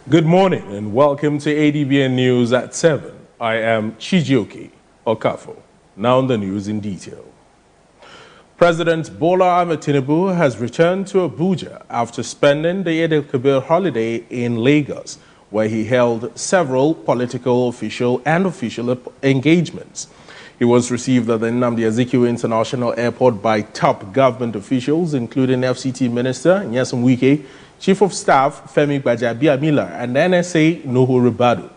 Good morning and welcome to ADBN News at 7. I am Chijioke Okafo. Now the news in detail. President Bola Ahmed Tinubu has returned to Abuja after spending the Eid al-Kabir holiday in Lagos, where he held several political, official engagements. He was received at the Nnamdi Azikiwe International Airport by top government officials, including FCT Minister Nyesom Wike, Chief of Staff Femi Gbajabiamila, and NSA Nuhu Ribadu.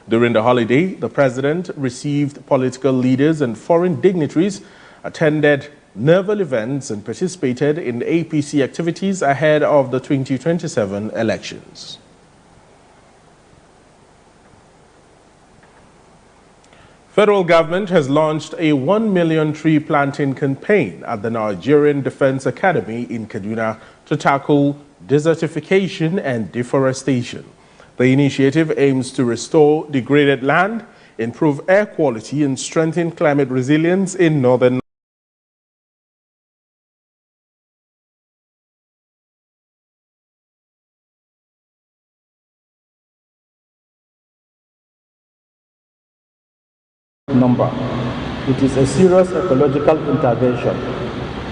During the holiday, the president received political leaders and foreign dignitaries, attended naval events, and participated in APC activities ahead of the 2027 elections. Federal government has launched a 1 million tree planting campaign at the Nigerian Defense Academy in Kaduna to tackle desertification and deforestation. The initiative aims to restore degraded land, improve air quality, and strengthen climate resilience in northern number. It is a serious ecological intervention.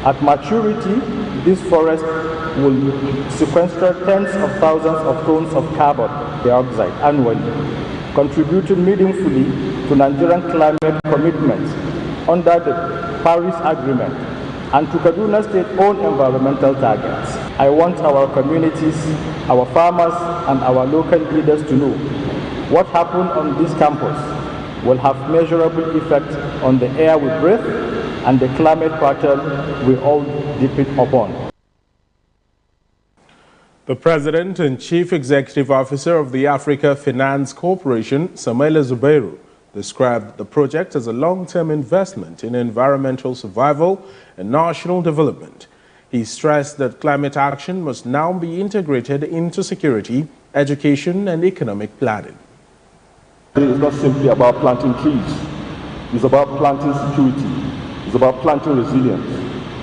At maturity, this forest will sequester tens of thousands of tons of carbon dioxide annually, contributing meaningfully to Nigerian climate commitments under the Paris Agreement and to Kaduna State's own environmental targets. I want our communities, our farmers, and our local leaders to know what happened on this campus will have measurable effect on the air we breathe and the climate pattern we all depend upon. The President and Chief Executive Officer of the Africa Finance Corporation, Samaila Zubairu, described the project as a long-term investment in environmental survival and national development. He stressed that climate action must now be integrated into security, education, and economic planning. It is not simply about planting trees. It's about planting security. It's about planting resilience.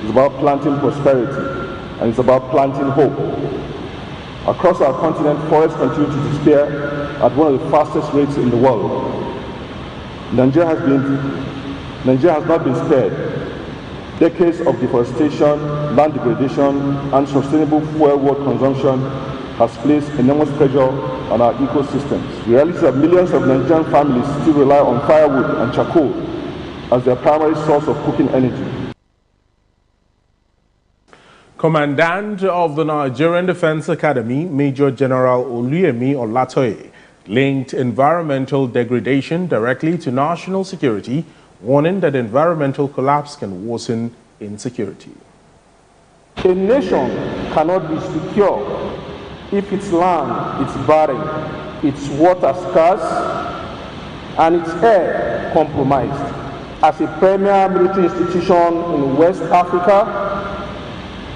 It's about planting prosperity. And it's about planting hope. Across our continent, forests continue to disappear at one of the fastest rates in the world. Nigeria has not been spared. Decades of deforestation, land degradation, and sustainable fuel wood consumption has placed enormous pressure on our ecosystems. The reality is that millions of Nigerian families still rely on firewood and charcoal as their primary source of cooking energy. Commandant of the Nigerian Defense Academy, Major General Oluyemi Olatoye, linked environmental degradation directly to national security, warning that environmental collapse can worsen insecurity. A nation cannot be secure if its land is barren, its water scarce, and its air compromised. As a premier military institution in West Africa,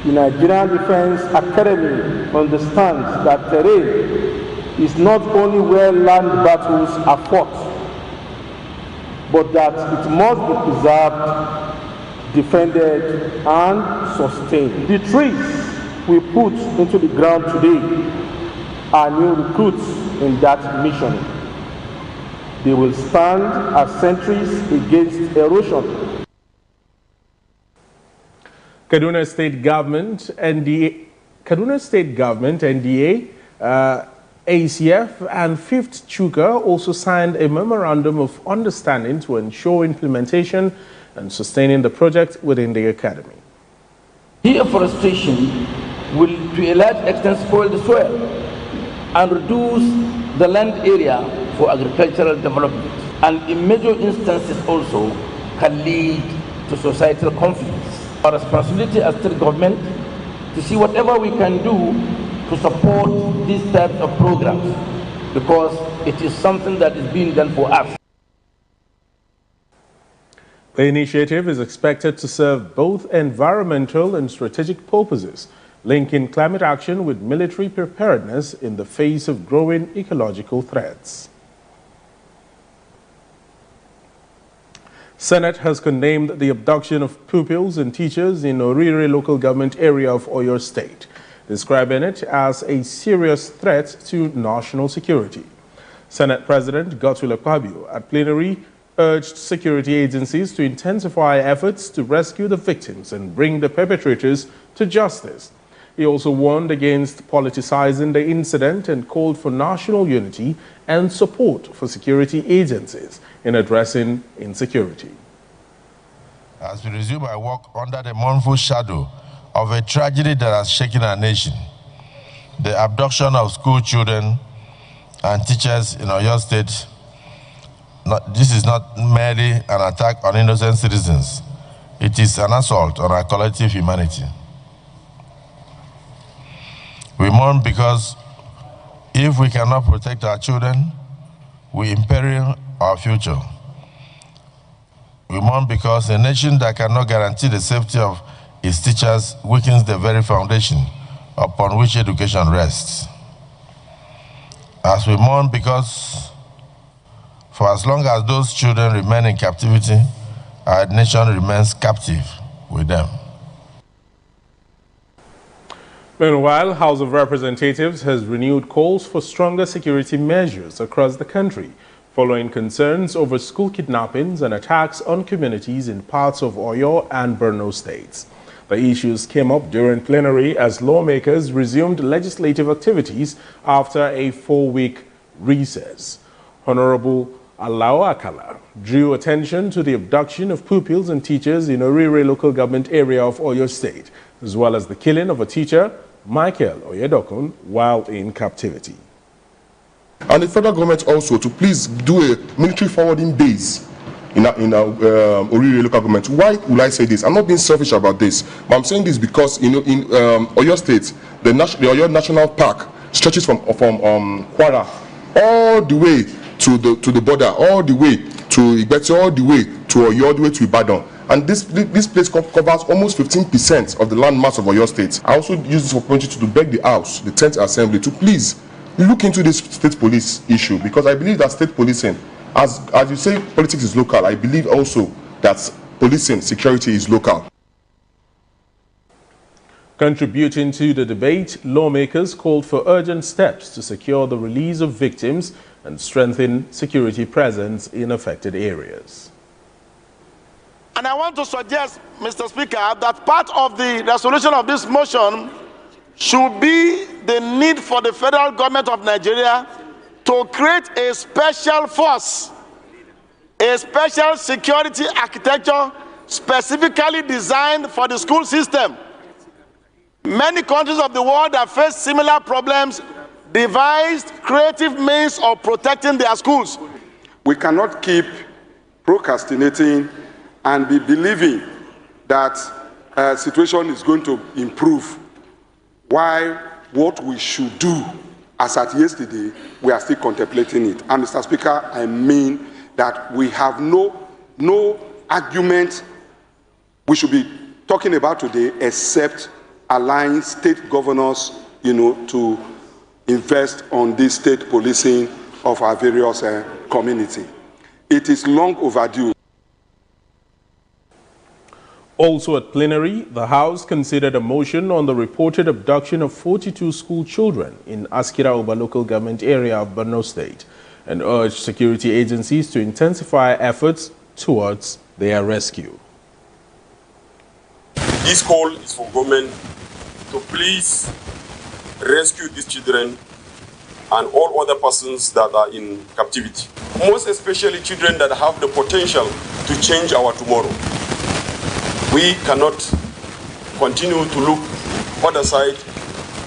the Nigerian Defense Academy understands that terrain is not only where land battles are fought, but that it must be preserved, defended, and sustained. The trees we put into the ground today are new recruits in that mission. They will stand as sentries against erosion. Kaduna State Government, NDA, ACF, and 5th Chuka also signed a memorandum of understanding to ensure implementation and sustaining the project within the academy. Deforestation will to a large extent spoil the soil and reduce the land area for agricultural development, and in major instances also can lead to societal conflicts. Our responsibility as state government to see whatever we can do to support these types of programs, because it is something that is being done for us. The initiative is expected to serve both environmental and strategic purposes, linking climate action with military preparedness in the face of growing ecological threats. Senate has condemned the abduction of pupils and teachers in Orire local government area of Oyo State. describing it as a serious threat to national security. Senate President Godswill Akpabio at plenary urged security agencies to intensify efforts to rescue the victims and bring the perpetrators to justice. He also warned against politicizing the incident and called for national unity and support for security agencies in addressing insecurity. As we resume our work under the mournful shadow of a tragedy that has shaken our nation, the abduction of school children and teachers in Oyo State, this is not merely an attack on innocent citizens. It is an assault on our collective humanity. We mourn because if we cannot protect our children, we imperil our future. We mourn because a nation that cannot guarantee the safety of its teachers weakens the very foundation upon which education rests. As we mourn because for as long as those children remain in captivity, our nation remains captive with them. Meanwhile, House of Representatives has renewed calls for stronger security measures across the country, following concerns over school kidnappings and attacks on communities in parts of Oyo and Borno states. The issues came up during plenary as lawmakers resumed legislative activities after a 4-week recess. Honorable Alao Akala drew attention to the abduction of pupils and teachers in Orire local government area of Oyo State, as well as the killing of a teacher, Michael Oyedokun, while in captivity. And the federal government also to please do a military forwarding base in Orire local government. Why will I say this? I'm not being selfish about this, but I'm saying this because in Oyo State, the Oyo National Park stretches from Kwara all the way to the border, all the way to Igbeti, all the way to Oyo, all the way to Ibadan. And this place covers almost 15% of the land mass of Oyo State. I also use this opportunity to beg the House, the 10th Assembly, to please look into this state police issue, because I believe that state policing, as you say, politics is local. I believe also that policing, security is local. Contributing to the debate, lawmakers called for urgent steps to secure the release of victims and strengthen security presence in affected areas. And I want to suggest, Mr. Speaker, that part of the resolution of this motion should be the need for the federal government of Nigeria to create a special force, a special security architecture specifically designed for the school system. Many countries of the world that face similar problems devised creative means of protecting their schools. We cannot keep procrastinating and be believing that situation is going to improve, while what we should do, as at yesterday, we are still contemplating it. And Mr. Speaker, I mean that we have no argument we should be talking about today except allowing state governors, to invest on this state policing of our various community. It is long overdue. Also at plenary, the House considered a motion on the reported abduction of 42 school children in Askira Uba local government area of Borno State and urged security agencies to intensify efforts towards their rescue. This call is for government to please rescue these children and all other persons that are in captivity, most especially children that have the potential to change our tomorrow. We cannot continue to look other side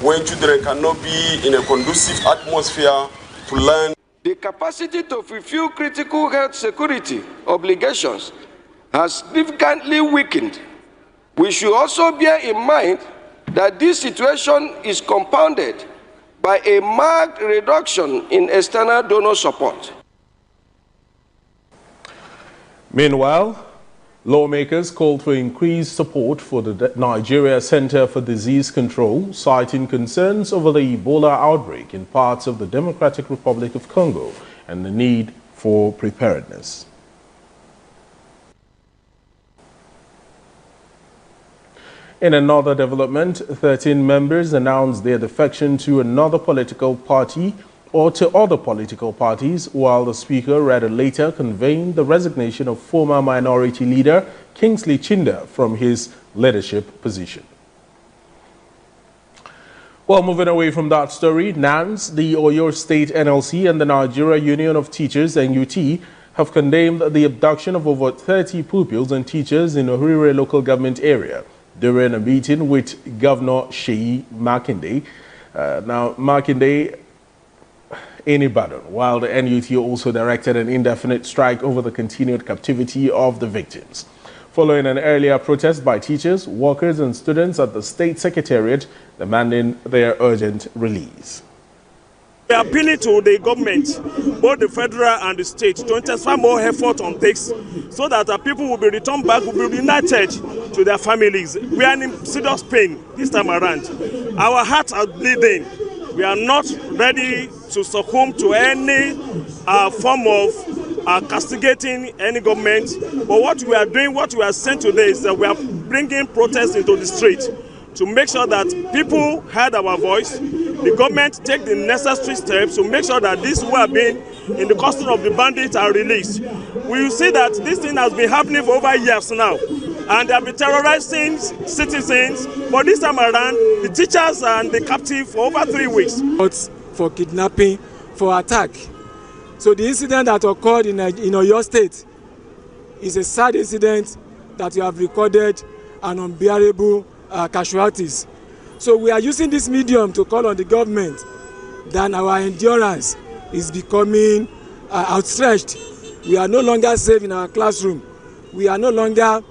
when children cannot be in a conducive atmosphere to learn. The capacity to fulfill critical health security obligations has significantly weakened. We should also bear in mind that this situation is compounded by a marked reduction in external donor support. Meanwhile, lawmakers called for increased support for the Nigeria Center for Disease Control, citing concerns over the Ebola outbreak in parts of the Democratic Republic of Congo and the need for preparedness. In another development, 13 members announced their defection to another political party or to other political parties, while the Speaker rather later conveyed the resignation of former Minority Leader Kingsley Chinda from his leadership position. Well, moving away from that story, NANS, the Oyo State NLC, and the Nigeria Union of Teachers, NUT, have condemned the abduction of over 30 pupils and teachers in Orire local government area during a meeting with Governor Seyi Makinde. Now, Makinde in Ibadan, while the NUT also directed an indefinite strike over the continued captivity of the victims. Following an earlier protest by teachers, workers and students at the State Secretariat demanding their urgent release. We are appealing to the government, both the federal and the state, to intensify more effort on this so that our people will be returned back, will be reunited to their families. We are in serious pain this time around. Our hearts are bleeding. We are not ready to succumb to any form of castigating any government. But what we are doing, what we are saying today is that we are bringing protests into the street to make sure that people heard our voice, the government take the necessary steps to make sure that these who have been in the custody of the bandits are released. We see that this thing has been happening for over years now, and they have been terrorizing citizens. But this time around, the teachers and the captive for over 3 weeks. For kidnapping, for attack. So the incident that occurred in Oyo State is a sad incident that you have recorded an unbearable casualties. So we are using this medium to call on the government that our endurance is becoming outstretched. We are no longer safe in our classroom. We are no longer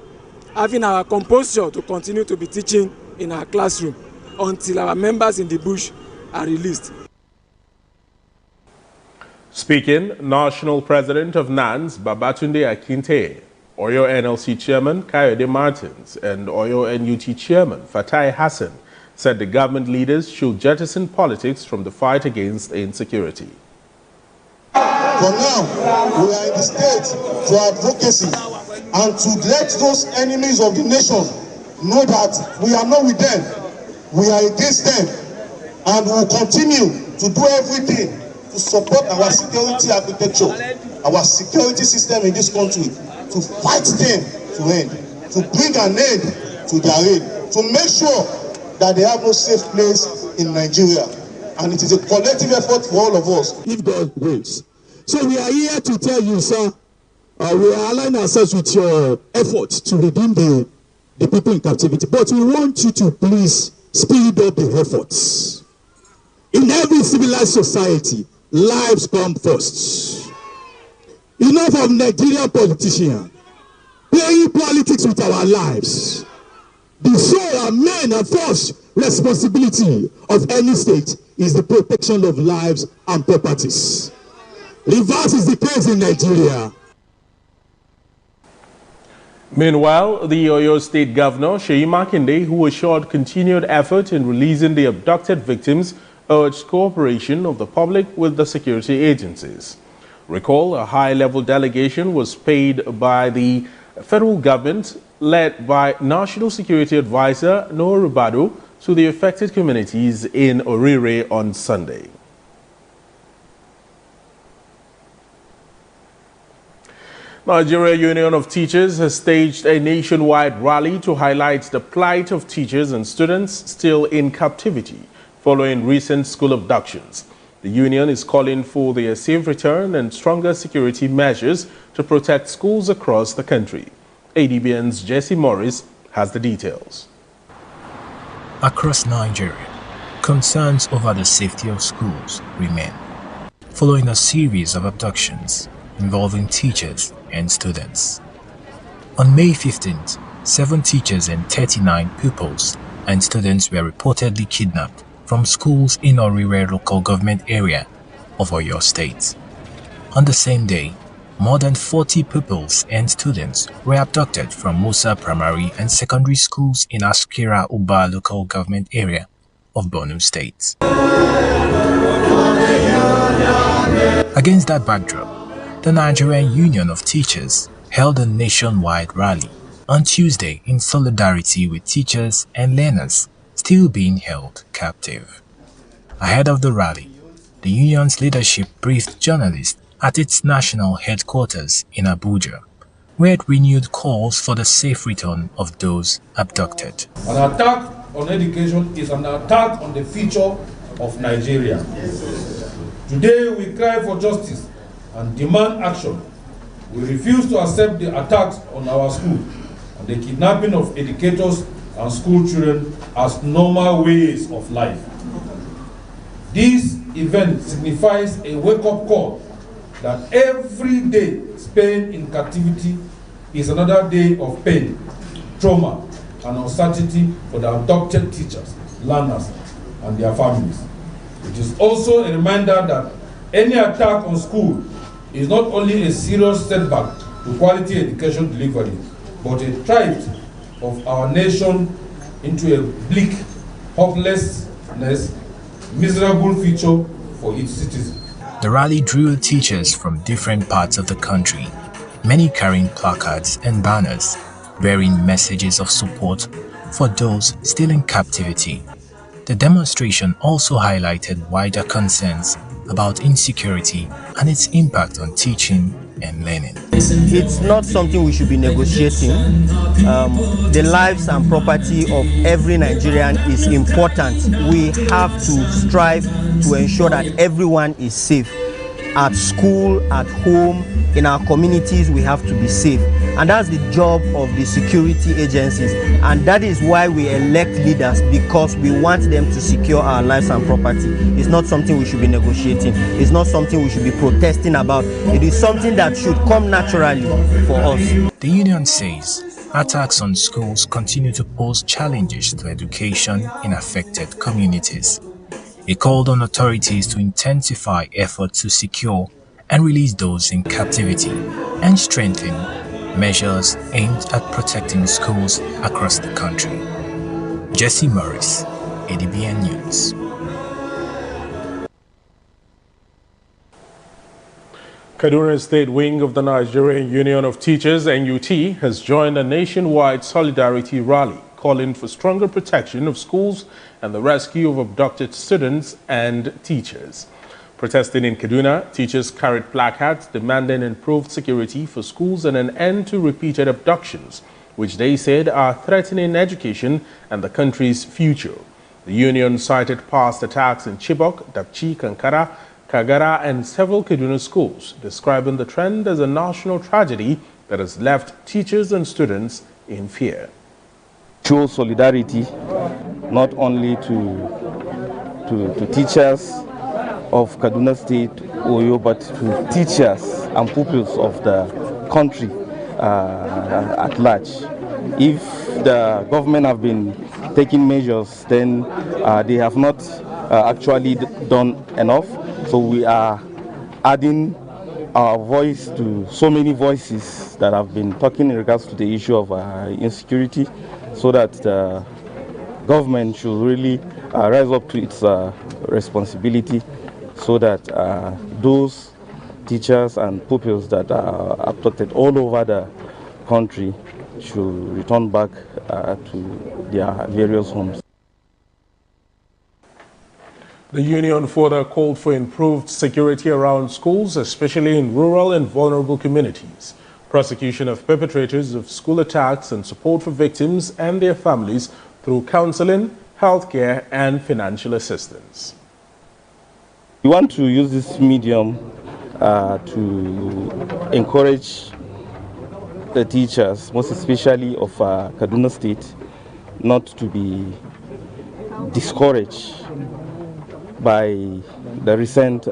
having our composure to continue to be teaching in our classroom until our members in the bush are released. Speaking, National President of NANS, Babatunde Akinte, Oyo NLC Chairman Kayode Martins, and Oyo NUT Chairman Fatai Hassan said the government leaders should jettison politics from the fight against insecurity. For now, we are in the state for advocacy and to let those enemies of the nation know that we are not with them, we are against them, and we will continue to do everything to support our security architecture, our security system in this country, to fight them to end, to bring an end to their reign, to make sure that they have no safe place in Nigeria. And it is a collective effort for all of us. If God wills. So we are here to tell you, sir, we are aligning ourselves with your effort to redeem the people in captivity. But we want you to please speed up the efforts. In every civilized society, lives come first. Enough of Nigerian politicians playing politics with our lives. The sole and main and first responsibility of any state is the protection of lives and properties. Reverse is the case in Nigeria. Meanwhile, the Oyo State Governor, Seyi Makinde, who assured continued effort in releasing the abducted victims, urged cooperation of the public with the security agencies. Recall, a high-level delegation was paid by the federal government, led by National Security Advisor Noah Rubado, to the affected communities in Orire on Sunday. Nigeria Union of Teachers has staged a nationwide rally to highlight the plight of teachers and students still in captivity following recent school abductions. The union is calling for their safe return and stronger security measures to protect schools across the country. ADBN's Jesse Morris has the details. Across Nigeria, concerns over the safety of schools remain, following a series of abductions involving teachers and students. On May 15th, 7 teachers and 39 pupils and students were reportedly kidnapped from schools in Orire local government area of Oyo State. On the same day, more than 40 pupils and students were abducted from Musa Primary and Secondary Schools in Askira Uba local government area of Borno State. Against that backdrop, the Nigerian Union of Teachers held a nationwide rally on Tuesday in solidarity with teachers and learners still being held captive. Ahead of the rally, the union's leadership briefed journalists at its national headquarters in Abuja, where it renewed calls for the safe return of those abducted. An attack on education is an attack on the future of Nigeria. Today we cry for justice and demand action. We refuse to accept the attacks on our schools and the kidnapping of educators and school children as normal ways of life. This event signifies a wake-up call that every day spent in captivity is another day of pain, trauma, and uncertainty for the abducted teachers, learners, and their families. It is also a reminder that any attack on school is not only a serious setback to quality education delivery, but a threat of our nation into a bleak, hopelessness, miserable future for its citizens. The rally drew teachers from different parts of the country, many carrying placards and banners, bearing messages of support for those still in captivity. The demonstration also highlighted wider concerns about insecurity and its impact on teaching and learning. It's not something we should be negotiating. The lives and property of every Nigerian is important. We have to strive to ensure that everyone is safe. At school, at home, in our communities, we have to be safe. And that's the job of the security agencies. And that is why we elect leaders, because we want them to secure our lives and property. It's not something we should be negotiating. It's not something we should be protesting about. It is something that should come naturally for us. The union says attacks on schools continue to pose challenges to education in affected communities. It called on authorities to intensify efforts to secure and release those in captivity and strengthen measures aimed at protecting schools across the country. Jesse Morris, ADBN News. Kaduna State Wing of the Nigerian Union of Teachers, NUT, has joined a nationwide solidarity rally calling for stronger protection of schools and the rescue of abducted students and teachers. Protesting in Kaduna, teachers carried placards demanding improved security for schools and an end to repeated abductions, which they said are threatening education and the country's future. The union cited past attacks in Chibok, Dapchi, Kankara, Kagara, and several Kaduna schools, describing the trend as a national tragedy that has left teachers and students in fear. Show solidarity not only to teachers of Kaduna State, Oyo, but to teachers and pupils of the country at large. If the government have been taking measures, then they have not actually done enough. So we are adding our voice to so many voices that have been talking in regards to the issue of insecurity, so that the government should really rise up to its responsibility, so that those teachers and pupils that are abducted all over the country should return back to their various homes. The union further called for improved security around schools, especially in rural and vulnerable communities, prosecution of perpetrators of school attacks, and support for victims and their families through counseling, healthcare, and financial assistance. We want to use this medium to encourage the teachers, most especially of Kaduna State, not to be discouraged by the recent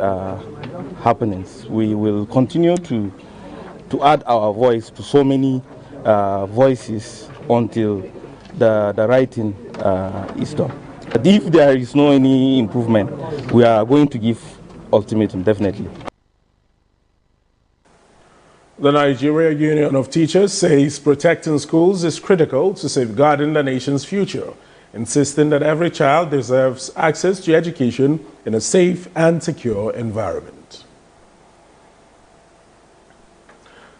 happenings. We will continue to add our voice to so many voices until the writing is done. But if there is no any improvement, we are going to give ultimatum, definitely. The Nigeria Union of Teachers says protecting schools is critical to safeguarding the nation's future, insisting that every child deserves access to education in a safe and secure environment.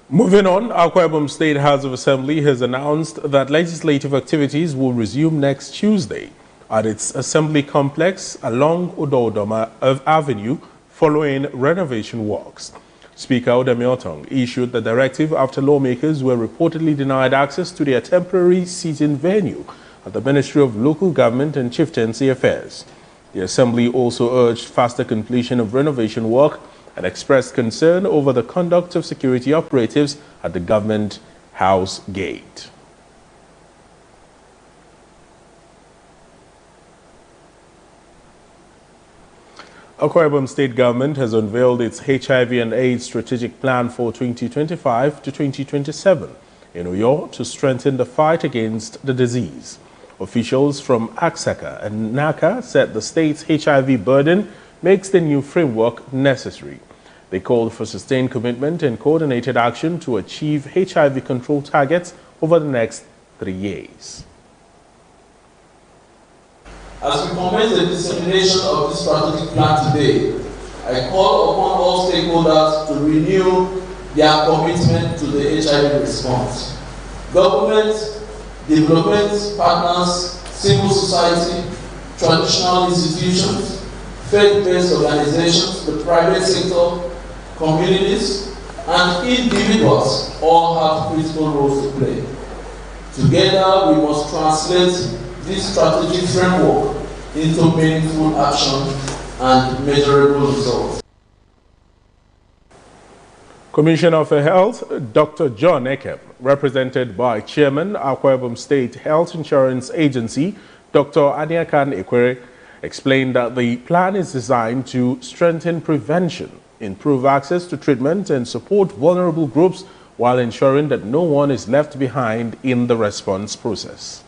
Moving on, Akwa Ibom State House of Assembly has announced that legislative activities will resume next Tuesday at its assembly complex along Udodoma Avenue following renovation works. Speaker Odemiotong issued the directive after lawmakers were reportedly denied access to their temporary seating venue at the Ministry of Local Government and Chieftaincy Affairs. The Assembly also urged faster completion of renovation work and expressed concern over the conduct of security operatives at the Government House gate. Akwa Ibom State Government has unveiled its HIV and AIDS strategic plan for 2025 to 2027 in Uyo to strengthen the fight against the disease. Officials from Aksaka and Naka said the state's HIV burden makes the new framework necessary. They called for sustained commitment and coordinated action to achieve HIV control targets over the next 3 years. As we commence the dissemination of this strategic plan today, I call upon all stakeholders to renew their commitment to the HIV response. Government, development partners, civil society, traditional institutions, faith-based organizations, the private sector, communities, and individuals all have critical roles to play. Together, we must translate this strategic framework into meaningful action and measurable results. Commissioner for Health, Dr. John Ekem, represented by Chairman, Akwa Ibom State Health Insurance Agency, Dr. Aniakan Ekwere, explained that the plan is designed to strengthen prevention, improve access to treatment, and support vulnerable groups while ensuring that no one is left behind in the response process.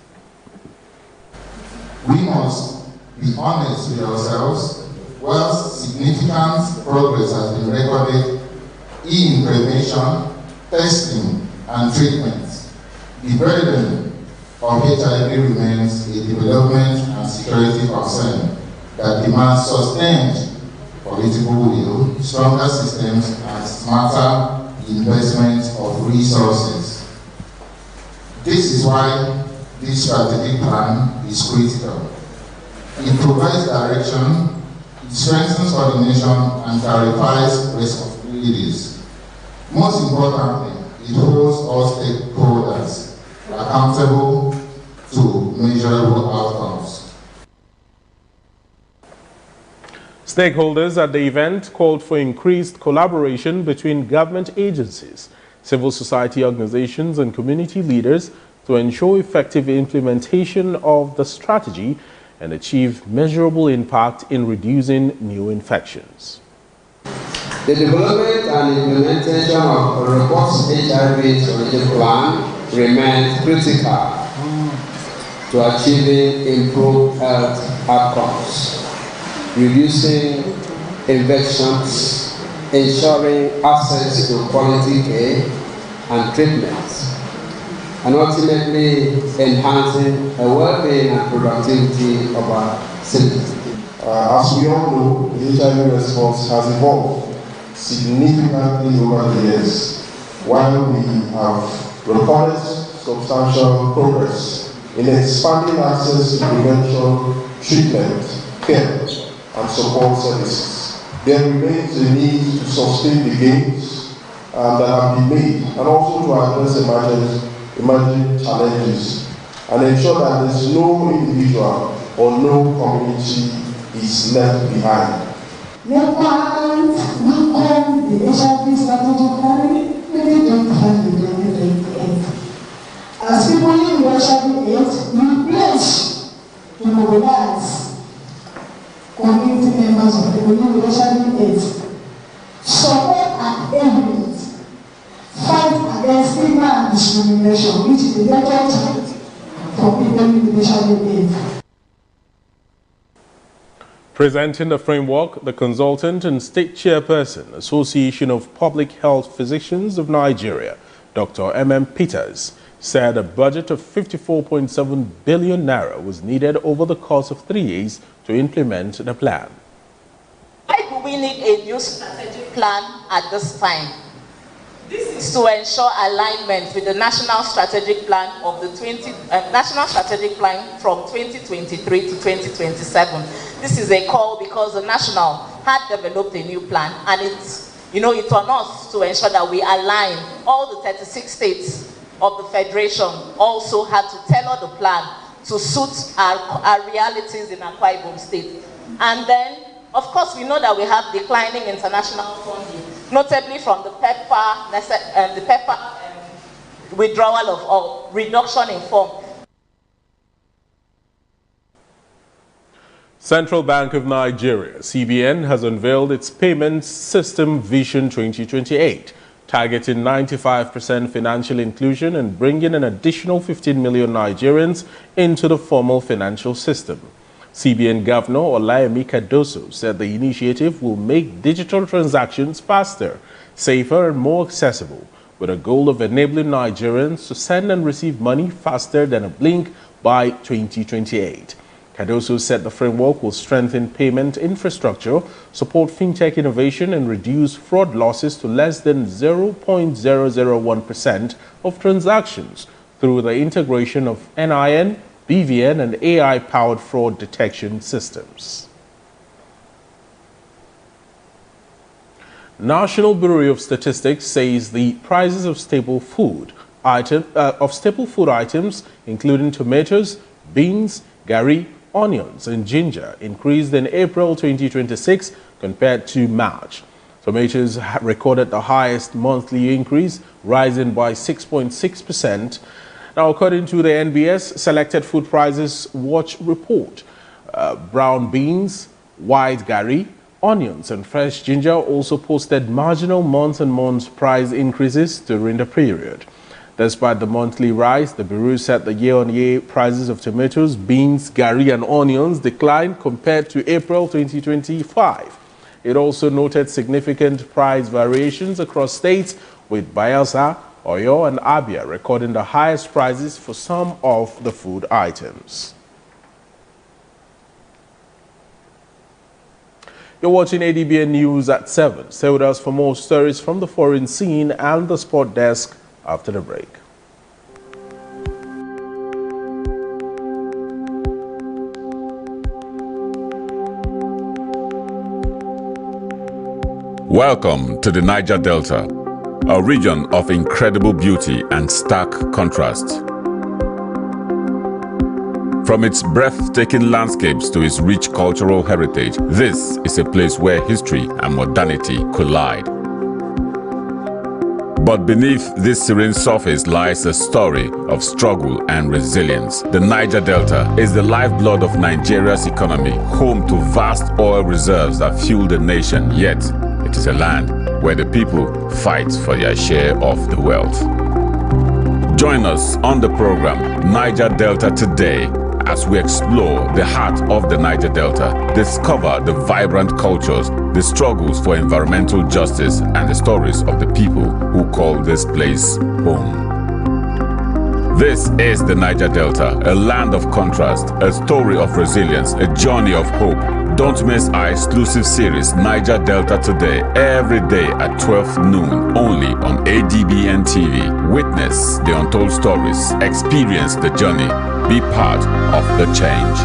We must be honest with ourselves. Whilst significant progress has been recorded in prevention, testing, and treatment, the burden of HIV remains a development and security concern that demands sustained political will, stronger systems, and smarter investment of resources. This is why this strategic plan is critical. It provides direction, it strengthens coordination, and clarifies responsibilities. Most importantly, it holds all stakeholders accountable to measurable outcomes. Stakeholders at the event called for increased collaboration between government agencies, civil society organizations, and community leaders to ensure effective implementation of the strategy and achieve measurable impact in reducing new infections. The development and implementation of a robust HIV strategic plan remains critical to achieving improved health outcomes, reducing infections, ensuring access to quality care and treatment, and ultimately enhancing the well-being and productivity of our citizens. As we all know, the HIV response has evolved significantly over the years. While we have recorded substantial progress in expanding access to prevention, treatment, care, and support services, there remains a need to sustain the gains that have been made and also to address emerging challenges and ensure that there is no individual or no community is left behind. The HIV strategy plan 2025-2028. As people in HIV AIDS, we pledge to mobilize community members of the community with HIV AIDS, support and aid, fight against stigma and discrimination, which is the major challenge for people with HIV AIDS. Presenting the framework, the consultant and state chairperson, Association of Public Health Physicians of Nigeria, Dr. M.M. Peters, said a budget of 54.7 billion naira was needed over the course of 3 years to implement the plan. Why do we need a new strategic plan at this time? This is to ensure alignment with the National Strategic Plan of the National Strategic Plan from 2023 to 2027. This is a call because the National had developed a new plan, and it's on us to ensure that we align. All the 36 states of the Federation also had to tailor the plan to suit our realities in Akwa Ibom State. And then, of course, we know that we have declining international funding, notably from the PEPFAR withdrawal or reduction in funds. Central Bank of Nigeria, CBN, has unveiled its Payment System Vision 2028, targeting 95% financial inclusion and bringing an additional 15 million Nigerians into the formal financial system. CBN Governor Olayemi Cardoso said the initiative will make digital transactions faster, safer and more accessible, with a goal of enabling Nigerians to send and receive money faster than a blink by 2028. Cardoso said the framework will strengthen payment infrastructure, support fintech innovation, and reduce fraud losses to less than 0.001% of transactions through the integration of NIN, BVN, and AI-powered fraud detection systems. National Bureau of Statistics says the prices of staple food items, including tomatoes, beans, garri, onions, and ginger, increased in April 2026 compared to March. Tomatoes recorded the highest monthly increase, rising by 6.6%. Now, according to the NBS Selected Food Prices Watch report, brown beans, white garri, onions, and fresh ginger also posted marginal month-on-month price increases during the period. Despite the monthly rise, the Bureau said the year-on-year prices of tomatoes, beans, garri, and onions declined compared to April 2025. It also noted significant price variations across states, with Bayelsa, Oyo, and Abia recording the highest prices for some of the food items. You're watching ADBN News at 7. Stay with us for more stories from the foreign scene and the sport desk after the break. Welcome to the Niger Delta, a region of incredible beauty and stark contrast. From its breathtaking landscapes to its rich cultural heritage, this is a place where history and modernity collide. But beneath this serene surface lies a story of struggle and resilience. The Niger Delta is the lifeblood of Nigeria's economy, home to vast oil reserves that fuel the nation, yet it is a land where the people fight for their share of the wealth. Join us on the program Niger Delta Today as we explore the heart of the Niger Delta, discover the vibrant cultures, the struggles for environmental justice, and the stories of the people who call this place home. This is the Niger Delta, a land of contrast, a story of resilience, a journey of hope. Don't miss our exclusive series, Niger Delta Today, every day at 12 noon, only on ADBN TV. Witness the untold stories, experience the journey, be part of the change.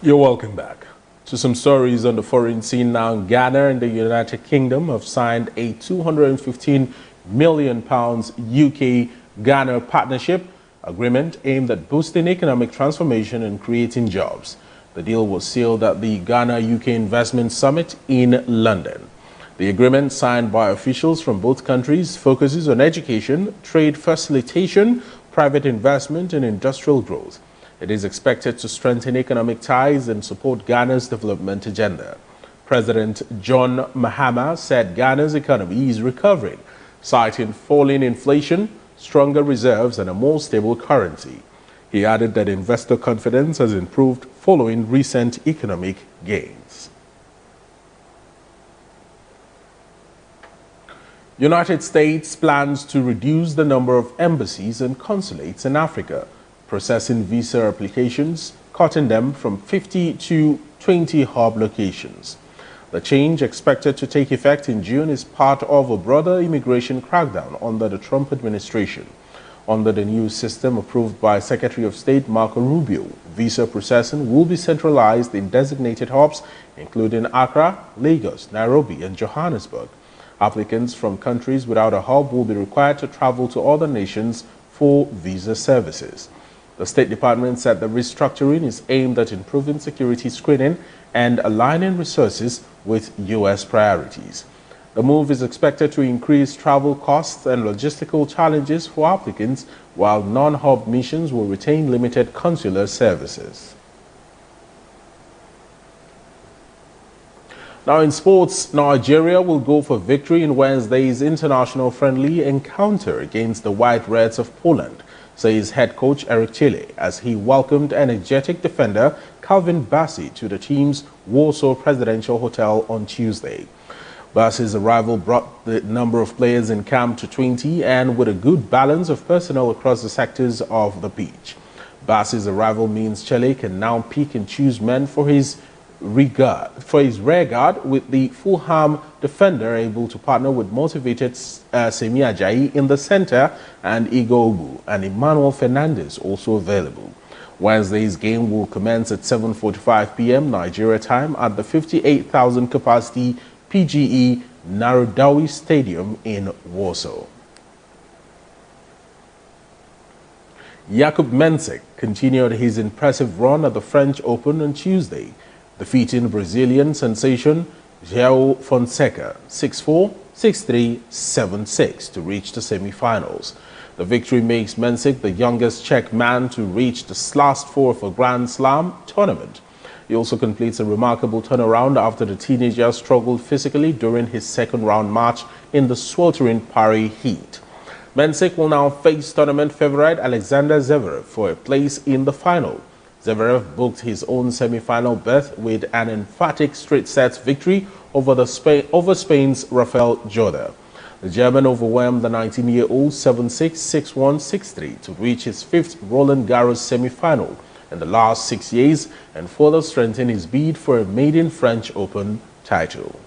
You're welcome back. To some stories on the foreign scene now. Ghana and the United Kingdom have signed a £215 million UK-Ghana partnership agreement aimed at boosting economic transformation and creating jobs. The deal was sealed at the Ghana-UK Investment Summit in London. The agreement, signed by officials from both countries, focuses on education, trade facilitation, private investment, and industrial growth. It is expected to strengthen economic ties and support Ghana's development agenda. President John Mahama said Ghana's economy is recovering, citing falling inflation, stronger reserves, and a more stable currency. He added that investor confidence has improved following recent economic gains. United States plans to reduce the number of embassies and consulates in Africa, processing visa applications, cutting them from 50 to 20 hub locations. The change, expected to take effect in June, is part of a broader immigration crackdown under the Trump administration. Under the new system approved by Secretary of State Marco Rubio, visa processing will be centralized in designated hubs, including Accra, Lagos, Nairobi, and Johannesburg. Applicants from countries without a hub will be required to travel to other nations for visa services. The State Department said the restructuring is aimed at improving security screening and aligning resources with U.S. priorities. The move is expected to increase travel costs and logistical challenges for applicants, while non-hub missions will retain limited consular services. Now in sports, Nigeria will go for victory in Wednesday's international friendly encounter against the White Reds of Poland, says head coach Eric Chile, as he welcomed energetic defender Calvin Bassey to the team's Warsaw Presidential Hotel on Tuesday. Bassey's arrival brought the number of players in camp to 20, and with a good balance of personnel across the sectors of the pitch. Bassey's arrival means Chile can now pick and choose men for his rear guard, with the Fulham defender able to partner with motivated Semi Ajayi in the center and Igor Ubu and Emmanuel Fernandez also available. Wednesday's game will commence at 7:45 p.m. Nigeria time at the 58,000 capacity PGE Narodowy Stadium in Warsaw. Jakub Mensik continued his impressive run at the French Open on Tuesday, defeating Brazilian sensation João Fonseca 6-4, 6-3, 7-6 to reach the semi-finals. The victory makes Mensik the youngest Czech man to reach the last four of a Grand Slam tournament. He also completes a remarkable turnaround after the teenager struggled physically during his second-round match in the sweltering Paris heat. Mensik will now face tournament favorite Alexander Zverev for a place in the final. Zverev booked his own semi-final berth with an emphatic straight sets victory over Spain's Rafael Jorda. The German overwhelmed the 19-year-old 7-6, 6-1, 6-3 to reach his fifth Roland Garros semi-final in the last 6 years and further strengthen his bid for a maiden French Open title.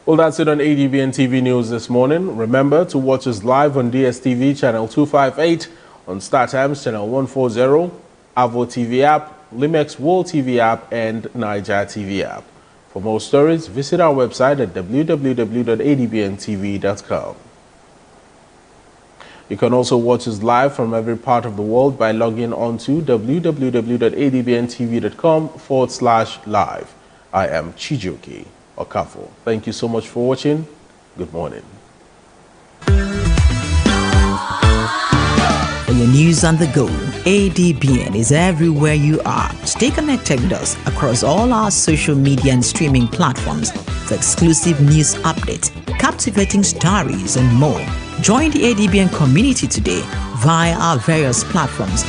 Well, that's it on ADBN TV News this morning. Remember to watch us live on DSTV channel 258, on StarTimes channel 140, Avo TV app, Limex World TV app, and Niger TV app. For more stories, visit our website at www.adbntv.com. You can also watch us live from every part of the world by logging on to www.adbntv.com/live. I am Chijioke Okafo. Thank you so much for watching. Good morning. For your news on the go, ADBN is everywhere you are. Stay connected with us across all our social media and streaming platforms for exclusive news updates, captivating stories, and more. Join the ADBN community today via our various platforms.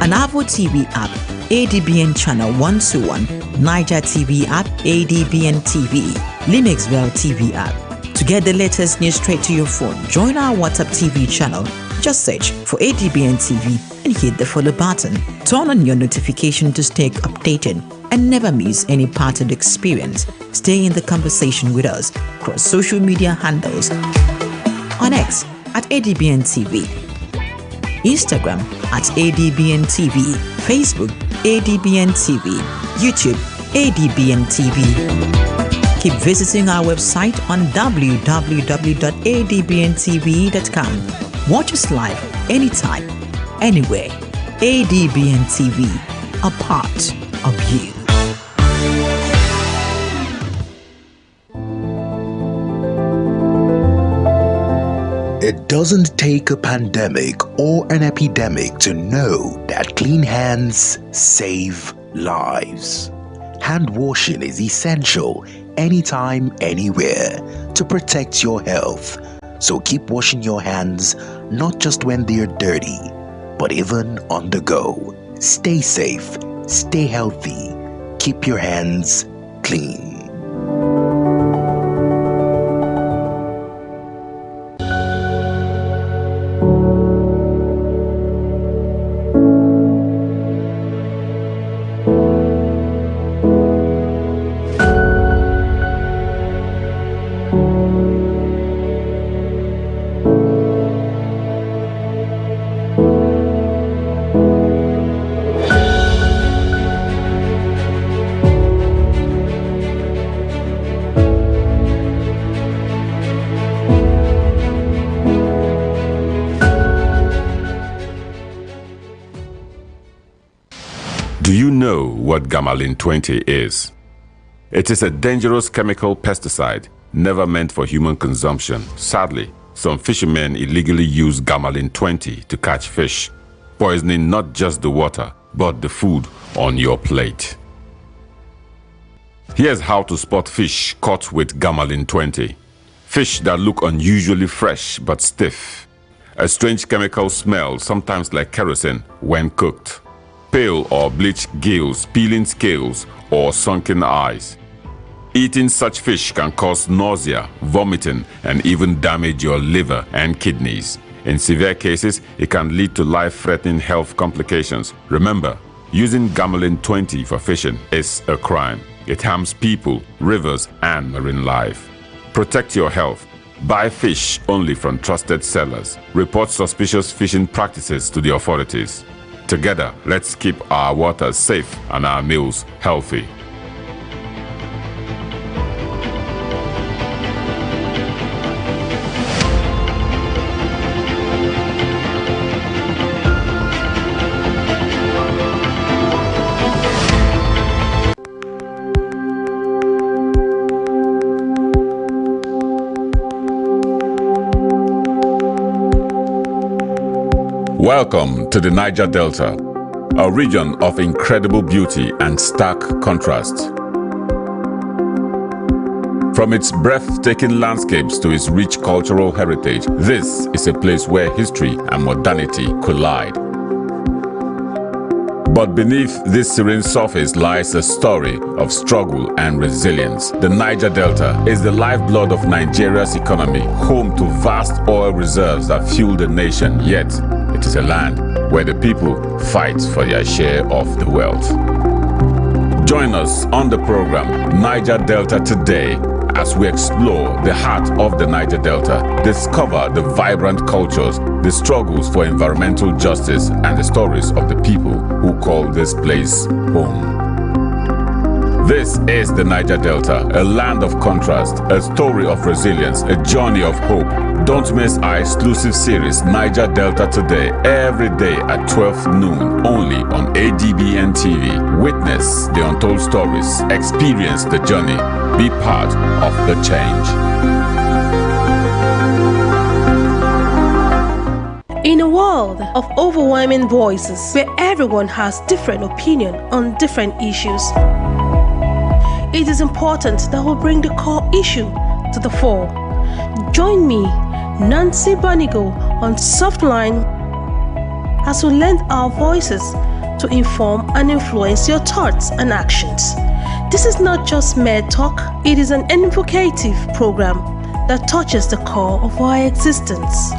An Avo TV app, ADBN Channel 121, Niger TV app, ADBN TV, Limexwell TV app. To get the latest news straight to your phone, join our WhatsApp TV channel. Just search for ADBN TV and hit the follow button. Turn on your notification to stay updated and never miss any part of the experience. Stay in the conversation with us across social media handles. On X at ADBN TV, Instagram at ADBN TV, Facebook ADBN TV, YouTube ADBN TV. Keep visiting our website on www.adbntv.com. Watch us live anytime, anywhere. ADBN TV, a part of you. It doesn't take a pandemic or an epidemic to know that clean hands save lives. Hand washing is essential anytime, anywhere to protect your health. So keep washing your hands, not just when they're dirty, but even on the go. Stay safe, stay healthy, keep your hands clean. know what Gamalin 20 is. It is a dangerous chemical pesticide never meant for human consumption. Sadly, some fishermen illegally use Gamalin 20 to catch fish, poisoning not just the water, but the food on your plate. Here's how to spot fish caught with Gamalin 20. Fish that look unusually fresh but stiff. A strange chemical smell, sometimes like kerosene, when cooked. Pale or bleached gills, peeling scales, or sunken eyes. Eating such fish can cause nausea, vomiting, and even damage your liver and kidneys. In severe cases, it can lead to life-threatening health complications. Remember, using Gamalin 20 for fishing is a crime. It harms people, rivers, and marine life. Protect your health. Buy fish only from trusted sellers. Report suspicious fishing practices to the authorities. Together, let's keep our waters safe and our meals healthy. Welcome to the Niger Delta, a region of incredible beauty and stark contrast. From its breathtaking landscapes to its rich cultural heritage, this is a place where history and modernity collide. But beneath this serene surface lies a story of struggle and resilience. The Niger Delta is the lifeblood of Nigeria's economy, home to vast oil reserves that fuel the nation, yet it is a land where the people fight for their share of the wealth. Join us on the program Niger Delta Today as we explore the heart of the Niger Delta, discover the vibrant cultures, the struggles for environmental justice, and the stories of the people who call this place home. This is the Niger Delta, a land of contrast, a story of resilience, a journey of hope. Don't miss our exclusive series, Niger Delta Today, every day at 12 noon, only on ADBN TV. Witness the untold stories, experience the journey, be part of the change. In a world of overwhelming voices, where everyone has different opinion on different issues, it is important that we bring the core issue to the fore. Join me, Nancy Banigo, on Softline as we lend our voices to inform and influence your thoughts and actions. This is not just mere talk, it is an evocative program that touches the core of our existence.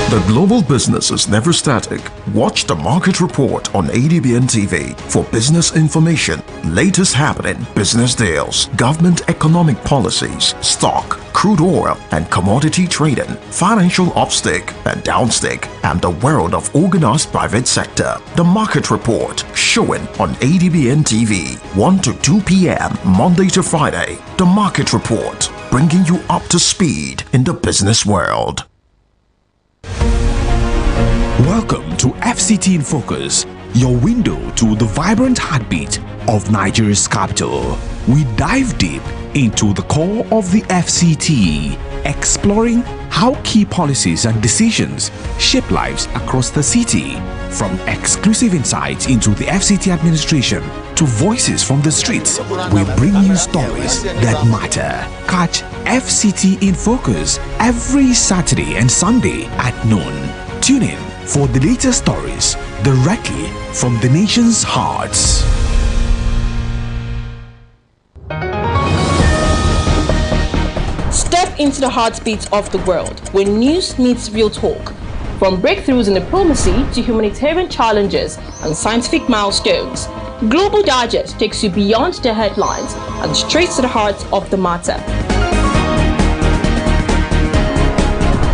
The global business is never static. Watch the market report on ADBN TV for business information, latest happening, business deals, government economic policies, stock, crude oil and commodity trading, financial upstick and downstick, and the world of organized private sector. The market report showing on ADBN TV 1 to 2 p.m. Monday to Friday. The market report bringing you up to speed in the business world. Welcome to FCT in Focus, your window to the vibrant heartbeat of Nigeria's capital. We dive deep into the core of the FCT, exploring how key policies and decisions shape lives across the city. From exclusive insights into the FCT administration to voices from the streets, we bring you stories that matter. Catch FCT in Focus every Saturday and Sunday at noon. Tune in for the latest stories directly from the nation's hearts. Step into the heartbeat of the world where news meets real talk. From breakthroughs in diplomacy to humanitarian challenges and scientific milestones, Global Digest takes you beyond the headlines and straight to the heart of the matter.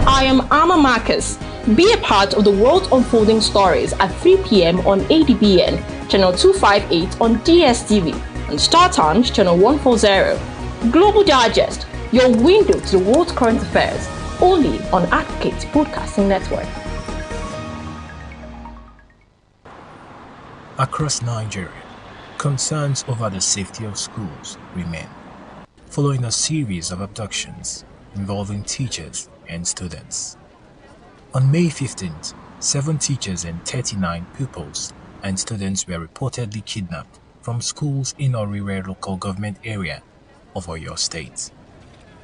I am Amma Marcus. Be a part of the world unfolding stories at 3 p.m. on ADBN, channel 258 on DSTV, and Star Times, channel 140. Global Digest, your window to the world's current affairs, only on Advocate Broadcasting Network. Across Nigeria, concerns over the safety of schools remain, following a series of abductions involving teachers and students. On May 15th, 7 teachers and 39 pupils and students were reportedly kidnapped from schools in Orire local government area of Oyo State.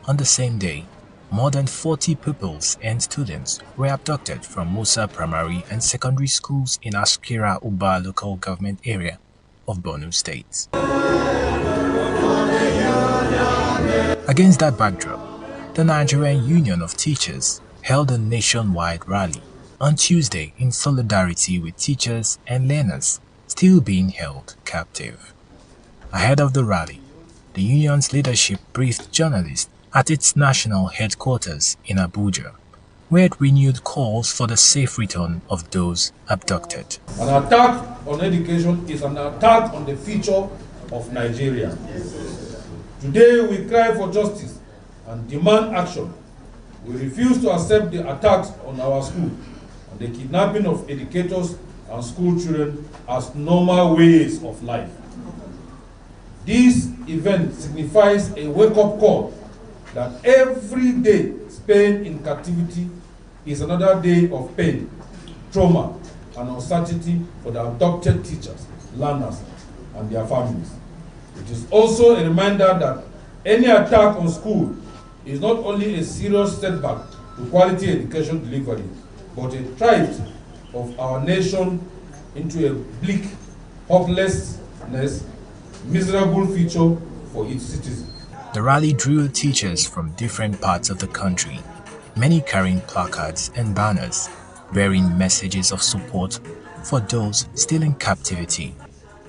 On the same day, more than 40 pupils and students were abducted from Musa Primary and Secondary Schools in Askira Uba local government area of Borno State. Against that backdrop, the Nigerian Union of Teachers held a nationwide rally on Tuesday in solidarity with teachers and learners still being held captive. Ahead of the rally, the union's leadership briefed journalists at its national headquarters in Abuja, where it renewed calls for the safe return of those abducted. An attack on education is an attack on the future of Nigeria. Today we cry for justice and demand action. We refuse to accept the attacks on our school and the kidnapping of educators and school children as normal ways of life. This event signifies a wake-up call that every day spent in captivity is another day of pain, trauma, and uncertainty for the abducted teachers, learners, and their families. It is also a reminder that any attack on school is not only a serious setback to quality education delivery, but a threat of our nation into a bleak, hopelessness, miserable future for its citizens. The rally drew teachers from different parts of the country, many carrying placards and banners, bearing messages of support for those still in captivity.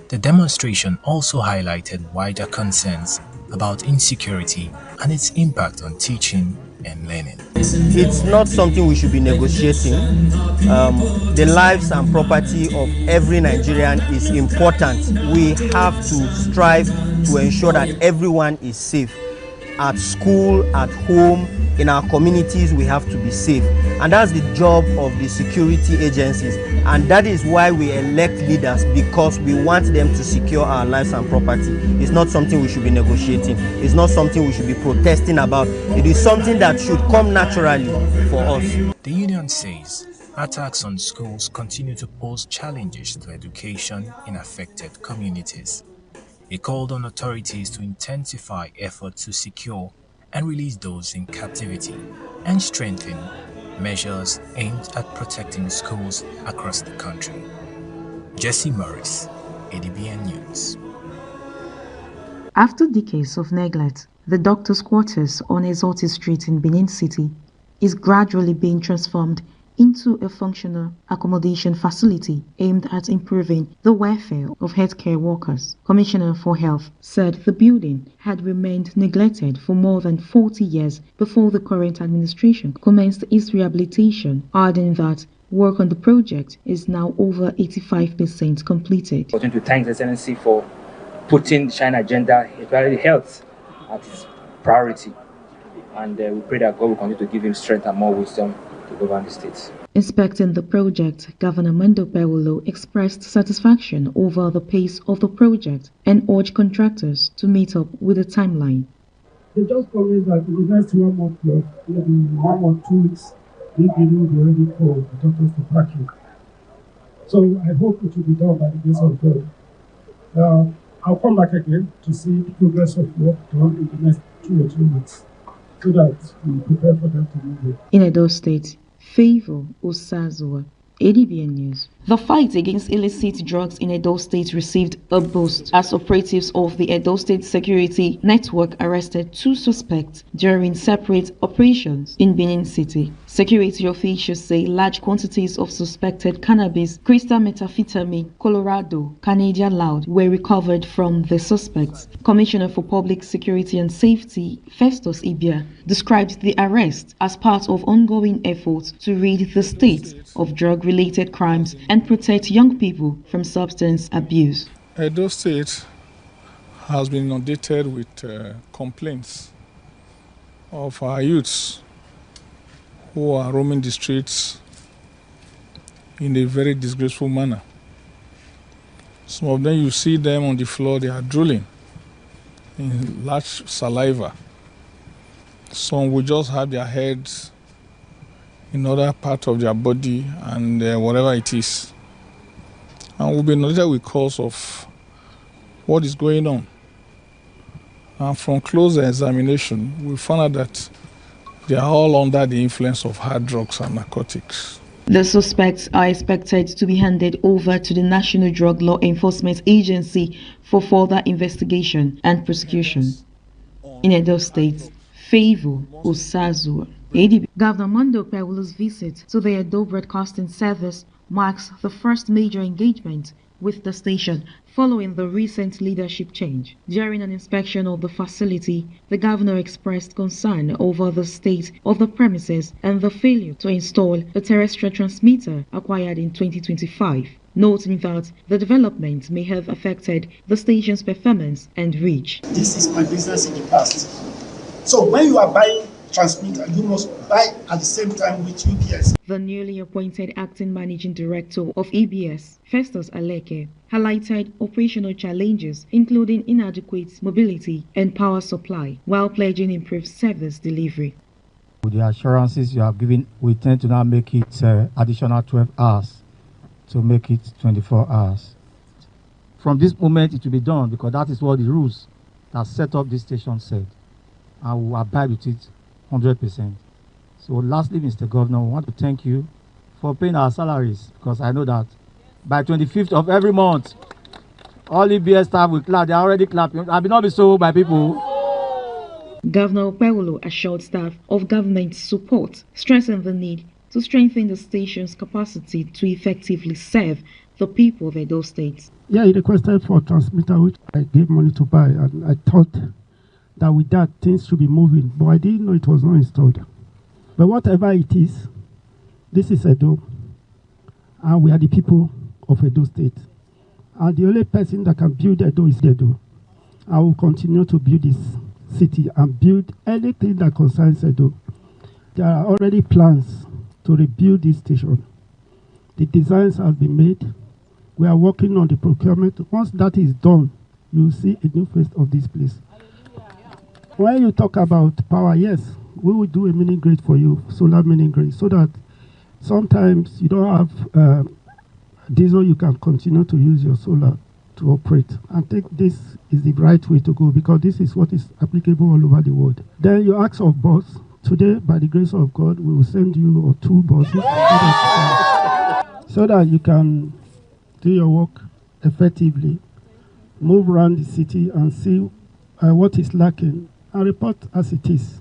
The demonstration also highlighted wider concerns about insecurity and its impact on teaching and learning. It's not something we should be negotiating. The lives and property of every Nigerian is important. We have to strive to ensure that everyone is safe. At school, at home, in our communities, we have to be safe. And that's the job of the security agencies. And that is why we elect leaders, because we want them to secure our lives and property. It's not something we should be negotiating. It's not something we should be protesting about. It is something that should come naturally for us. The union says attacks on schools continue to pose challenges to education in affected communities. It called on authorities to intensify efforts to secure and release those in captivity and strengthen measures aimed at protecting schools across the country. Jesse Morris, ADBN News. After decades of neglect, the doctor's quarters on Exotic Street in Benin City is gradually being transformed into a functional accommodation facility aimed at improving the welfare of healthcare workers. Commissioner for Health said the building had remained neglected for more than 40 years before the current administration commenced its rehabilitation, adding that work on the project is now over 85% completed. I want to thank the Excellency for putting the China agenda, especially health, as its priority. And we pray that God will continue to give him strength and more wisdom to govern the states. Inspecting the project, Governor Mando Bewolo expressed satisfaction over the pace of the project and urged contractors to meet up with the timeline. They just promised that in the next 1 month, maybe 1 or 2 weeks, they will be ready for the doctors to pack in. So I hope it will be done by the grace of God. I'll come back again to see the progress of work done in the next 2 or 3 months, so that we prepare for them to move in. In Edo State, Favor Osazua, ADBN News. The fight against illicit drugs in Edo State received a boost as operatives of the Edo State Security Network arrested 2 suspects during separate operations in Benin City. Security officials say large quantities of suspected cannabis, crystal methamphetamine, Colorado, Canadian loud were recovered from the suspects. Commissioner for Public Security and Safety, Festus Ibia, described the arrest as part of ongoing efforts to rid the state of drug-related crimes and protect young people from substance abuse. Edo State has been inundated with complaints of our youths who are roaming the streets in a very disgraceful manner. Some of them, you see them on the floor, they are drooling in large saliva. Some will just have their heads in other part of their body and whatever it is. And will be noted with cause of what is going on. And from closer examination, we found out that they are all under the influence of hard drugs and narcotics. The suspects are expected to be handed over to the National Drug Law Enforcement Agency for further investigation and prosecution. In Edo State, Favor Osazua, ADB. Governor Mondo Okpebholo's visit to the Edo Broadcasting Service marks the first major engagement with the station following the recent leadership change. During an inspection of the facility, the governor expressed concern over the state of the premises and the failure to install a terrestrial transmitter acquired in 2025, noting that the development may have affected the station's performance and reach. This is my business in the past. So when you are buying transmitter, you must buy at the same time with UPS. The newly appointed acting managing director of EBS, Festus Aleke, highlighted operational challenges including inadequate mobility and power supply, while pledging improved service delivery. With the assurances you have given, we tend to now make it additional 12 hours to make it 24 hours. From this moment, it will be done because that is what the rules that set up this station said. I will abide with it 100%. So lastly, Mr. Governor, we want to thank you for paying our salaries, because I know that by 25th of every month, all EBS staff will clap. They are already clapping. I will not be so by people. Governor Okpebholo assured staff of government support, stressing the need to strengthen the station's capacity to effectively serve the people of Edo State. Yeah, he requested for a transmitter, which I gave money to buy, and I thought that with that things should be moving, but I didn't know it was not installed. But whatever it is, this is Edo, and we are the people of Edo State. And the only person that can build Edo is Edo. I will continue to build this city and build anything that concerns Edo. There are already plans to rebuild this station. The designs have been made. We are working on the procurement. Once that is done, you will see a new face of this place. When you talk about power, yes, we will do a mini grid for you, solar mini grid, so that sometimes you don't have diesel, you can continue to use your solar to operate. I think this is the right way to go, because this is what is applicable all over the world. Then you ask of bus. Today, by the grace of God, we will send you 2 buses so that you can do your work effectively, move around the city and see what is lacking, and report as it is.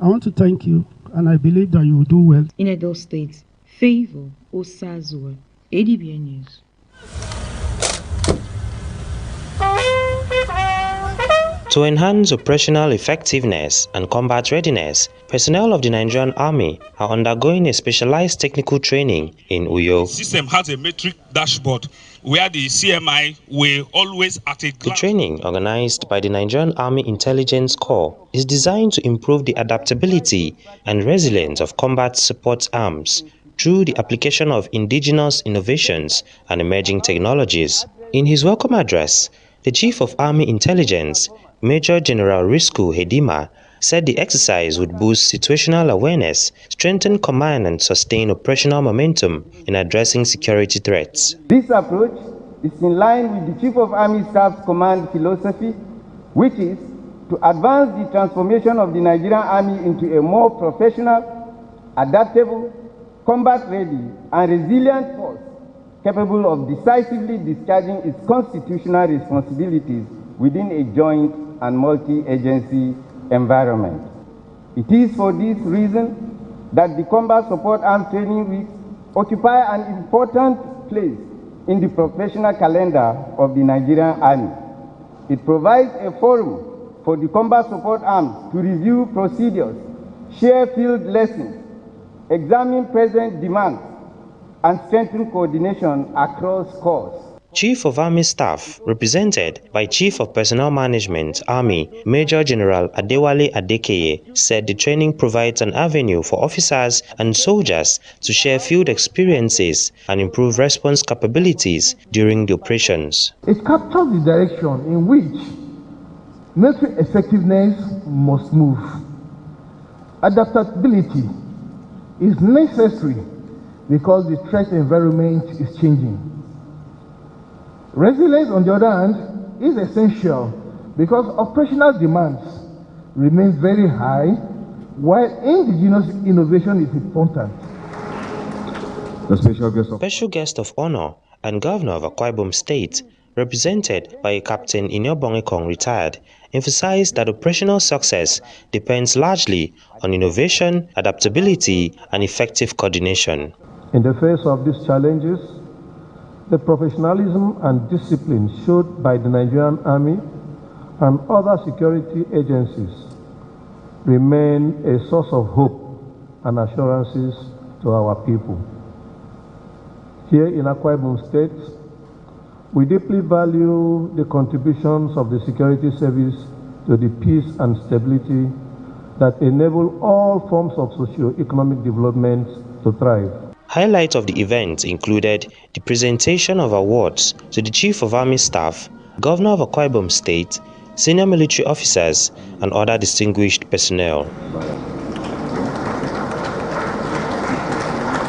I want to thank you, and I believe that you will do well. In Edo State, Favor Osazua, ADBN News. To enhance operational effectiveness and combat readiness, personnel of the Nigerian Army are undergoing a specialized technical training in Uyo. The system has a metric dashboard where the CMI will always at a glance. The training, organized by the Nigerian Army Intelligence Corps, is designed to improve the adaptability and resilience of combat support arms through the application of indigenous innovations and emerging technologies. In his welcome address, the Chief of Army Intelligence, Major General Risku Hedima, said the exercise would boost situational awareness, strengthen command and sustain operational momentum in addressing security threats. This approach is in line with the Chief of Army Staff's command philosophy, which is to advance the transformation of the Nigerian Army into a more professional, adaptable, combat-ready and resilient force capable of decisively discharging its constitutional responsibilities within a joint and multi-agency environment. It is for this reason that the Combat Support Arms Training Weeks occupy an important place in the professional calendar of the Nigerian Army. It provides a forum for the Combat Support Arms to review procedures, share field lessons, examine present demands, and strengthen coordination across corps. Chief of Army Staff, represented by Chief of Personnel Management, Army, Major General Adewale Adekeye, said the training provides an avenue for officers and soldiers to share field experiences and improve response capabilities during the operations. It captures the direction in which military effectiveness must move. Adaptability is necessary because the threat environment is changing. Resilience, on the other hand, is essential because operational demands remain very high, while indigenous innovation is important. The special guest of honor and Governor of Akwa Ibom State, represented by Captain Iniobongekong retired, emphasized that operational success depends largely on innovation, adaptability, and effective coordination. In the face of these challenges, the professionalism and discipline showed by the Nigerian Army and other security agencies remain a source of hope and assurances to our people. Here in Akwa Ibom State, we deeply value the contributions of the security service to the peace and stability that enable all forms of socio-economic development to thrive. Highlights of the event included the presentation of awards to the Chief of Army Staff, Governor of Akwa Ibom State, senior military officers, and other distinguished personnel.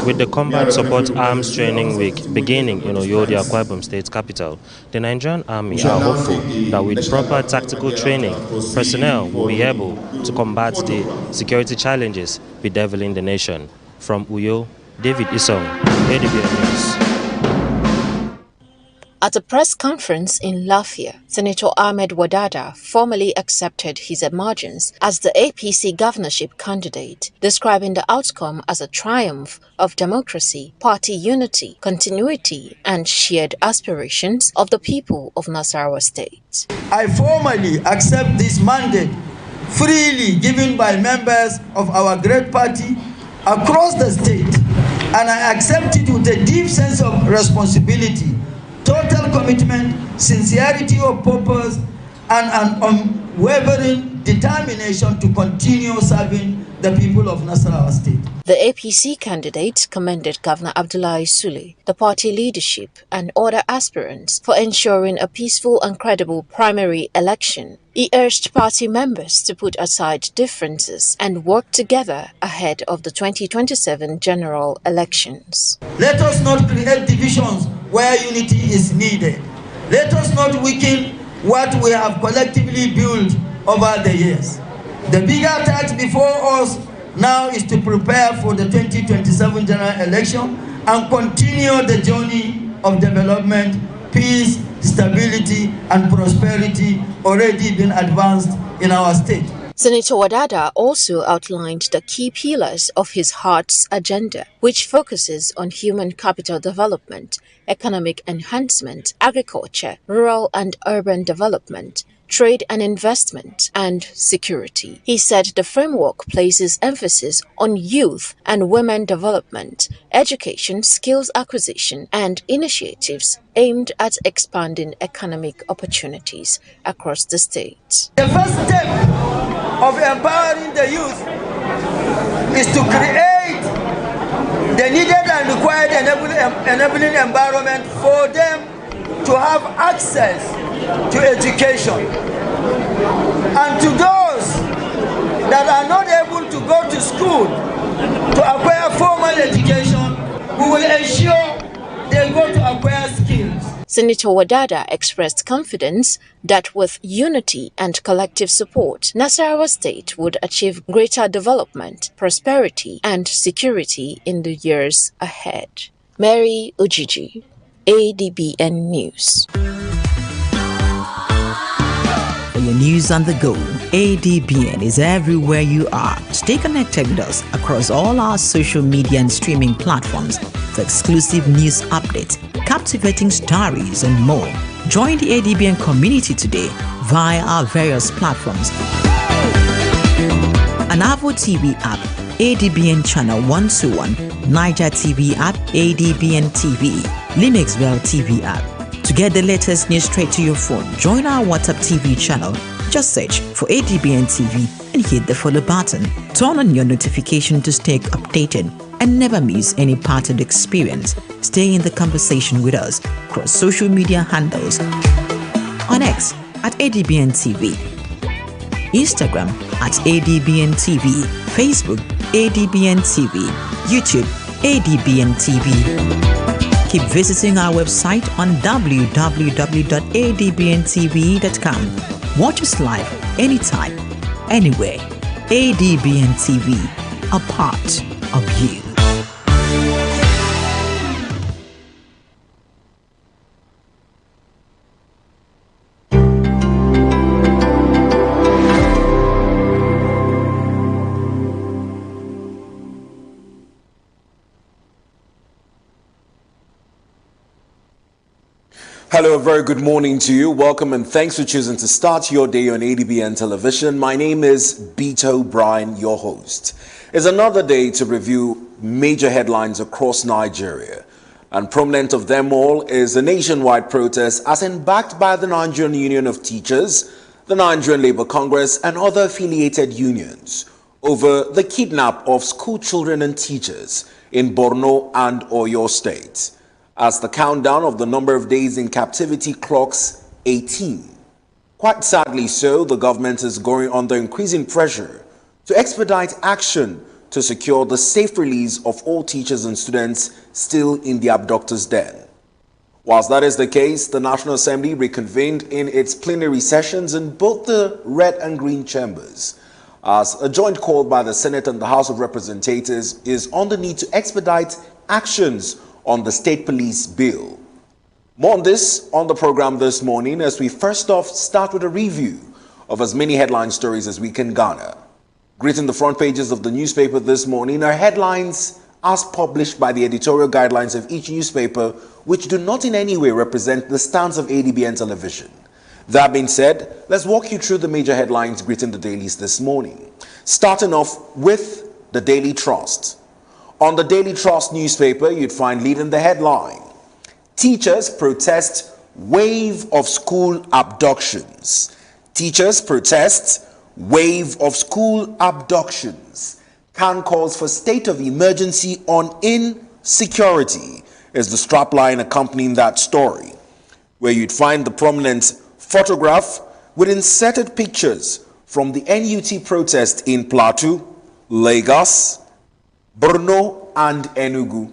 With the Combat Support Arms Training Week beginning in Oyo, the Akwa Ibom State capital, the Nigerian Army are hopeful that with proper tactical training, personnel will be able to combat the security challenges bedeviling the nation. From Uyo, David Isong, ADBN News. At a press conference in Lafia, Senator Ahmed Wadada formally accepted his emergence as the APC governorship candidate, describing the outcome as a triumph of democracy, party unity, continuity, and shared aspirations of the people of Nasarawa State. I formally accept this mandate freely given by members of our great party across the state, and I accept it with a deep sense of responsibility, total commitment, sincerity of purpose, and an unwavering determination to continue serving the people of Nasarawa State. The APC candidate commended Governor Abdullahi Sule, the party leadership, and other aspirants for ensuring a peaceful and credible primary election. He urged party members to put aside differences and work together ahead of the 2027 general elections. Let us not create divisions where unity is needed. Let us not weaken what we have collectively built over the years. The bigger task before us now is to prepare for the 2027 general election and continue the journey of development, peace, stability, and prosperity already been advanced in our state. Senator Wadada also outlined the key pillars of his heart's agenda, which focuses on human capital development, economic enhancement, agriculture, rural and urban development, trade and investment, and security. He said the framework places emphasis on youth and women development, education, skills acquisition, and initiatives aimed at expanding economic opportunities across the state. The first step of empowering the youth is to create the needed and required enabling environment for them to have access to education. And to those that are not able to go to school to acquire formal education, we will ensure they go to acquire skills. Senator Wadada expressed confidence that with unity and collective support, Nasarawa State would achieve greater development, prosperity, and security in the years ahead. Mary Ujiji, ADBN News. For your news on the go, ADBN is everywhere you are. Stay connected with us across all our social media and streaming platforms for exclusive news updates, captivating stories, and more. Join the ADBN community today via our various platforms. Anavo TV app, ADBN Channel 121, Niger TV app, ADBN TV, Linux Well TV app. Together get the latest news straight to your phone, join our WhatsApp TV channel. Just search for ADBN TV and hit the follow button. Turn on your notification to stay updated and never miss any part of the experience. Stay in the conversation with us across social media handles. On X at ADBN TV, Instagram at ADBN TV, Facebook ADBN TV, YouTube ADBN TV. Keep visiting our website on www.adbntv.com. Watch us live anytime, anywhere. ADBN TV, a part of you. Hello, a very good morning to you. Welcome and thanks for choosing to start your day on ADBN television. My name is Beto Bryan, your host. It's another day to review major headlines across Nigeria. And prominent of them all is a nationwide protest as backed by the Nigerian Union of Teachers, the Nigerian Labour Congress and other affiliated unions over the kidnap of school children and teachers in Borno and Oyo states. As the countdown of the number of days in captivity clocks 18. Quite sadly so, the government is going under increasing pressure to expedite action to secure the safe release of all teachers and students still in the abductors' den. Whilst that is the case, the National Assembly reconvened in its plenary sessions in both the red and green chambers, as a joint call by the Senate and the House of Representatives is on the need to expedite actions on the State Police Bill. More on this on the program this morning, as we first off start with a review of as many headline stories as we can garner. Greeting the front pages of the newspaper this morning are headlines as published by the editorial guidelines of each newspaper, which do not in any way represent the stance of ADBN television. That being said, let's walk you through the major headlines greeting the dailies this morning. Starting off with the Daily Trust. On the Daily Trust newspaper, you'd find leading the headline, Teachers protest wave of school abductions. Teachers protest wave of school abductions. CAN calls for state of emergency on insecurity is the strapline accompanying that story, where you'd find the prominent photograph with inserted pictures from the NUT protest in Plateau, Lagos, Borno and Enugu.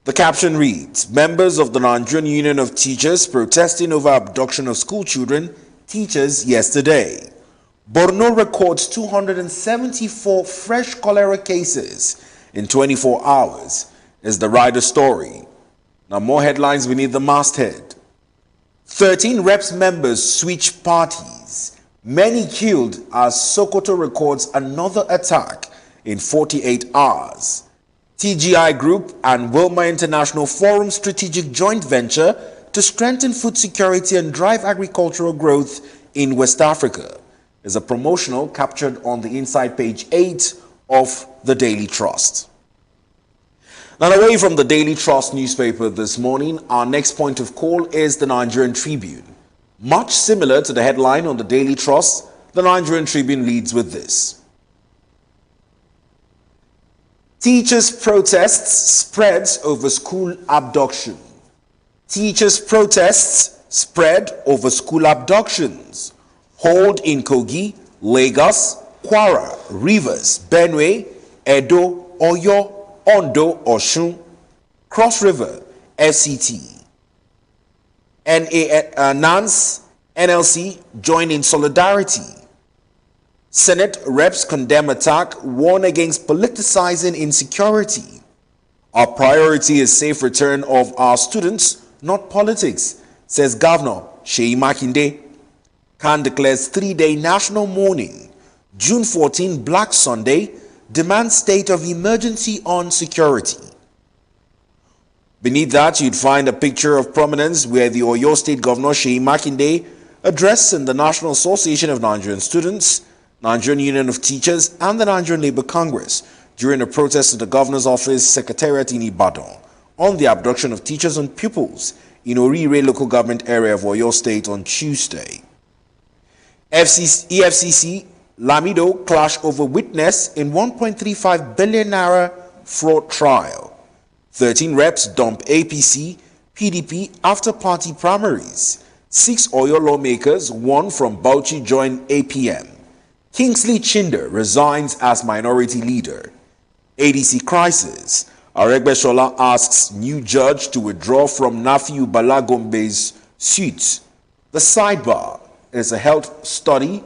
The caption reads, members of the Nigerian Union of Teachers protesting over abduction of school children, teachers yesterday. Borno records 274 fresh cholera cases in 24 hours is the rider story. Now more headlines beneath the masthead. 13 reps members switch parties. Many killed as Sokoto records another attack in 48 hours. TGI Group and Wilma International Forum strategic joint venture to strengthen food security and drive agricultural growth in West Africa is a promotional captured on the inside page 8 of the Daily Trust. Now, away from the Daily Trust newspaper this morning, our next point of call is the Nigerian Tribune. Much similar to the headline on the Daily Trust, the Nigerian Tribune leads with this. Teachers' protests spreads over school abduction. Teachers' protests spread over school abductions. Hold in Kogi, Lagos, Kwara, Rivers, Benue, Edo, Oyo, Ondo, Osun, Cross River, FCT. NANS, NLC join in solidarity. Senate reps condemn attack, warn against politicizing insecurity. Our priority is safe return of our students, not politics, says Governor Seyi Makinde. CAN declares 3-day national mourning. June 14, Black Sunday, demands state of emergency on security. Beneath that, you'd find a picture of prominence where the Oyo State Governor Seyi Makinde addressing the National Association of Nigerian Students, Nigerian Union of Teachers, and the Nigerian Labour Congress during a protest at the Governor's Office Secretariat in Ibadan on the abduction of teachers and pupils in Orire local government area of Oyo State on Tuesday. EFCC Lamido clash over witness in 1.35 billion naira fraud trial. 13 reps dump APC, PDP after party primaries. 6 Oyo lawmakers, 1 from Bauchi, join APM. Kingsley Chinder resigns as minority leader. ADC crisis. Aregbesola asks new judge to withdraw from Nafiu Balagombe's suit. The sidebar is a health study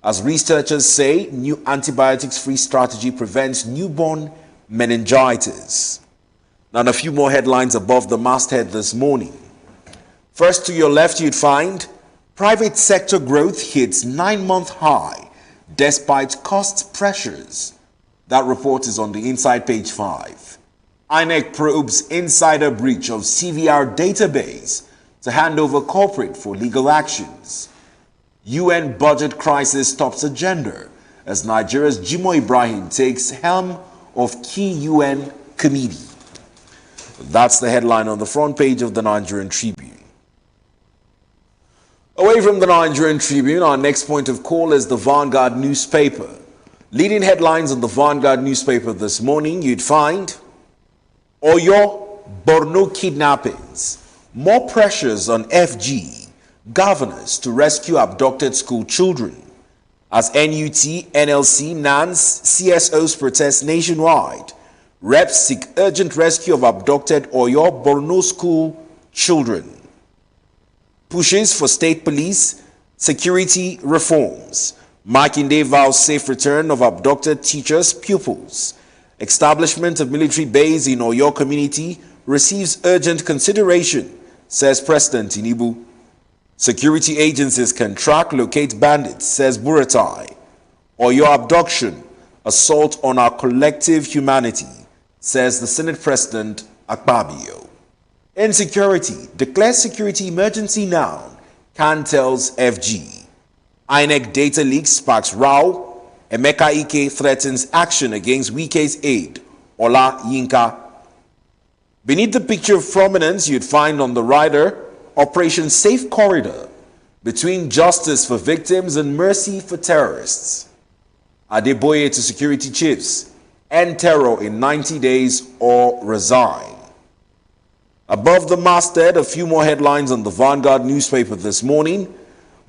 as researchers say new antibiotics-free strategy prevents newborn meningitis. Now, a few more headlines above the masthead this morning. First, to your left, you'd find private sector growth hits 9-month high despite cost pressures. That report is on the inside page 5. INEC probes insider breach of CVR database to hand over culprit for legal actions. UN budget crisis tops agenda as Nigeria's Jimoh Ibrahim takes helm of key UN committee. That's the headline on the front page of the Nigerian Tribune. Away from the Nigerian Tribune, our next point of call is the Vanguard newspaper. Leading headlines on the Vanguard newspaper this morning, you'd find Oyo Borno kidnappings, more pressures on FG, governors to rescue abducted school children. As NUT, NLC, NANS, CSOs protest nationwide, reps seek urgent rescue of abducted Oyo Borno school children. Pushes for state police security reforms. Makinde vows safe return of abducted teachers' pupils. Establishment of military base in Oyo community receives urgent consideration, says President Tinubu. Security agencies can track, locate bandits, says Buratai. Oyo abduction, assault on our collective humanity, says the Senate President Akpabio. Insecurity, declare security emergency now, Khan tells FG. INEC data leak sparks row, Emeka Ike threatens action against Wike's aide, Ola Yinka. Beneath the picture of prominence you'd find on the rider, Operation Safe Corridor, between justice for victims and mercy for terrorists. Adeboye to security chiefs, end terror in 90 days or resign. Above the masthead, a few more headlines on the Vanguard newspaper this morning.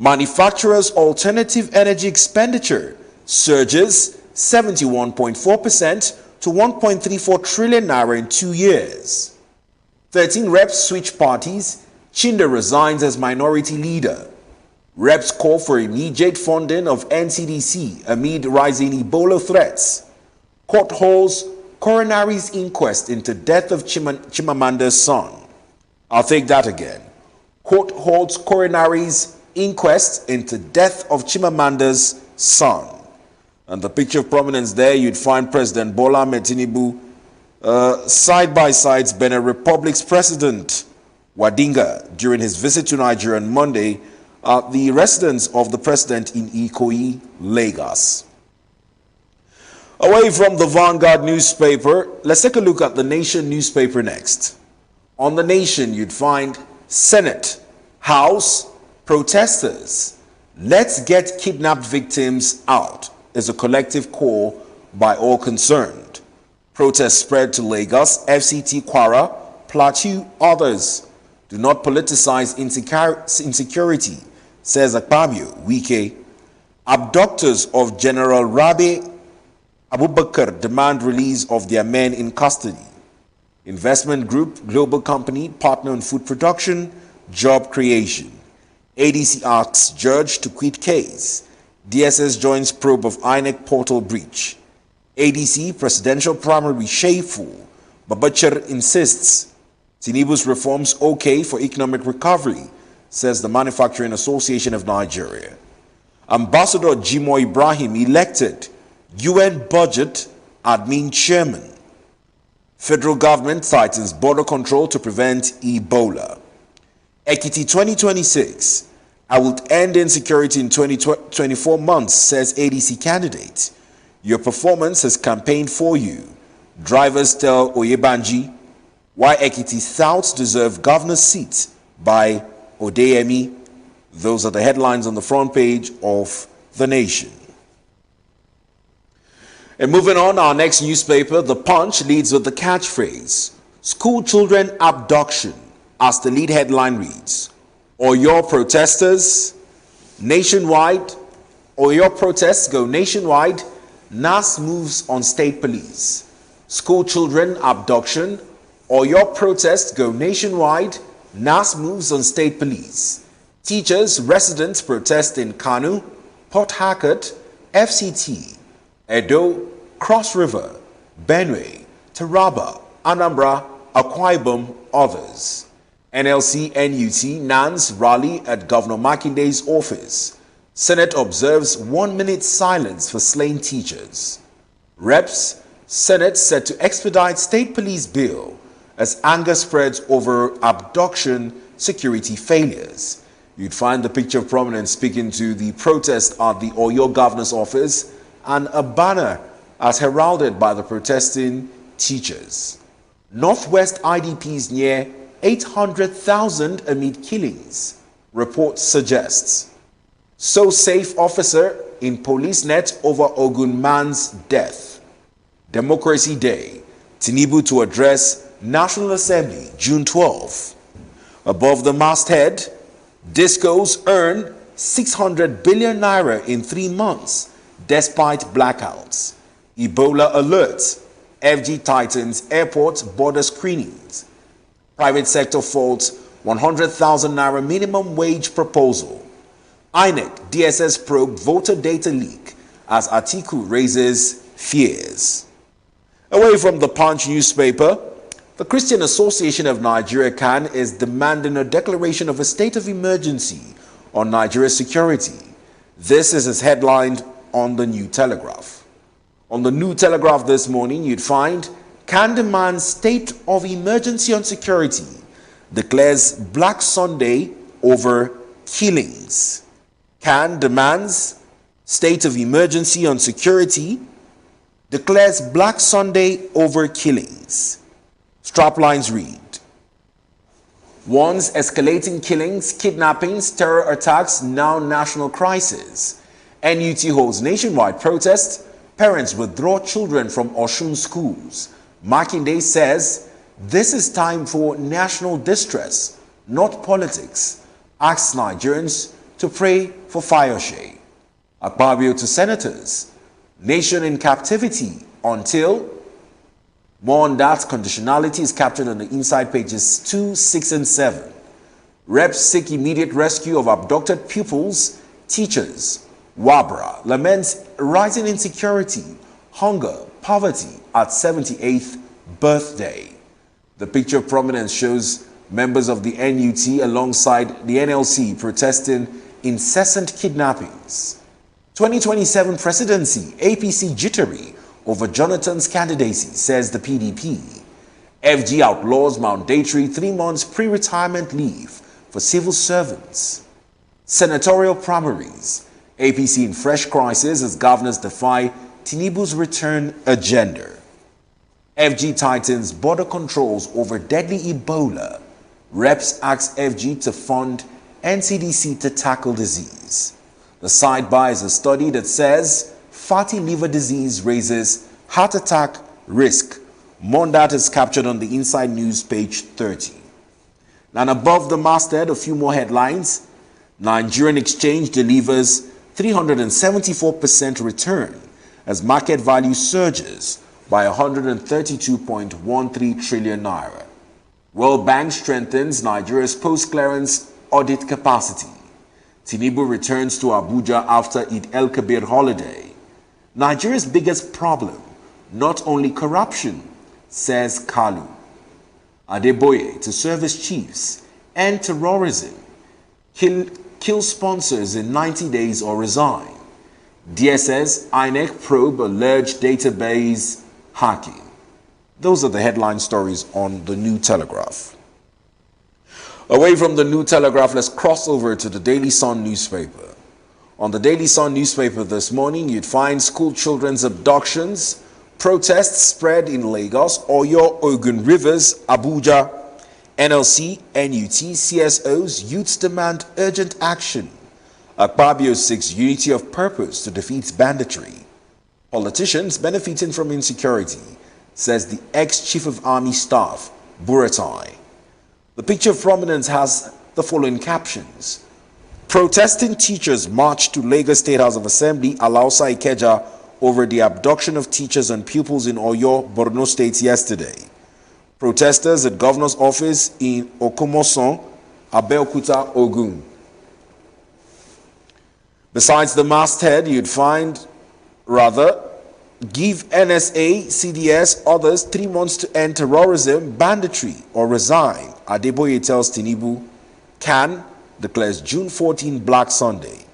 Manufacturers' alternative energy expenditure surges 71.4% to 1.34 trillion naira in 2 years. 13 reps switch parties. Chinder resigns as minority leader. Reps call for immediate funding of NCDC amid rising Ebola threats. Court holds coroner's inquest into death of Chimamanda's son. I'll take that again. Court holds coroner's inquest into death of Chimamanda's son. And the picture of prominence there, you'd find President Bola Ahmed Tinubu side by sides Benin Republic's President Wadinga during his visit to Nigeria on Monday at the residence of the president in Ikoyi, Lagos. Away from the Vanguard newspaper, let's take a look at the Nation newspaper next. On the Nation, you'd find Senate, House, protesters. Let's get kidnapped victims out is a collective call by all concerned. Protests spread to Lagos, FCT, Kwara, Plateau, others. Do not politicize insecurity, says Akpabio, Wike. Abductors of General Rabi Abubakar demand release of their men in custody. Investment group, global company, partner in food production, job creation. ADC asks judge to quit case. DSS joins probe of INEC portal breach. ADC presidential primary shameful. Babachar insists Tinubu's reforms okay for economic recovery, says the Manufacturing Association of Nigeria. Ambassador Jimoh Ibrahim elected UN budget admin chairman. Federal government tightens border control to prevent Ebola. Ekiti 2026. I will end insecurity in 24 months, says ADC candidate. Your performance has campaigned for you. Drivers tell Oyebanji. Why Ekiti South deserve governor's seat by Odeyemi. Those are the headlines on the front page of The Nation. And moving on, our next newspaper, The Punch, leads with the catchphrase, "School children abduction," as the lead headline reads. Oyo protesters nationwide. Oyo protests go nationwide. NAS moves on state police. School children abduction. Oyo protests go nationwide. NAS moves on state police. Teachers, residents protest in Kanu, Port Harcourt, FCT, Edo, Cross River, Benue, Taraba, Anambra, Akwa Ibom, others. NLC NUT NANS rally at Governor Makinde's office. Senate observes 1 minute silence for slain teachers. Reps, Senate set to expedite state police bill as anger spreads over abduction security failures. You'd find the picture of prominence speaking to the protest at the Oyo governor's office and a banner as heralded by the protesting teachers. Northwest IDPs near 800,000 amid killings, report suggests. So safe officer in police net over Ogun man's death. Democracy Day, Tinubu to address National Assembly, June 12. Above the masthead, discos earn 600 billion naira in 3 months, despite blackouts. Ebola alert, FG tightens airport border screenings. Private sector faults 100,000 naira minimum wage proposal. INEC DSS probe voter data leak as Atiku raises fears. Away from the Punch newspaper, the Christian Association of Nigeria CAN is demanding a declaration of a state of emergency on Nigeria's security. This is as headlined on the New Telegraph. On the New Telegraph this morning, you'd find CAN demands state of emergency on security, declares Black Sunday over killings. CAN demands state of emergency on security, declares Black Sunday over killings. Straplines read, warns escalating killings, kidnappings, terror attacks, now national crisis. NUT holds nationwide protest, parents withdraw children from Osun schools. Makinde says, this is time for national distress, not politics. Asks Nigerians to pray for Fayoshe. Akpabio to senators, nation in captivity until. More on that, conditionality is captured on the inside pages 2, 6, and 7. Reps seek immediate rescue of abducted pupils, teachers. Wabra laments rising insecurity, hunger, poverty at 78th birthday. The picture of prominence shows members of the NUT alongside the NLC protesting incessant kidnappings. 2027 presidency, APC jittery over Jonathan's candidacy, says the PDP. FG outlaws mandatory 3 months pre-retirement leave for civil servants. Senatorial primaries, APC in fresh crisis as governors defy Tinubu's return agenda. FG tightens border controls over deadly Ebola. Reps ask FG to fund NCDC to tackle disease. The sidebar is a study that says fatty liver disease raises heart attack risk. More on that is captured on the Inside News page 30. And above the masthead, a few more headlines. Nigerian exchange delivers 374% return as market value surges by 132.13 trillion naira. World Bank strengthens Nigeria's post-clearance audit capacity. Tinubu returns to Abuja after Eid el-Kabir holiday. Nigeria's biggest problem, not only corruption, says Kalu. Adeboye to service chiefs and terrorism. Kill sponsors in 90 days or resign. DSS, INEC probe alleged database hacking. Those are the headline stories on the New Telegraph. Away from the New Telegraph, let's cross over to the Daily Sun newspaper. On the Daily Sun newspaper this morning, you'd find school children's abductions, Protests spread in Lagos, Oyo, Ogun Rivers, Abuja. NLC, NUT, CSOs, youths demand urgent action. Akpabio seeks unity of purpose to defeat banditry. Politicians benefiting from insecurity, says the ex-chief of army staff, Buratai. The picture of prominence has the following captions. Protesting teachers marched to Lagos State House of Assembly, Alausa Ikeja, over the abduction of teachers and pupils in Oyo, Borno State yesterday. Protesters at governor's office in Okomoson, Abeokuta, Ogun. Besides the masthead, you'd find, give NSA, CDS, others 3 months to end terrorism, banditry, or resign. Adeboye tells Tinubu. Can declares June 14 Black Sunday.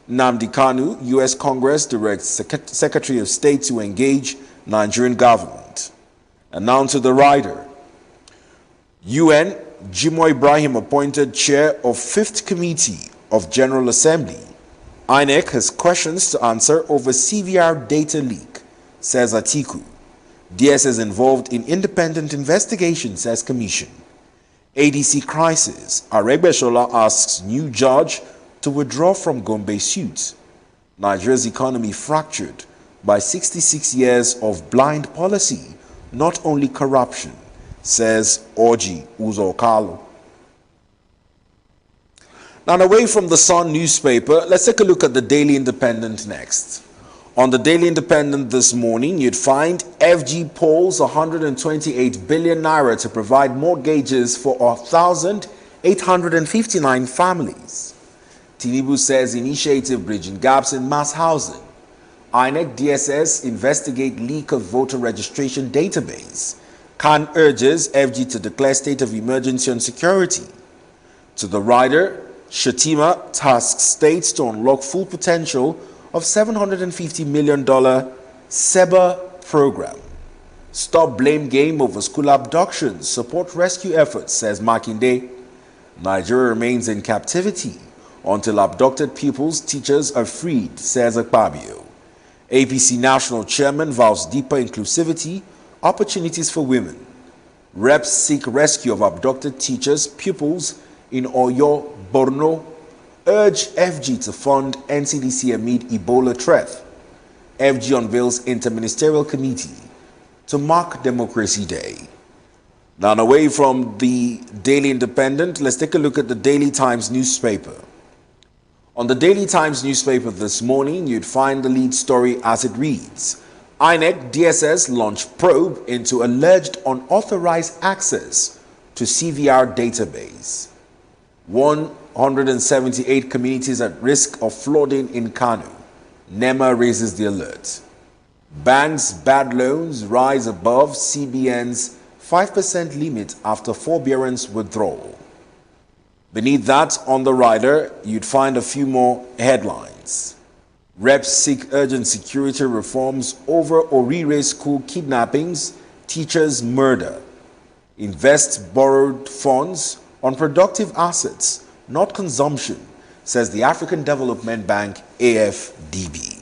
Nnamdi Kanu, U.S. Congress directs Secretary of State to engage Nigerian government. And now to the rider. UN, Jimoh Ibrahim appointed chair of 5th Committee of General Assembly. INEC has questions to answer over CVR data leak, says Atiku. DSS involved in independent investigation, says Commission. ADC crisis, Aregbesola asks new judge to withdraw from Gombe suit. Nigeria's economy fractured by 66 years of blind policy, not only corruption, says Orji Uzokalo. Now, away from the Sun newspaper, let's take a look at the Daily Independent next. On the Daily Independent this morning, you'd find FG polls 128 billion naira to provide mortgages for 1,859 families. Tinubu says initiative bridging gaps in mass housing. INEC DSS investigate leak of voter registration database. Khan urges FG to declare state of emergency on security. To the rider, Shatima tasks states to unlock full potential of $750 million SEBA program. Stop blame game over school abductions. Support rescue efforts, says Makinde. Nigeria remains in captivity until abducted pupils, teachers are freed, says Akpabio. APC National Chairman vows deeper inclusivity, opportunities for women. Reps seek rescue of abducted teachers, pupils in Oyo, Borno. Urge FG to fund NCDC amid Ebola threat. FG unveils Interministerial Committee to mark Democracy Day. Now, away from the Daily Independent, let's take a look at the Daily Times newspaper. On the Daily Times newspaper this morning, you'd find the lead story as it reads. INEC DSS launched probe into alleged unauthorized access to CVR database. 178 communities at risk of flooding in Kano. NEMA raises the alert. Banks' bad loans rise above CBN's 5% limit after forbearance withdrawal. Beneath that, on the rider, you'd find a few more headlines. Reps seek urgent security reforms over Orire school kidnappings, teachers murder. Invest borrowed funds on productive assets, not consumption, says the African Development Bank, AFDB.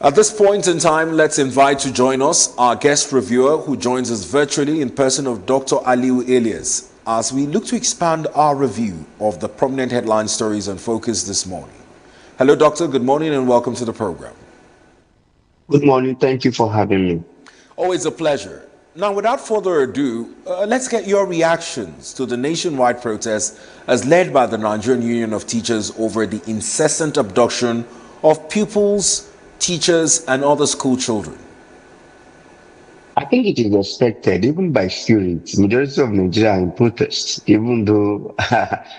At this point in time, let's invite to join us our guest reviewer who joins us virtually in person of Dr. Aliu Elias as we look to expand our review of the prominent headline stories on Focus this morning. Hello, Doctor. Good morning and welcome to the program. Good morning. Thank you for having me. Always a pleasure. Now, without further ado, let's get your reactions to the nationwide protest as led by the Nigerian Union of Teachers over the incessant abduction of pupils, teachers, and other school children. I think it is expected, even by students. Majority of Nigeria are in protests, even though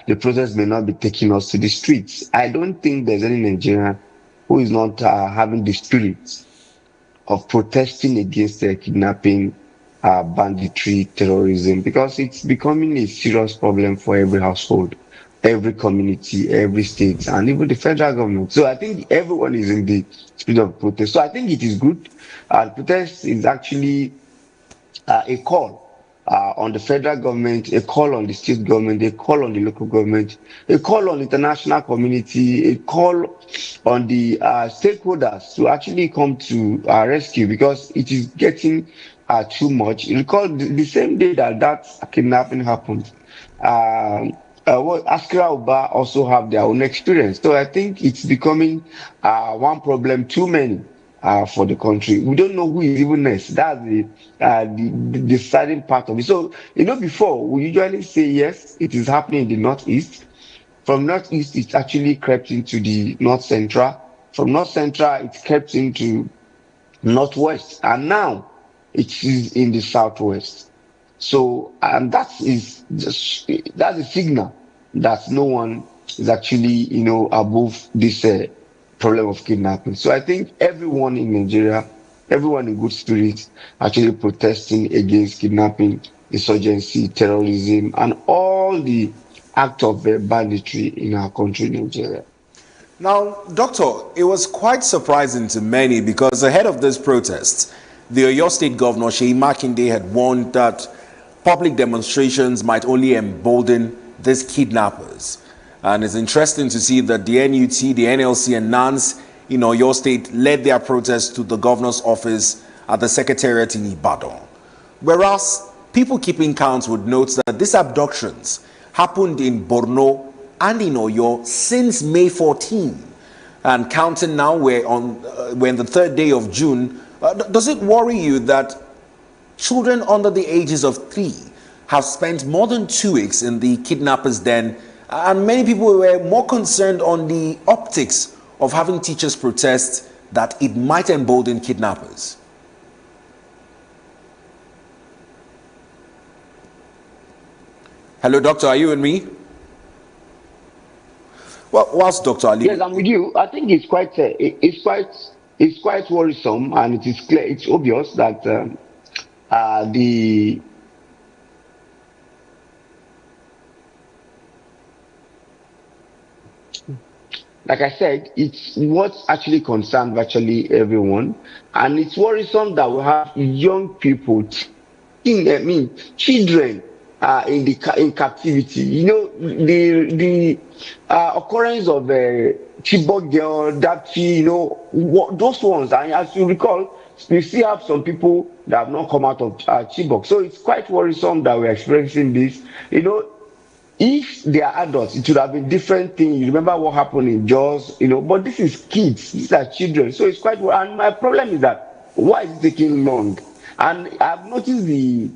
the protests may not be taking us to the streets. I don't think there's any Nigerian who is not having the spirit of protesting against kidnapping, banditry, terrorism, because it's becoming a serious problem for every household, every community, every state, and even the federal government. So I think everyone is in the spirit of protest. So I think it is good. Protest is actually a call on the federal government, a call on the state government, a call on the local government, a call on the international community, a call on the stakeholders to actually come to our rescue, because it is getting too much. Recall the same day that kidnapping happened, Askira Uba also have their own experience. So I think it's becoming one problem too many for the country. We don't know who is even next. That's the deciding part of it. So, before, we usually say, yes, it is happening in the Northeast. From Northeast, it actually crept into the North Central. From North Central, it crept into Northwest. And now, it is in the Southwest. So, and that's a signal that no one is actually, above this problem of kidnapping. So I think everyone in Nigeria, everyone in good spirits, actually protesting against kidnapping, insurgency, terrorism, and all the acts of banditry in our country, Nigeria. Now, Doctor, it was quite surprising to many because ahead of this protest, the Oyo State Governor, Seyi Makinde, had warned that public demonstrations might only embolden these kidnappers. And it's interesting to see that the NUT, the NLC, and NANS in Oyo State led their protest to the governor's office at the Secretariat in Ibadan. Whereas people keeping count would note that these abductions happened in Borno and in Oyo since May 14. And counting now, we're in the third day of June. Does it worry you that children under the ages of 3 have spent more than 2 weeks in the kidnappers' den? And many people were more concerned on the optics of having teachers protest that it might embolden kidnappers. Hello, Doctor, are you with me? Well, whilst Dr. Ali... Yes, I'm with you. I think it's quite worrisome, and it is clear, it's obvious that like I said, it's what actually concerns virtually everyone, and it's worrisome that we have young people, children in captivity. The occurrence of Chibok girl, those ones, and as you recall, we still have some people that have not come out of Chibok. So it's quite worrisome that we're experiencing this. If they are adults, it should have been different thing. You remember what happened in Jaws, but this is kids, these are children. So it's quite, and my problem is that, why is it taking long? And I've noticed the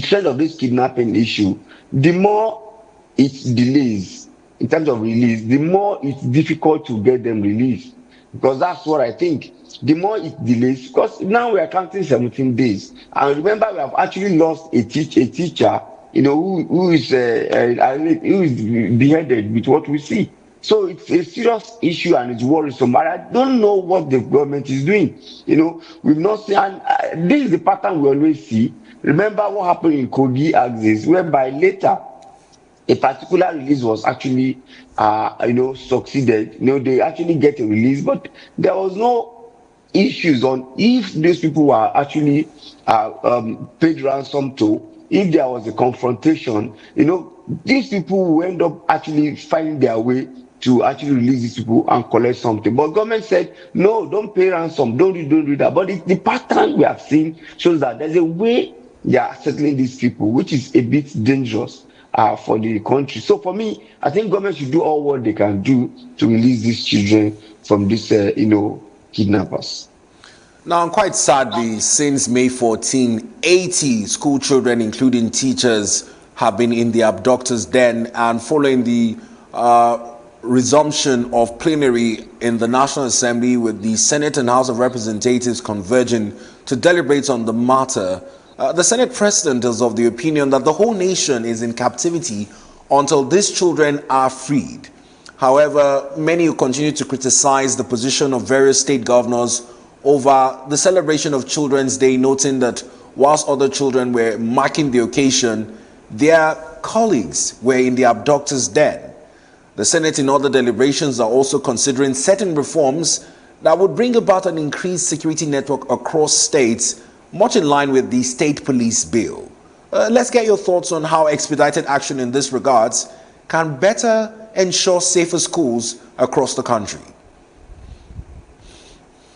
trend of this kidnapping issue. The more it delays in terms of release, the more it's difficult to get them released. Because that's what I think. The more it delays, because now we are counting 17 days. And remember, we have actually lost a teacher, who is beheaded with what we see. So it's a serious issue and it's worrisome. But I don't know what the government is doing. We've not seen, and this is the pattern we always see. Remember what happened in Kogi axis, whereby later a particular release was actually, succeeded. They actually get a release, but there was no issues on if these people were actually paid ransom to. If there was a confrontation, these people will end up actually finding their way to actually release these people and collect something. But government said, no, don't pay ransom, don't do that. But the pattern we have seen shows that there's a way they are settling these people, which is a bit dangerous for the country. So for me, I think government should do all what they can do to release these children from these, kidnappers. Now, quite sadly, since May 14, 80 school children, including teachers, have been in the abductors' den, and following the resumption of plenary in the National Assembly with the Senate and House of Representatives converging to deliberate on the matter, the Senate President is of the opinion that the whole nation is in captivity until these children are freed. However, many continue to criticize the position of various state governors over the celebration of Children's Day, noting that whilst other children were marking the occasion, their colleagues were in the abductors' den. The Senate in other deliberations are also considering certain reforms that would bring about an increased security network across states, much in line with the state police bill. Let's get your thoughts on how expedited action in this regards can better ensure safer schools across the country.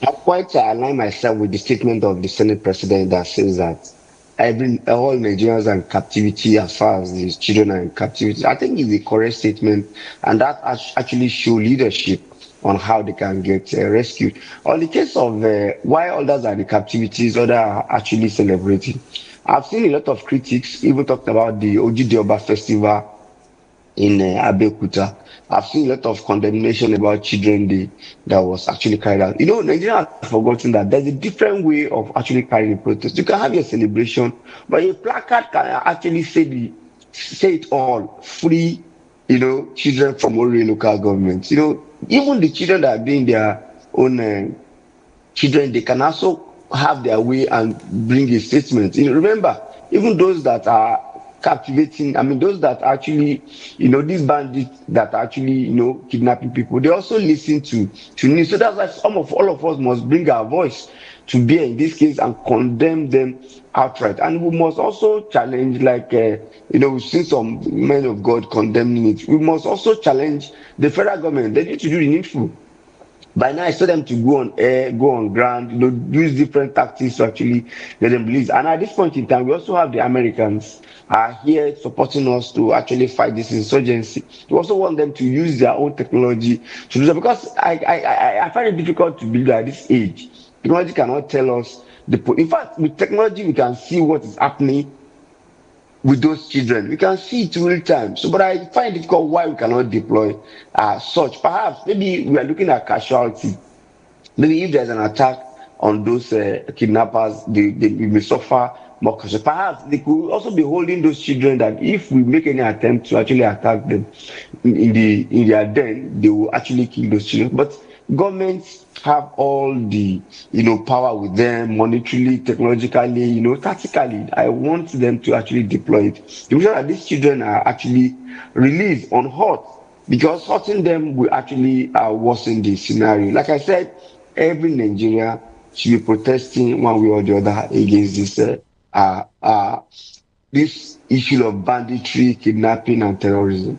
I quite align myself with the statement of the Senate President that says that all Nigerians are in captivity as far as these children are in captivity. I think it's a correct statement, and that actually shows leadership on how they can get rescued. On the case of why others are in captivities, others are actually celebrating. I've seen a lot of critics even talked about the Ojide Oba festival in Abeokuta. I've seen a lot of condemnation about Children Day that was actually carried out. You know, Nigeria has forgotten that there's a different way of actually carrying a protest. You can have your celebration, but a placard can actually say it all. Free, you know, children from Ori local government. You know, even the children that are doing their own children, they can also have their way and bring a statement. You know, remember, even those that are captivating, I mean, those that actually, you know, these bandits that actually, you know, kidnapping people, they also listen to news. So that's why all of us must bring our voice to bear in this case and condemn them outright. And we must also challenge, like, you know, we've seen some men of God condemning it. We must also challenge the federal government. They need to do the needful. By now, I saw them to go on air, go on ground, you know, use different tactics to actually let them release. And at this point in time, we also have the Americans are here supporting us to actually fight this insurgency. We also want them to use their own technology to do that, because I find it difficult to believe that at this age, technology cannot tell us in fact, with technology, we can see what is happening with those children. We can see it real time. So, but I find it difficult why we cannot deploy such. Perhaps maybe we are looking at casualty. Maybe if there's an attack on those kidnappers, they may suffer more casualty. Perhaps they could also be holding those children that if we make any attempt to actually attack them in their den, they will actually kill those children. But governments have all the, you know, power with them, monetarily, technologically, you know, tactically. I want them to actually deploy it to make sure that these children are actually released unhurt, because hurting them will actually worsen the scenario. Like I said, every Nigerian should be protesting one way or the other against this issue of banditry, kidnapping, and terrorism.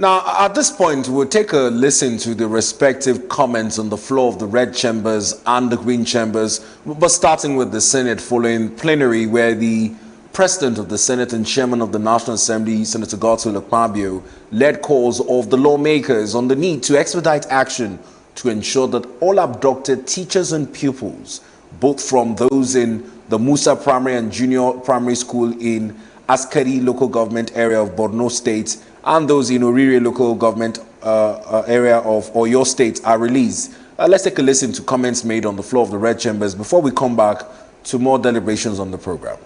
Now, at this point, we'll take a listen to the respective comments on the floor of the red chambers and the green chambers, but starting with the Senate following plenary, where the President of the Senate and Chairman of the National Assembly, Senator Godswill Akpabio, led calls of the lawmakers on the need to expedite action to ensure that all abducted teachers and pupils, both from those in the Musa Primary and Junior Primary School in Askari local government area of Borno State, and those in Orire local government area of Oyo State are released. Let's take a listen to comments made on the floor of the red chambers before we come back to more deliberations on the program.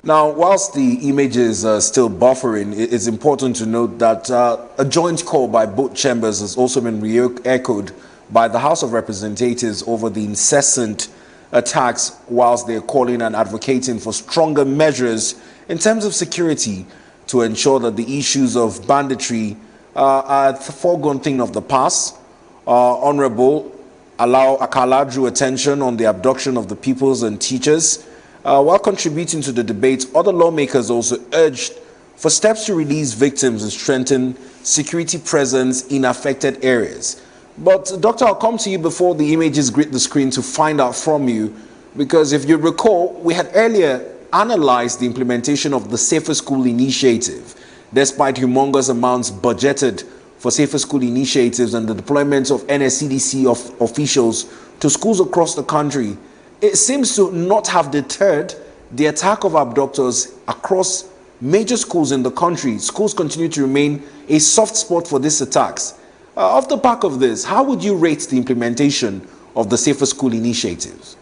Now, whilst the images are still buffering, it's important to note that a joint call by both chambers has also been re-echoed by the House of Representatives over the incessant attacks, whilst they're calling and advocating for stronger measures in terms of security to ensure that the issues of banditry are a foregone thing of the past. Honorable Akala drew attention on the abduction of the pupils and teachers. While contributing to the debate, other lawmakers also urged for steps to release victims and strengthen security presence in affected areas. But, Doctor, I'll come to you before the images greet the screen to find out from you, because if you recall, we had earlier analyzed the implementation of the Safer School Initiative. Despite humongous amounts budgeted for Safer School initiatives and the deployment of NSCDC officials to schools across the country, it seems to not have deterred the attack of abductors across major schools in the country. Schools continue to remain a soft spot for these attacks. Off the back of this, how would you rate the implementation of the Safer School initiatives?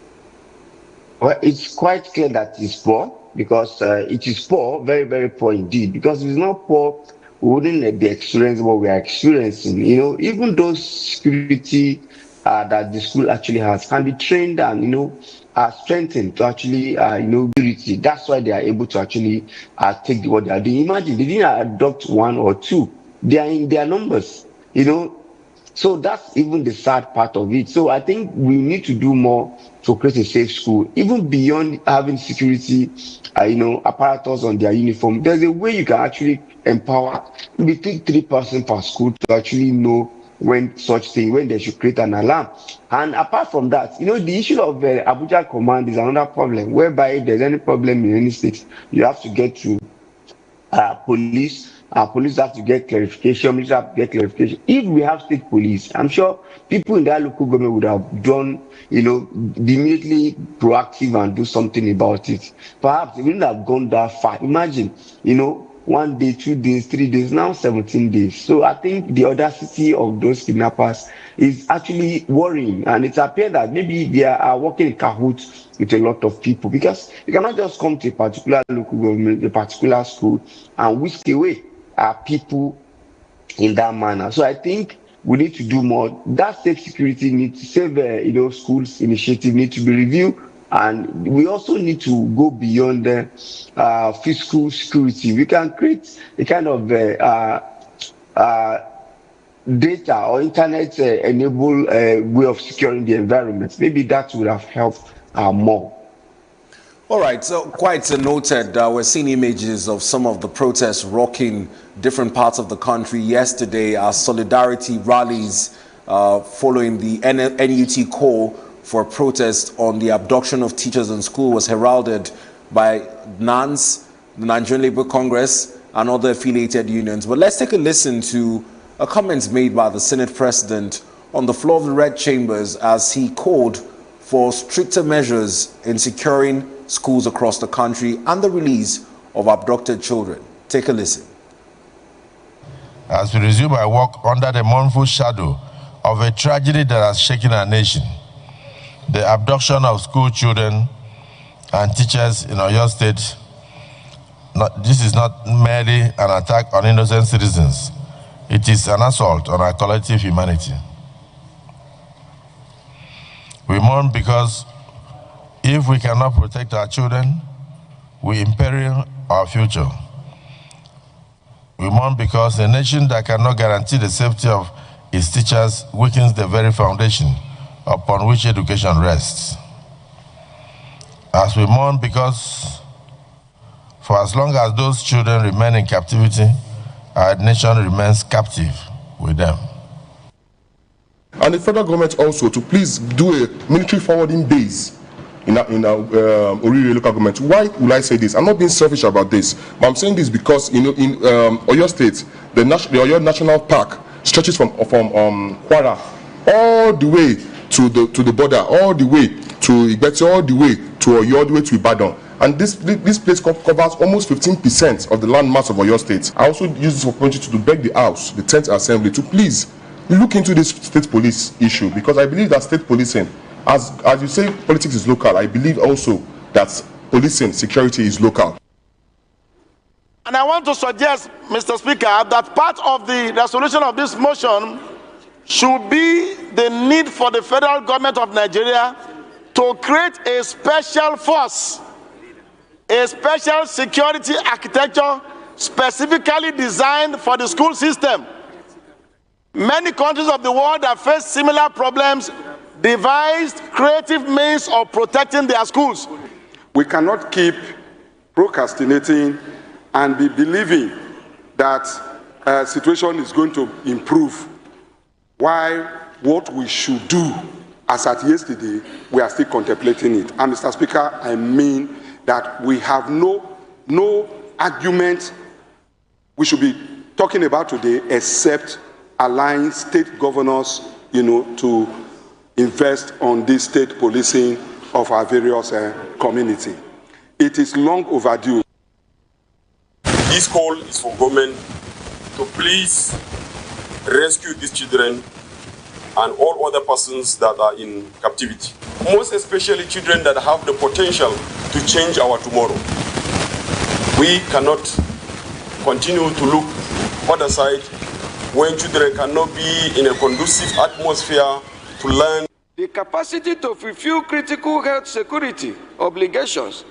Well, it's quite clear that it's poor, because it is poor, very, very poor indeed. Because if it's not poor, we wouldn't be experiencing what we are experiencing. You know, even those security that the school actually has can be trained and, you know, strengthened to actually, you know, security. That's why they are able to actually take what they are doing. Imagine they didn't adopt one or two. They are in their numbers. You know, So that's even the sad part of it. So I think we need to do more to create a safe school, even beyond having security, apparatus on their uniform. There's a way you can actually empower maybe 3 person per school to actually know when they should create an alarm. And apart from that, the issue of Abuja command is another problem, whereby if there's any problem in any state, you have to get to police. Police have to get clarification. Police have to get clarification. If we have state police, I'm sure people in that local government would have done, be immediately proactive and do something about it. Perhaps they wouldn't have gone that far. Imagine, 1 day, 2 days, 3 days, now 17 days. So I think the audacity of those kidnappers is actually worrying, and it appears that maybe they are working in cahoots with a lot of people, because you cannot just come to a particular local government, a particular school, and whisk away people in that manner. So I think we need to do more. That safe security needs to save, schools initiative need to be reviewed. And we also need to go beyond the fiscal security. We can create a kind of data or internet enable way of securing the environment. Maybe that would have helped more. All right, so quite noted. We're seeing images of some of the protests rocking different parts of the country. Yesterday, our solidarity rallies following the NUT call for a protest on the abduction of teachers in school was heralded by NANS, the Nigerian Labour Congress, and other affiliated unions. But let's take a listen to a comment made by the Senate President on the floor of the Red Chambers as he called for stricter measures in securing schools across the country and the release of abducted children. Take a listen. As we resume our work under the mournful shadow of a tragedy that has shaken our nation, the abduction of school children and teachers in Oyo State, this is not merely an attack on innocent citizens. It is an assault on our collective humanity. We mourn because if we cannot protect our children, we imperil our future. We mourn because a nation that cannot guarantee the safety of its teachers weakens the very foundation upon which education rests. As we mourn because for as long as those children remain in captivity, our nation remains captive with them. And the federal government also to please do a military forwarding base in our Orire local government. Why will I say this? I'm not being selfish about this, but I'm saying this because in Oyo State, the Oyo National Park stretches from Kwara all the way to the border, all the way to Igbeti, all the way to Oyo, all the way to Ibadan. And this place covers almost 15% of the land mass of Oyo State. I also use this opportunity to beg the House, the 10th Assembly, to please look into this state police issue, because I believe that state policing, as you say, politics is local. I believe also that policing, security is local. And I want to suggest, Mr. Speaker, that part of the resolution of this motion should be the need for the federal government of Nigeria to create a special force, a special security architecture specifically designed for the school system. Many countries of the world that face similar problems devised creative means of protecting their schools. We cannot keep procrastinating and be believing that situation is going to improve, while what we should do, as at yesterday, we are still contemplating it. And Mr. Speaker, I mean that we have no argument we should be talking about today except allowing state governors, to invest on this state policing of our various community. It is long overdue. This call is for government to please rescue these children and all other persons that are in captivity. Most especially children that have the potential to change our tomorrow. We cannot continue to look other side when children cannot be in a conducive atmosphere to learn. The capacity to fulfill critical health security obligations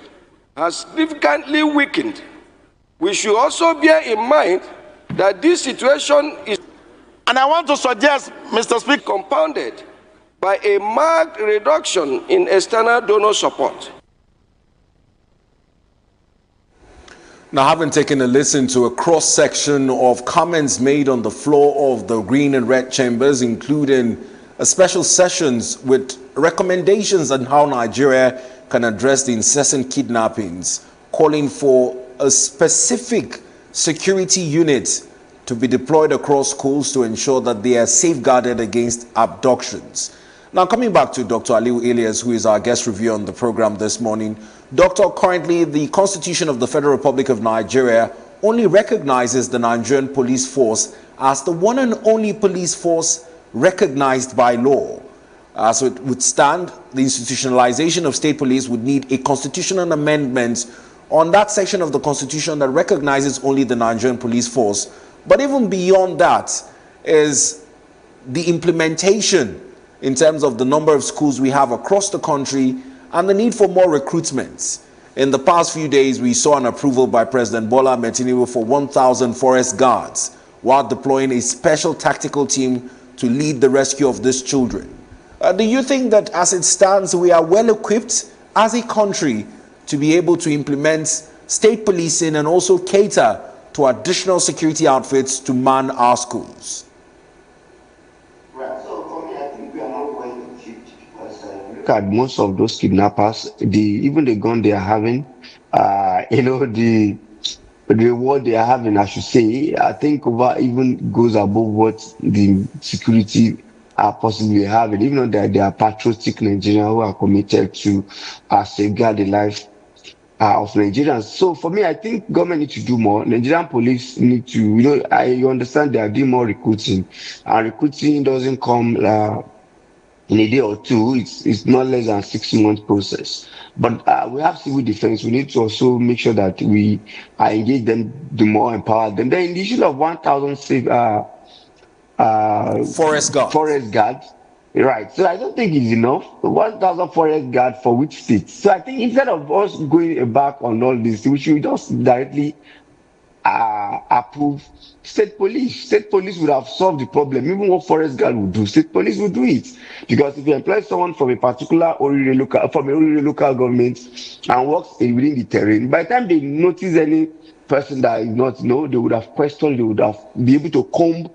has significantly weakened. We should also bear in mind that this situation is And I want to suggest, Mr. Speaker, compounded by a marked reduction in external donor support. Now, having taken a listen to a cross-section of comments made on the floor of the Green and Red Chambers, including a special sessions with recommendations on how Nigeria can address the incessant kidnappings, calling for a specific security unit to be deployed across schools to ensure that they are safeguarded against abductions. Now, coming back to Dr. Aliu Elias, who is our guest reviewer on the program this morning. Doctor, currently the Constitution of the Federal Republic of Nigeria only recognizes the Nigerian police force as the one and only police force recognized by law. So it would stand, the institutionalization of state police would need a constitutional amendment on that section of the Constitution that recognizes only the Nigerian police force. But even beyond that is the implementation in terms of the number of schools we have across the country and the need for more recruitments. In the past few days, we saw an approval by President Bola Ahmed Tinubu for 1,000 forest guards while deploying a special tactical team to lead the rescue of these children. Do you think that as it stands, we are well equipped as a country to be able to implement state policing and also cater to additional security outfits to man our schools? At most of those kidnappers, even the gun they are having, the reward they are having, I should say, I think even goes above what the security are possibly having. Even though that they are patriotic Nigerians who are committed to safeguard the life of Nigerians. So for me, I think government need to do more. Nigerian police need to, I understand they are doing more recruiting, and recruiting doesn't come in a day or two. It's not less than 6 months process. But we have civil defense. We need to also make sure that we engage them, do more, empower them. Then in the issue of 1,000 forest guards, right? So I don't think it's enough. 1,000 forest guards for which state? So I think instead of us going back on all this, we should just directly approve state police. State police would have solved the problem. Even what forest guard would do, state police would do it. Because if you employ someone from a particular Orire local government and works within the terrain, by the time they notice any person that is not, they would have questioned, they would have be able to comb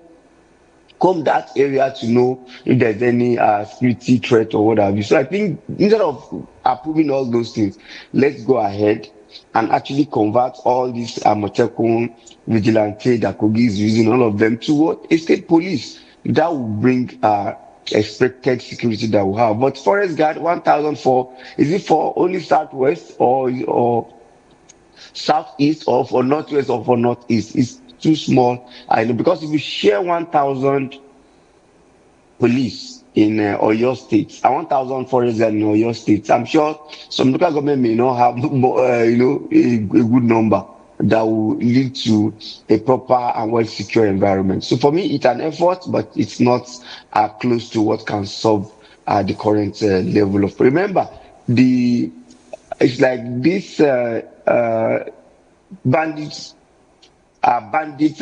that area to know if there's any security threat or what have you. So I think instead of approving all those things, let's go ahead and actually convert all these Amotekun, vigilante that Kogi is using, all of them to what? A state police. That will bring expected security that we have. But forest guard, 1,004, is it for only southwest or southeast or for northwest or for northeast? It's too small. I know, because if you share 1,000 police in Oyo State and 1,000 forest guard in Oyo State, I'm sure some local government may not have a good number that will lead to a proper and well secure environment. So for me, it's an effort, but it's not close to what can solve the current level of. Remember, it's like this bandits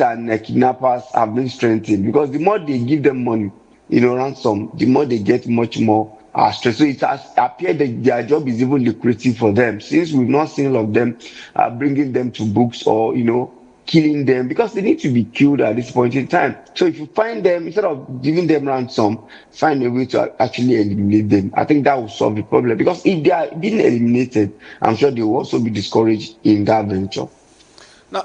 and kidnappers have been strengthened, because the more they give them money, ransom, the more they get much more stress. So it has appeared that their job is even lucrative for them, since we've not seen all of them bringing them to books or, killing them, because they need to be killed at this point in time. So if you find them, instead of giving them ransom, find a way to actually eliminate them. I think that will solve the problem, because if they are being eliminated, I'm sure they will also be discouraged in that venture.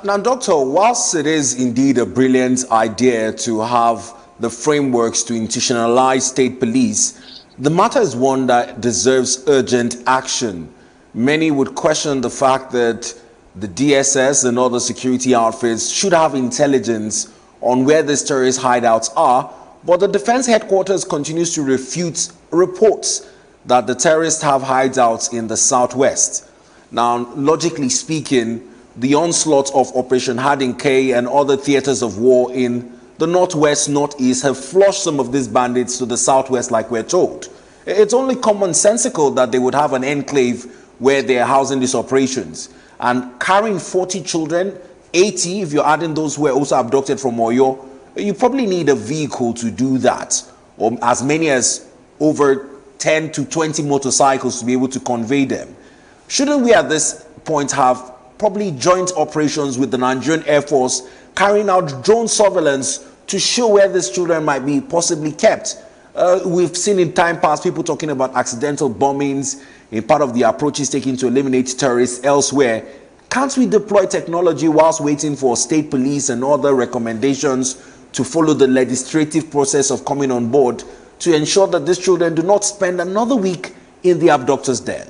Now, Doctor, whilst it is indeed a brilliant idea to have the frameworks to institutionalize state police, the matter is one that deserves urgent action. Many would question the fact that the DSS and other security outfits should have intelligence on where these terrorist hideouts are, but the defense headquarters continues to refute reports that the terrorists have hideouts in the southwest. Now, logically speaking, the onslaught of Operation Hadinke and other theaters of war in the northwest, northeast have flushed some of these bandits to the southwest, like we're told. It's only commonsensical that they would have an enclave where they are housing these operations. And carrying 40 children, 80 if you're adding those who were also abducted from Oyo, you probably need a vehicle to do that, or as many as over 10 to 20 motorcycles to be able to convey them. Shouldn't we at this point have probably joint operations with the Nigerian Air Force carrying out drone surveillance to show where these children might be possibly kept? We've seen in time past people talking about accidental bombings in part of the approaches taken to eliminate terrorists elsewhere. Can't we deploy technology whilst waiting for state police and other recommendations to follow the legislative process of coming on board to ensure that these children do not spend another week in the abductors' den?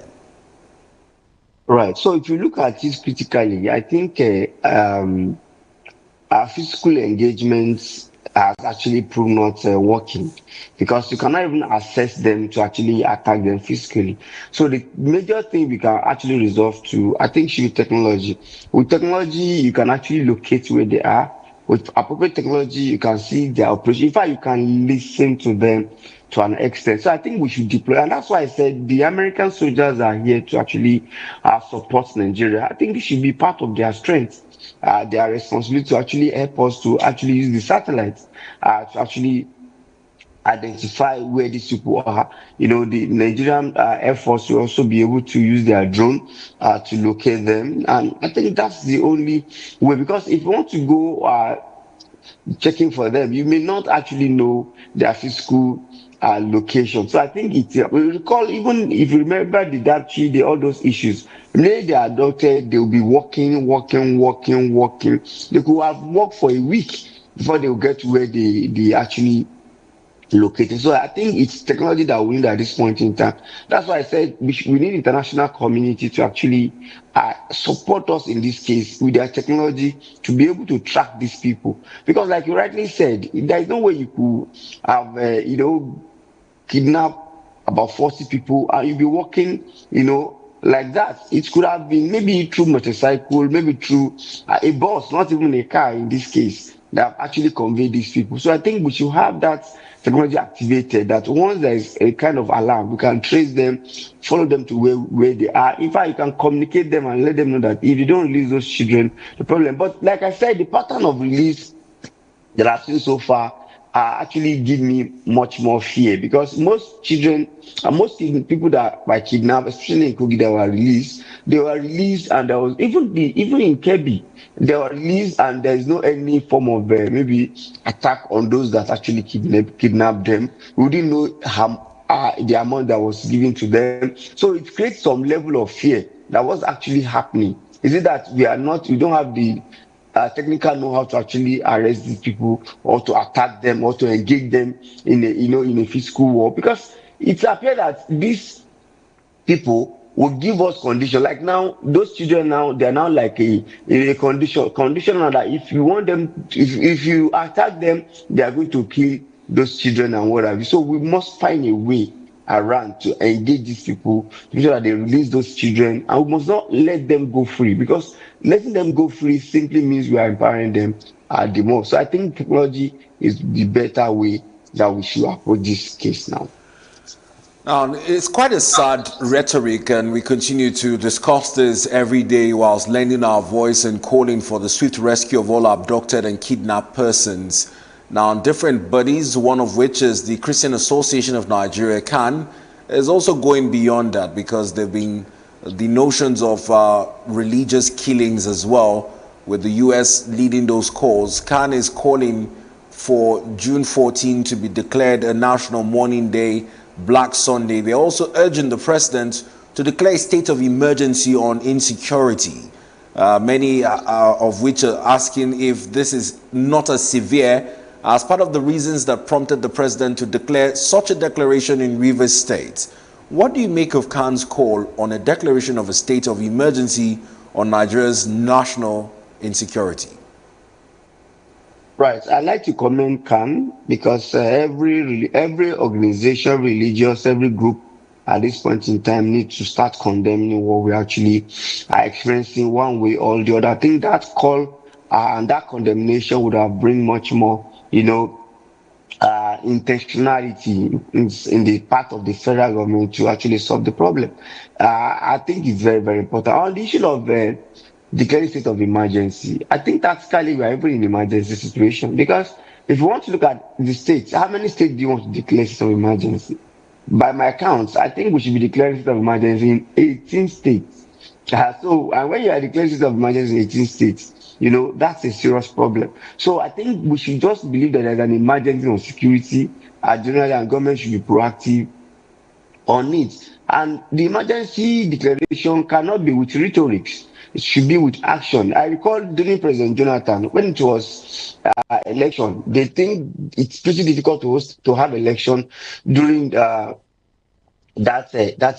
Right. So if you look at it critically, I think our physical engagements has actually proved not working, because you cannot even assess them to actually attack them physically. So the major thing we can actually resolve to, I think, should be technology. With technology, you can actually locate where they are. With appropriate technology, you can see their operation. In fact, you can listen to them to an extent. So I think we should deploy, and that's why I said the American soldiers are here to actually support Nigeria. I think this should be part of their strength, their responsibility to actually help us to actually use the satellites to actually identify where these people are. You know, the Nigerian Air Force will also be able to use their drone to locate them. And I think that's the only way, because if you want to go checking for them, you may not actually know their physical location. So I think we recall, even if you remember the Dapchi, all those issues, when they are adopted, they'll be walking. They could have walked for a week before they will get to where they actually located. So I think it's technology that we need at this point in time. That's why I said we need international community to actually support us in this case with their technology to be able to track these people. Because like you rightly said, there is no way you could have, kidnap about 40 people and you'll be walking, like that. It could have been maybe through motorcycle, maybe through a bus, not even a car in this case, that have actually conveyed these people. So I think we should have that technology activated, that once there is a kind of alarm, we can trace them, follow them to where they are. In fact, you can communicate them and let them know that if you don't release those children, the problem. But like I said, the pattern of release that I've seen so far actually give me much more fear, because most children and most people that were kidnapped, especially in Kogi, that were released, and there was even in Kebbi, they were released and there is no any form of maybe attack on those that actually kidnapped them. We didn't know the amount that was given to them. So it creates some level of fear that was actually happening. Is it that we don't have the technical know-how to actually arrest these people, or to attack them, or to engage them in a physical war? Because it appears that these people will give us condition. Like now, those children they're now like in a condition now that if you want them, if you attack them, they are going to kill those children and what have you. So we must find a way around to engage these people to make sure that they release those children, and we must not let them go free, because letting them go free simply means we are empowering them the more. So I think technology is the better way that we should approach this case now. Now, it's quite a sad rhetoric, and we continue to discuss this every day whilst lending our voice and calling for the swift rescue of all abducted and kidnapped persons. Now, different bodies, one of which is the Christian Association of Nigeria, CAN, is also going beyond that, because there have been the notions of religious killings as well, with the U.S. leading those calls. CAN is calling for June 14 to be declared a national mourning day, Black Sunday. They're also urging the president to declare a state of emergency on insecurity, many of which are asking if this is not as severe as part of the reasons that prompted the president to declare such a declaration in Rivers State. What do you make of CAN's call on a declaration of a state of emergency on Nigeria's national insecurity? Right. I'd like to commend CAN, because every organization, religious, every group at this point in time needs to start condemning what we actually are experiencing one way or the other. I think that call and that condemnation would have bring much more, intentionality in the part of the federal government to actually solve the problem. I think it's very, very important. On the issue of declaring state of emergency, I think tactically we are even in emergency situation, because if you want to look at the states, how many states do you want to declare state of emergency? By my accounts, I think we should be declaring state of emergency in 18 states. And when you are declaring state of emergency in 18 states, you know, that's a serious problem. So I think we should just believe that there's an emergency on security, generally, and government should be proactive on it. And the emergency declaration cannot be with rhetorics. It should be with action. I recall during President Jonathan, when it was election, they think it's pretty difficult to have election during that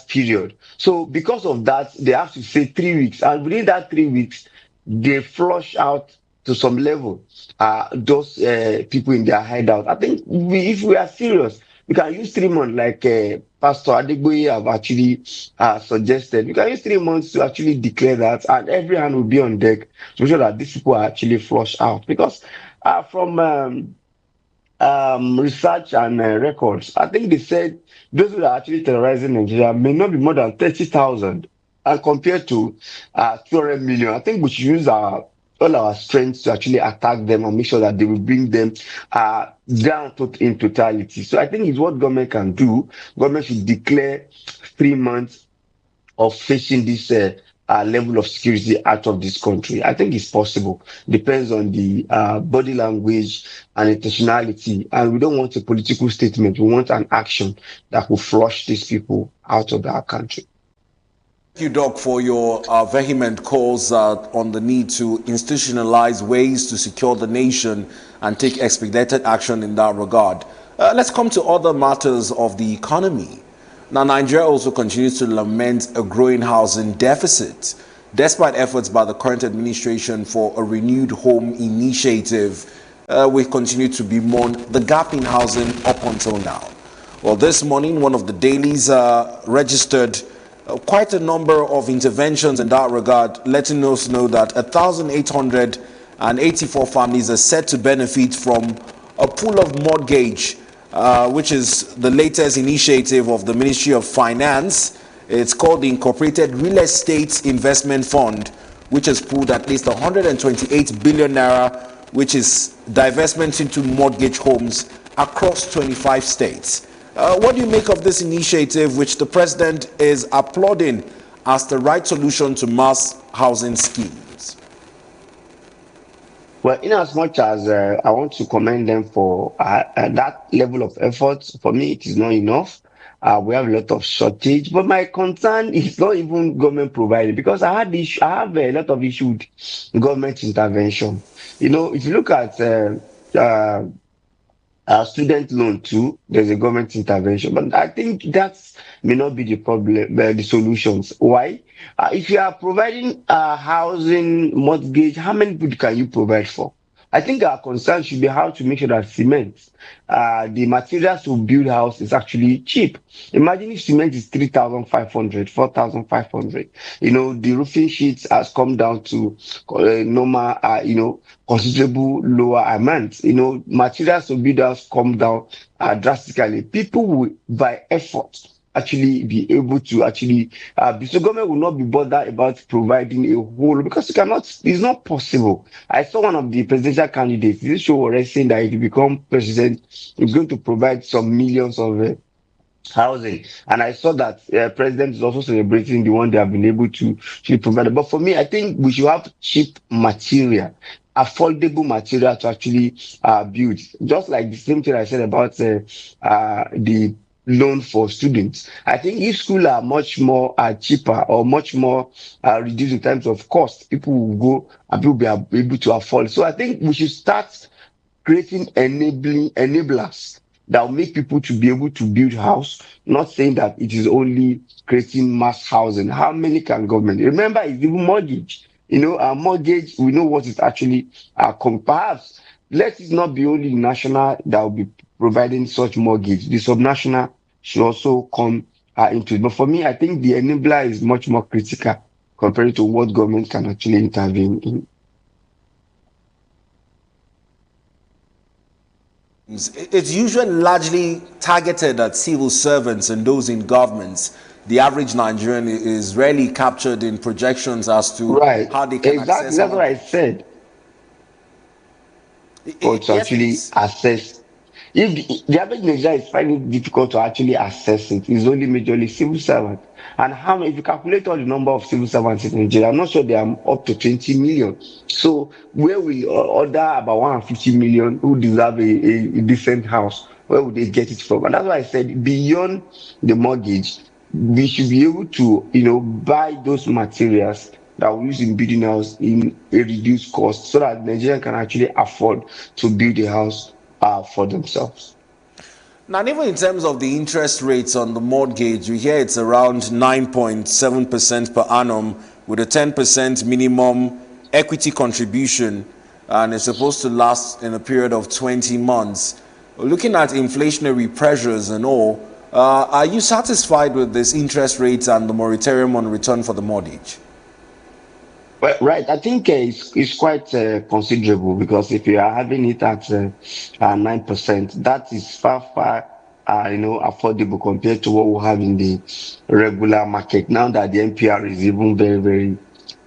period. So because of that, they have to say 3 weeks, and within that 3 weeks, they flush out to some level those people in their hideout. I think if we are serious, we can use 3 months, like Pastor Adegboye have actually suggested. We can use 3 months to actually declare that, and every hand will be on deck to make sure that these people are actually flushed out. Because from research and records, I think they said those who are actually terrorizing Nigeria may not be more than 30,000, and compared to 200 million. I think we should use all our strength to actually attack them and make sure that they will bring them down in totality. So I think it's what government can do. Government should declare 3 months of facing this level of security out of this country. I think it's possible. Depends on the body language and intentionality. And we don't want a political statement. We want an action that will flush these people out of our country. Thank you, Doc, for your vehement calls on the need to institutionalize ways to secure the nation and take expedited action in that regard. Let's come to other matters of the economy. Now, Nigeria also continues to lament a growing housing deficit, despite efforts by the current administration for a renewed home initiative. We continue to bemoan the gap in housing up until now. Well, this morning, one of the dailies registered quite a number of interventions in that regard, letting us know that 1,884 families are set to benefit from a pool of mortgage, which is the latest initiative of the Ministry of Finance. It's called the Incorporated Real Estate Investment Fund, which has pooled at least 128 billion naira, which is divestment into mortgage homes across 25 states. What do you make of this initiative, which the president is applauding as the right solution to mass housing schemes? Well, in as much as I want to commend them for that level of effort, for me it is not enough. We have a lot of shortage, but my concern is not even government provided, because I have a lot of issues with government intervention. You know, if you look at student loan too, there's a government intervention, but I think that may not be the problem, the solutions. Why? If you are providing housing mortgage, how many people can you provide for? I think our concern should be how to make sure that cement, the materials to build house, is actually cheap. Imagine if cement is 3,500, 4,500. You know, the roofing sheets has come down to normal, considerable lower amount. You know, materials to build house come down drastically. People will, by effort, actually be able to actually so government will not be bothered about providing a whole, because it's not possible. I saw one of the presidential candidates this show already saying that if he become president, he's going to provide some millions of housing, and I saw that president is also celebrating the one they have been able to provide. But for me, I think we should have cheap material, affordable material to actually build, just like the same thing I said about the loan for students. I think if schools are much more cheaper or much more reduced in terms of cost, people will go and people will be able to afford. So I think we should start creating enablers that will make people to be able to build house, not saying that it is only creating mass housing. How many can government? Remember, it's even mortgage. You know, our mortgage, we know what is actually perhaps let it not be only national that will be providing such mortgage. The subnational should also come into it. But for me, I think the enabler is much more critical compared to what government can actually intervene in. It's usually largely targeted at civil servants and those in governments. The average Nigerian is rarely captured in projections as to how they can access. That's what I said. or to actually assess. If the average Nigerian is finding it difficult to actually assess it, it's only majorly civil servants. And how many, if you calculate all the number of civil servants in Nigeria, I'm not sure they are up to 20 million. So where we order about 150 million who deserve a decent house, where would they get it from? And that's why I said beyond the mortgage, we should be able to, buy those materials that we use in building house in a reduced cost so that Nigerians can actually afford to build a house for themselves. Now, even in terms of the interest rates on the mortgage, we hear it's around 9.7% per annum with a 10% minimum equity contribution, and it's supposed to last in a period of 20 months. Looking at inflationary pressures and all, are you satisfied with this interest rates and the moratorium on return for the mortgage? Well, right. I think it's quite considerable, because if you are having it at 9%, that is far, affordable compared to what we have in the regular market. Now that the MPR is even very, very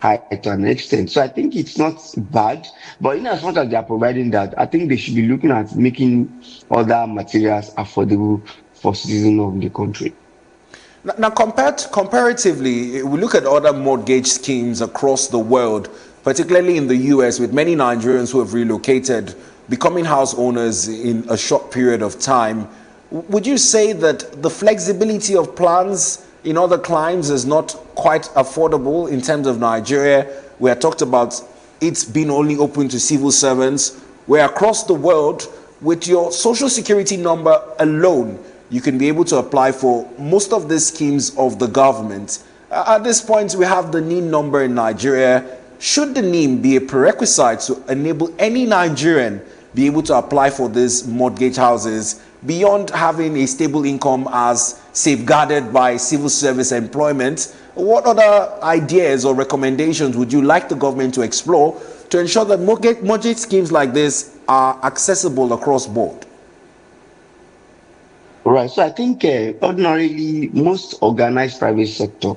high to an extent. So I think it's not bad, but in as much as they are providing that, I think they should be looking at making other materials affordable for citizens of the country. Now, comparatively, we look at other mortgage schemes across the world, particularly in the US, with many Nigerians who have relocated, becoming house owners in a short period of time. Would you say that the flexibility of plans in other climes is not quite affordable in terms of Nigeria? We had talked about it's been only open to civil servants, where across the world, with your social security number alone, you can be able to apply for most of the schemes of the government. At this point, we have the NIN number in Nigeria. Should the NIN be a prerequisite to enable any Nigerian be able to apply for these mortgage houses beyond having a stable income as safeguarded by civil service employment? What other ideas or recommendations would you like the government to explore to ensure that mortgage schemes like this are accessible across board? Right. So I think ordinarily most organized private sector,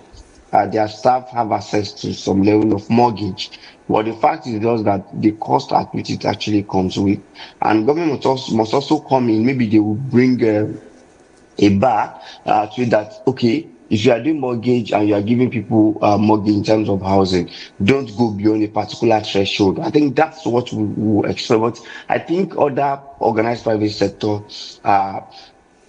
their staff have access to some level of mortgage. But the fact is just that the cost at which it actually comes with, and government must also come in. Maybe they will bring a bar to that. Okay, if you are doing mortgage and you are giving people mortgage in terms of housing, don't go beyond a particular threshold. I think that's what we will expect. But I think other organized private sector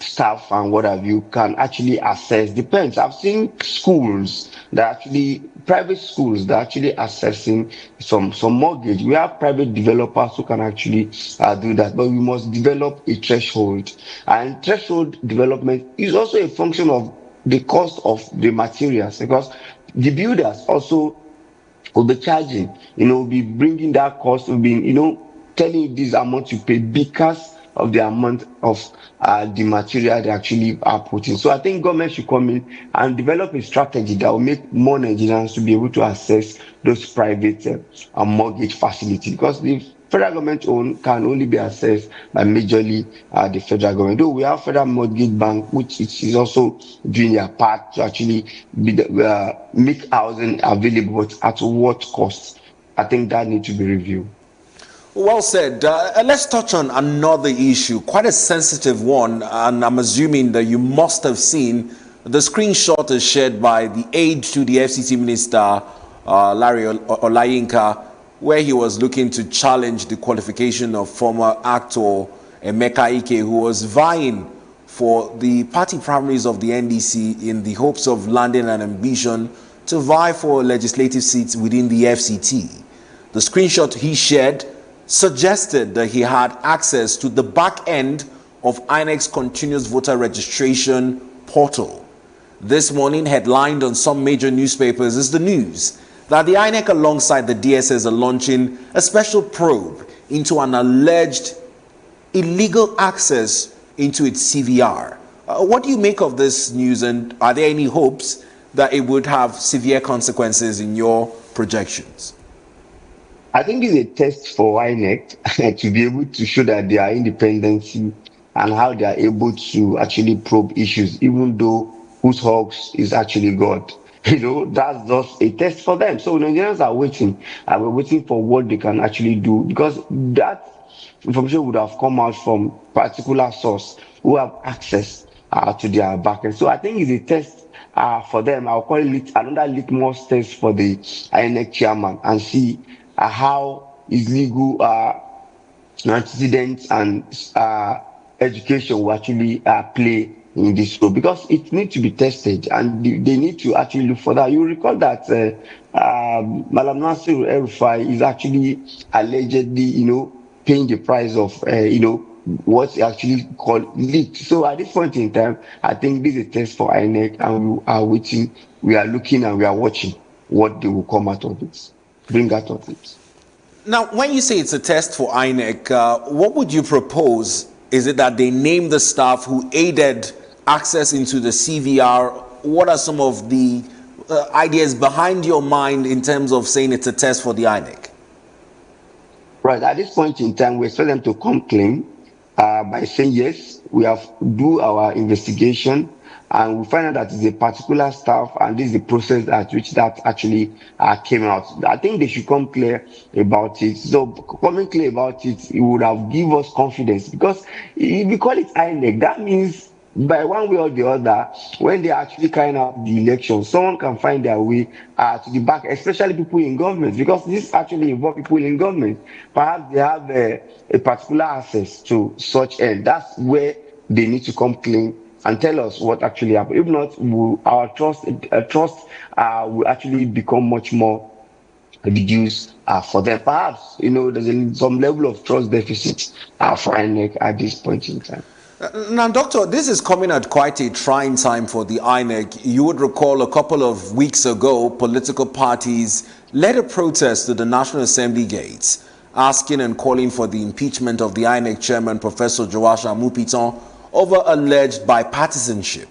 staff and what have you can actually assess. Depends. I've seen schools that actually, private schools that actually assessing some mortgage. We have private developers who can actually do that, but we must develop a threshold. And threshold development is also a function of the cost of the materials, because the builders also will be charging, will be bringing that cost, will be, telling you this amount you pay because of the amount of the material they actually are putting. So I think government should come in and develop a strategy that will make more Nigerians to be able to access those private mortgage facilities, because the federal government own can only be accessed by majorly the federal government. Though we have Federal Mortgage Bank, which is also doing their part to actually make housing available, but at what cost? I think that needs to be reviewed. Well said. Let's touch on another issue, quite a sensitive one, and I'm assuming that you must have seen the screenshot is shared by the aide to the FCT Minister, Larry Olayinka, where he was looking to challenge the qualification of former actor Emeka Ike, who was vying for the party primaries of the NDC in the hopes of landing an ambition to vie for legislative seats within the FCT. The screenshot he shared suggested that he had access to the back end of INEC's continuous voter registration portal. This morning, headlined on some major newspapers, is the news that the INEC alongside the DSS are launching a special probe into an alleged illegal access into its CVR. What do you make of this news, and are there any hopes that it would have severe consequences in your projections? I think it's a test for INEC to be able to show that they are independent and how they are able to actually probe issues, even though whose hogs is actually God. That's just a test for them. So Nigerians are waiting. We're waiting for what they can actually do, because that information would have come out from particular source who have access to their backend. So I think it's a test for them. I'll call it another litmus test for the INEC chairman and see how his legal antecedents and education will actually play in this role, because it needs to be tested and they need to actually look for that. You recall that Malam Nasir El-Rufai is actually allegedly, paying the price of, what's actually called leak. So at this point in time, I think this is a test for INEC, and we are waiting, we are looking, and we are watching what they will come out of it, bring out of it. Now, when you say it's a test for INEC, what would you propose? Is it that they name the staff who aided access into the CVR? What are some of the ideas behind your mind in terms of saying it's a test for the INEC? Right, at this point in time, we expect them to come clean by saying, yes, we have do our investigation, and we find out that it's a particular staff, and this is the process at which that actually came out. I think they should come clear about it. So coming clear about it, it would have give us confidence, because if we call it INEC, that means by one way or the other, when they actually carrying out the election, someone can find their way to the back, especially people in government, because this actually involves people in government. Perhaps they have a particular access to such end. That's where they need to come clean and tell us what actually happened. If not, our trust will actually become much more reduced for them. Perhaps, there's some level of trust deficit for INEC at this point in time. Now, Doctor, this is coming at quite a trying time for the INEC. You would recall a couple of weeks ago, political parties led a protest to the National Assembly gates, asking and calling for the impeachment of the INEC chairman, Professor Joash Amopitan, over alleged bipartisanship.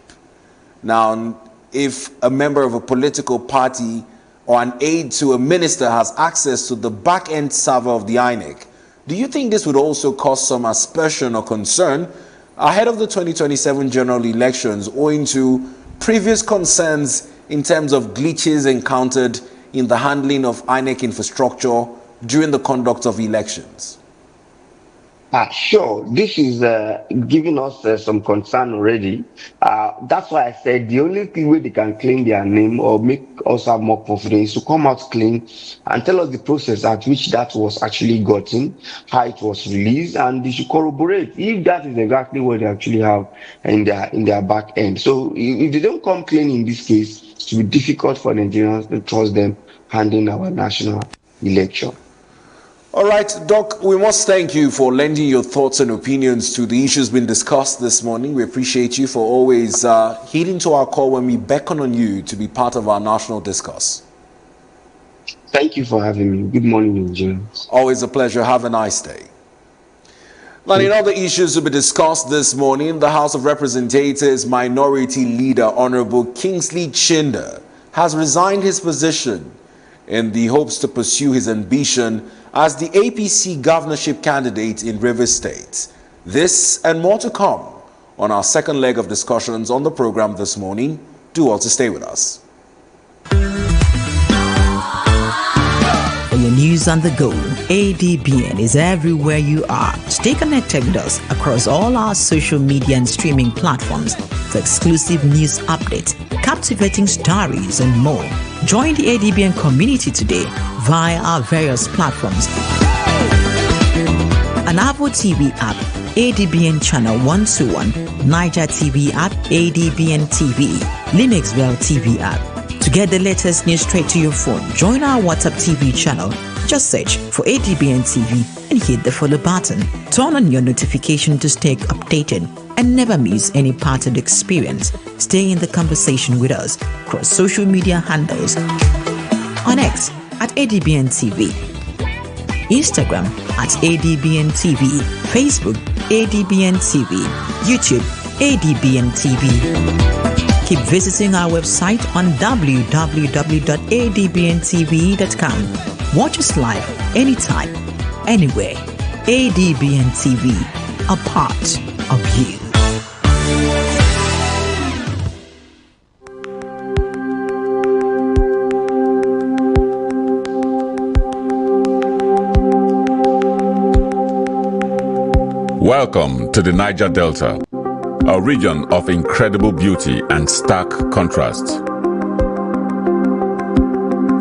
Now, if a member of a political party or an aide to a minister has access to the back-end server of the INEC, do you think this would also cause some aspersion or concern ahead of the 2027 general elections, owing to previous concerns in terms of glitches encountered in the handling of INEC infrastructure during the conduct of elections? Sure, this is giving us some concern already. That's why I said the only thing way they can claim their name or make us have more confidence is to come out clean and tell us the process at which that was actually gotten, how it was released, and they should corroborate if that is exactly what they actually have in their back end. So if they don't come clean in this case, it will be difficult for Nigerians to trust them handling our national election. All right, Doc, we must thank you for lending your thoughts and opinions to the issues being discussed this morning. We appreciate you for always heeding to our call when we beckon on you to be part of our national discourse. Thank you for having me. Good morning, Nigerians. Always a pleasure. Have a nice day. Now, in other issues to be discussed this morning, the House of Representatives Minority Leader Honorable Kingsley Chinda has resigned his position in the hopes to pursue his ambition as the APC governorship candidate in Rivers State. This and more to come on our second leg of discussions on the program this morning. Do also stay with us. For your news on the go, ADBN is everywhere you are. Stay connected with us across all our social media and streaming platforms for exclusive news updates, captivating stories, and more. Join the ADBN community today via our various platforms. An Avo TV app, ADBN Channel 121, Niger TV app, ADBN TV, Linux Well TV app. To get the latest news straight to your phone, join our WhatsApp TV channel. Just search for ADBN TV and hit the follow button. Turn on your notification to stay updated and never miss any part of the experience. Stay in the conversation with us across social media handles. On X at ADBN TV, Instagram at ADBN TV, Facebook ADBN TV, YouTube ADBN TV. Keep visiting our website on www.adbntv.com. Watch us live anytime, anywhere. ADBN TV, a part of you. Welcome to the Niger Delta, a region of incredible beauty and stark contrast.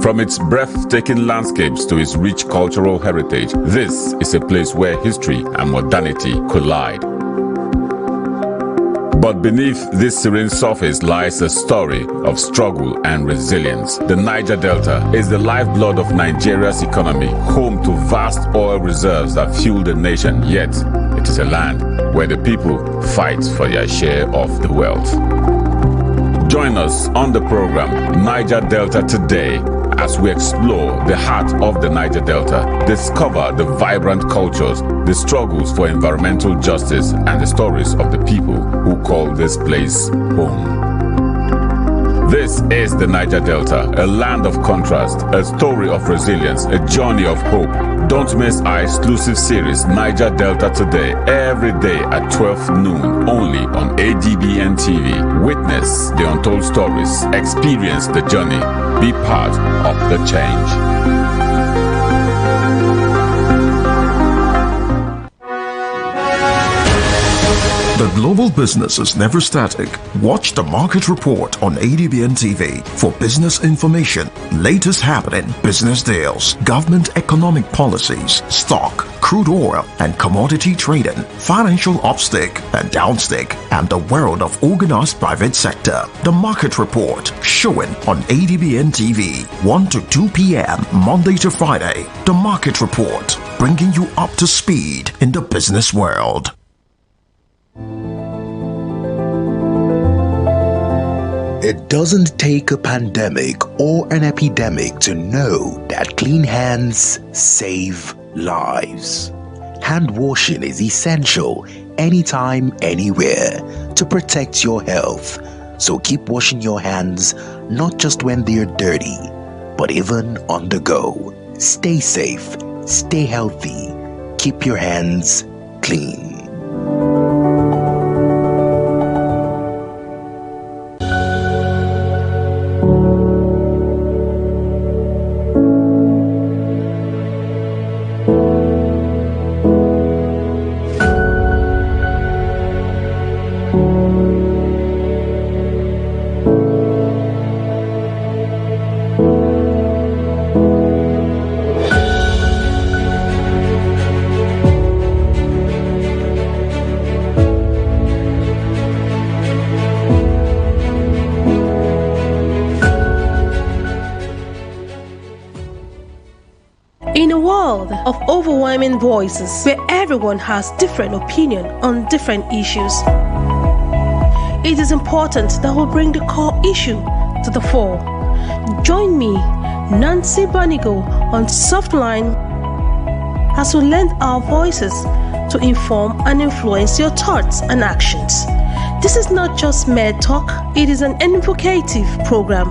From its breathtaking landscapes to its rich cultural heritage, this is a place where history and modernity collide. But beneath this serene surface lies a story of struggle and resilience. The Niger Delta is the lifeblood of Nigeria's economy, home to vast oil reserves that fuel the nation, yet it is a land where the people fight for their share of the wealth. Join us on the program Niger Delta Today as we explore the heart of the Niger Delta, discover the vibrant cultures, the struggles for environmental justice, and the stories of the people who call this place home. This is the Niger Delta, a land of contrast, a story of resilience, a journey of hope. Don't miss our exclusive series, Niger Delta Today, every day at 12 noon, only on ADBN TV. Witness the untold stories, experience the journey, be part of the change. The global business is never static. Watch the market report on ADBN TV for business information, latest happening, business deals, government economic policies, stock, crude oil and commodity trading, financial upstick and downstick, and the world of organized private sector. The market report showing on ADBN TV 1 to 2 p.m. Monday to Friday. The market report bringing you up to speed in the business world. It doesn't take a pandemic or an epidemic to know that clean hands save lives. Hand washing is essential anytime, anywhere to protect your health. So keep washing your hands, not just when they're dirty, but even on the go. Stay safe, stay healthy, keep your hands clean. Of overwhelming voices where everyone has different opinion on different issues. It is important that we bring the core issue to the fore. Join me, Nancy Banigo, on Softline as we lend our voices to inform and influence your thoughts and actions. This is not just mere talk, it is an evocative program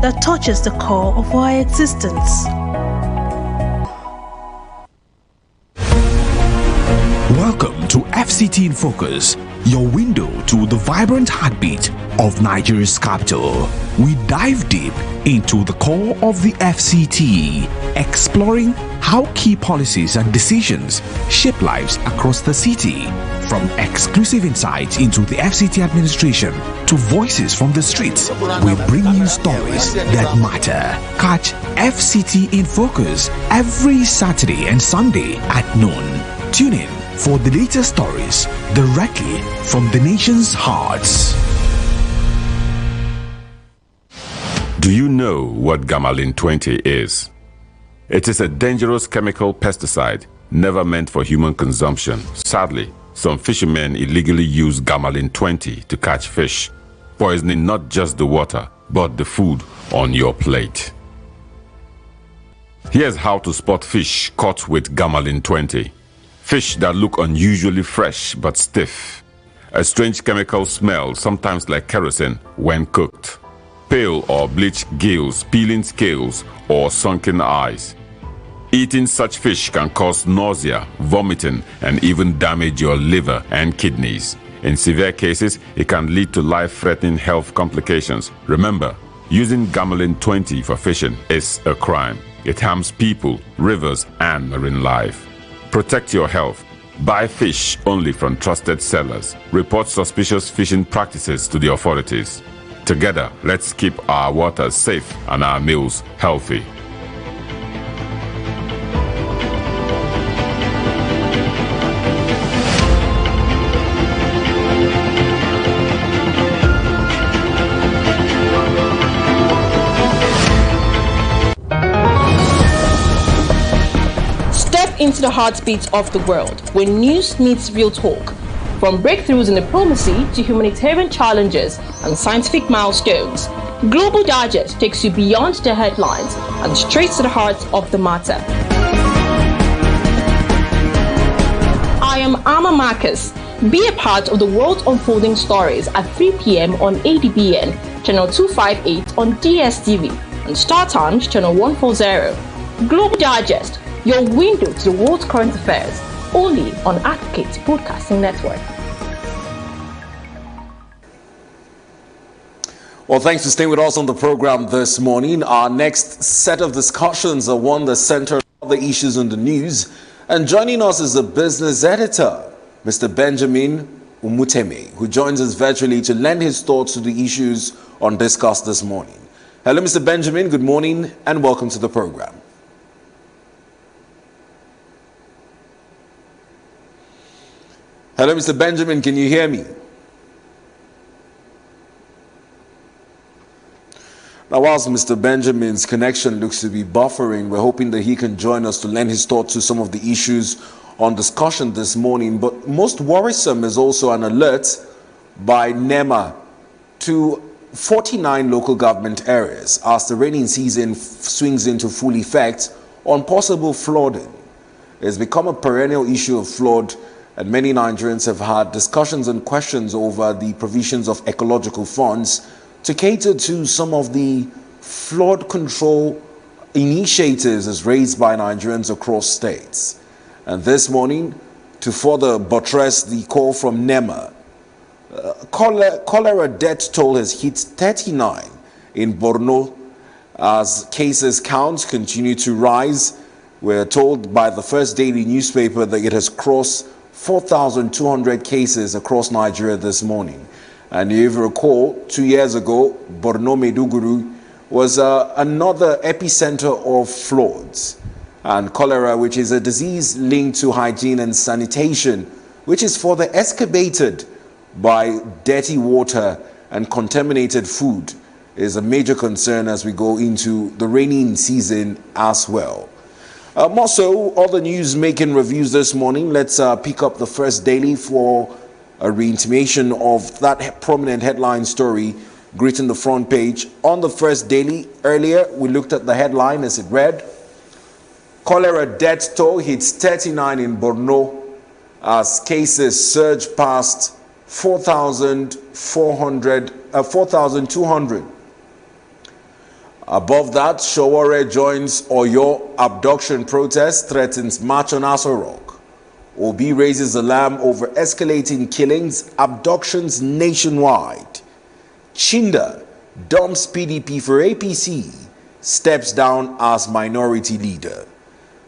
that touches the core of our existence. Welcome to FCT in Focus, your window to the vibrant heartbeat of Nigeria's capital. We dive deep into the core of the FCT, exploring how key policies and decisions shape lives across the city. From exclusive insights into the FCT administration to voices from the streets, we bring you stories that matter. Catch FCT in Focus every Saturday and Sunday at noon. Tune in for the latest stories directly from the nation's hearts. Do you know what Gamalin 20 is? It is a dangerous chemical pesticide never meant for human consumption. Sadly, some fishermen illegally use Gamalin 20 to catch fish, poisoning not just the water, but the food on your plate. Here's how to spot fish caught with Gamalin 20. Fish that look unusually fresh but stiff. A strange chemical smell, sometimes like kerosene, when cooked. Pale or bleached gills, peeling scales, or sunken eyes. Eating such fish can cause nausea, vomiting, and even damage your liver and kidneys. In severe cases, it can lead to life-threatening health complications. Remember, using Gamalin 20 for fishing is a crime. It harms people, rivers, and marine life. Protect your health. Buy fish only from trusted sellers. Report suspicious fishing practices to the authorities. Together, let's keep our waters safe and our meals healthy. Into the heartbeat of the world, where news meets real talk. From breakthroughs in diplomacy to humanitarian challenges and scientific milestones, Global Digest takes you beyond the headlines and straight to the heart of the matter. I am Amma Marcus. Be a part of the world unfolding stories at 3 p.m. on ADBN, channel 258 on DSTV, and Star Times, channel 140. Global Digest, your window to the world's current affairs, only on Advocate Broadcasting Network. Well, thanks for staying with us on the program this morning. Our next set of discussions are one that center on the issues in the news. And joining us is the business editor, Mr. Benjamin Umuteme, who joins us virtually to lend his thoughts to the issues on discussed this morning. Hello, Mr. Benjamin. Good morning and welcome to the program. Hello, Mr. Benjamin, can you hear me? Now, whilst Mr. Benjamin's connection looks to be buffering, we're hoping that he can join us to lend his thoughts to some of the issues on discussion this morning. But most worrisome is also an alert by NEMA to 49 local government areas as the rainy season swings into full effect on possible flooding. It's become a perennial issue of flood, and many Nigerians have had discussions and questions over the provisions of ecological funds to cater to some of the flood control initiatives as raised by Nigerians across states. And this morning, to further buttress the call from NEMA, cholera death toll has hit 39 in Borno as cases counts continue to rise. We're told by the First Daily newspaper that it has crossed 4,200 cases across Nigeria this morning. And if you recall, 2 years ago, Borno Maiduguri was another epicenter of floods. And cholera, which is a disease linked to hygiene and sanitation, which is further exacerbated by dirty water and contaminated food, is a major concern as we go into the rainy season as well. More so, all the news making reviews this morning. Let's pick up the First Daily for a reintimation of that prominent headline story greeting the front page. On the First Daily, earlier we looked at the headline as it read, cholera death toll hits 39 in Borno as cases surge past 4,200. Above that, Showore joins Oyo abduction protest, threatens march on Aso Rock. Obi raises alarm over escalating killings, abductions nationwide. Chinda dumps PDP for APC, steps down as minority leader.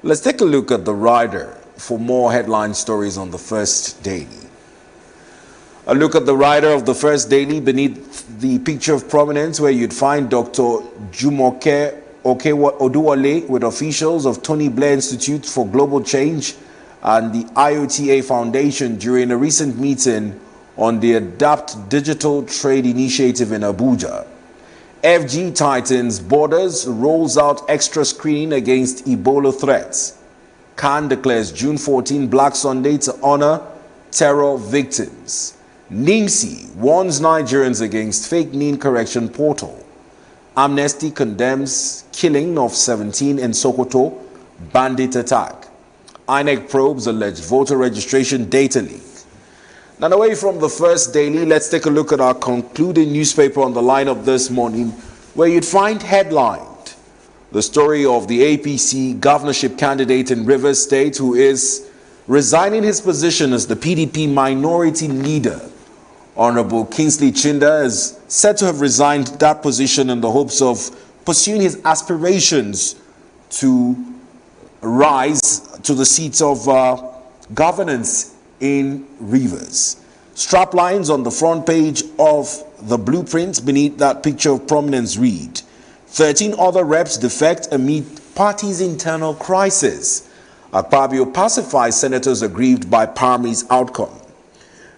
Let's take a look at the rider for more headline stories on the First Daily. A look at the rider of the First Daily beneath the picture of prominence, where you'd find Dr. Jumoke Oduwale with officials of Tony Blair Institute for Global Change and the IOTA Foundation during a recent meeting on the Adapt Digital Trade Initiative in Abuja. FG tightens borders, rolls out extra screening against Ebola threats. Khan declares June 14 Black Sunday to honor terror victims. NIMSI warns Nigerians against fake NIN correction portal. Amnesty condemns killing of 17 in Sokoto, bandit attack. INEC probes alleged voter registration data leak. Now, away from the First Daily, let's take a look at our concluding newspaper on the lineup this morning, where you'd find headlined the story of the APC governorship candidate in Rivers State who is resigning his position as the PDP minority leader. Honorable Kingsley Chinda is said to have resigned that position in the hopes of pursuing his aspirations to rise to the seat of governance in Rivers. Strap lines on the front page of the blueprint beneath that picture of prominence read, 13 other reps defect amid party's internal crisis. Akpabio pacifies senators aggrieved by Parmi's outcome.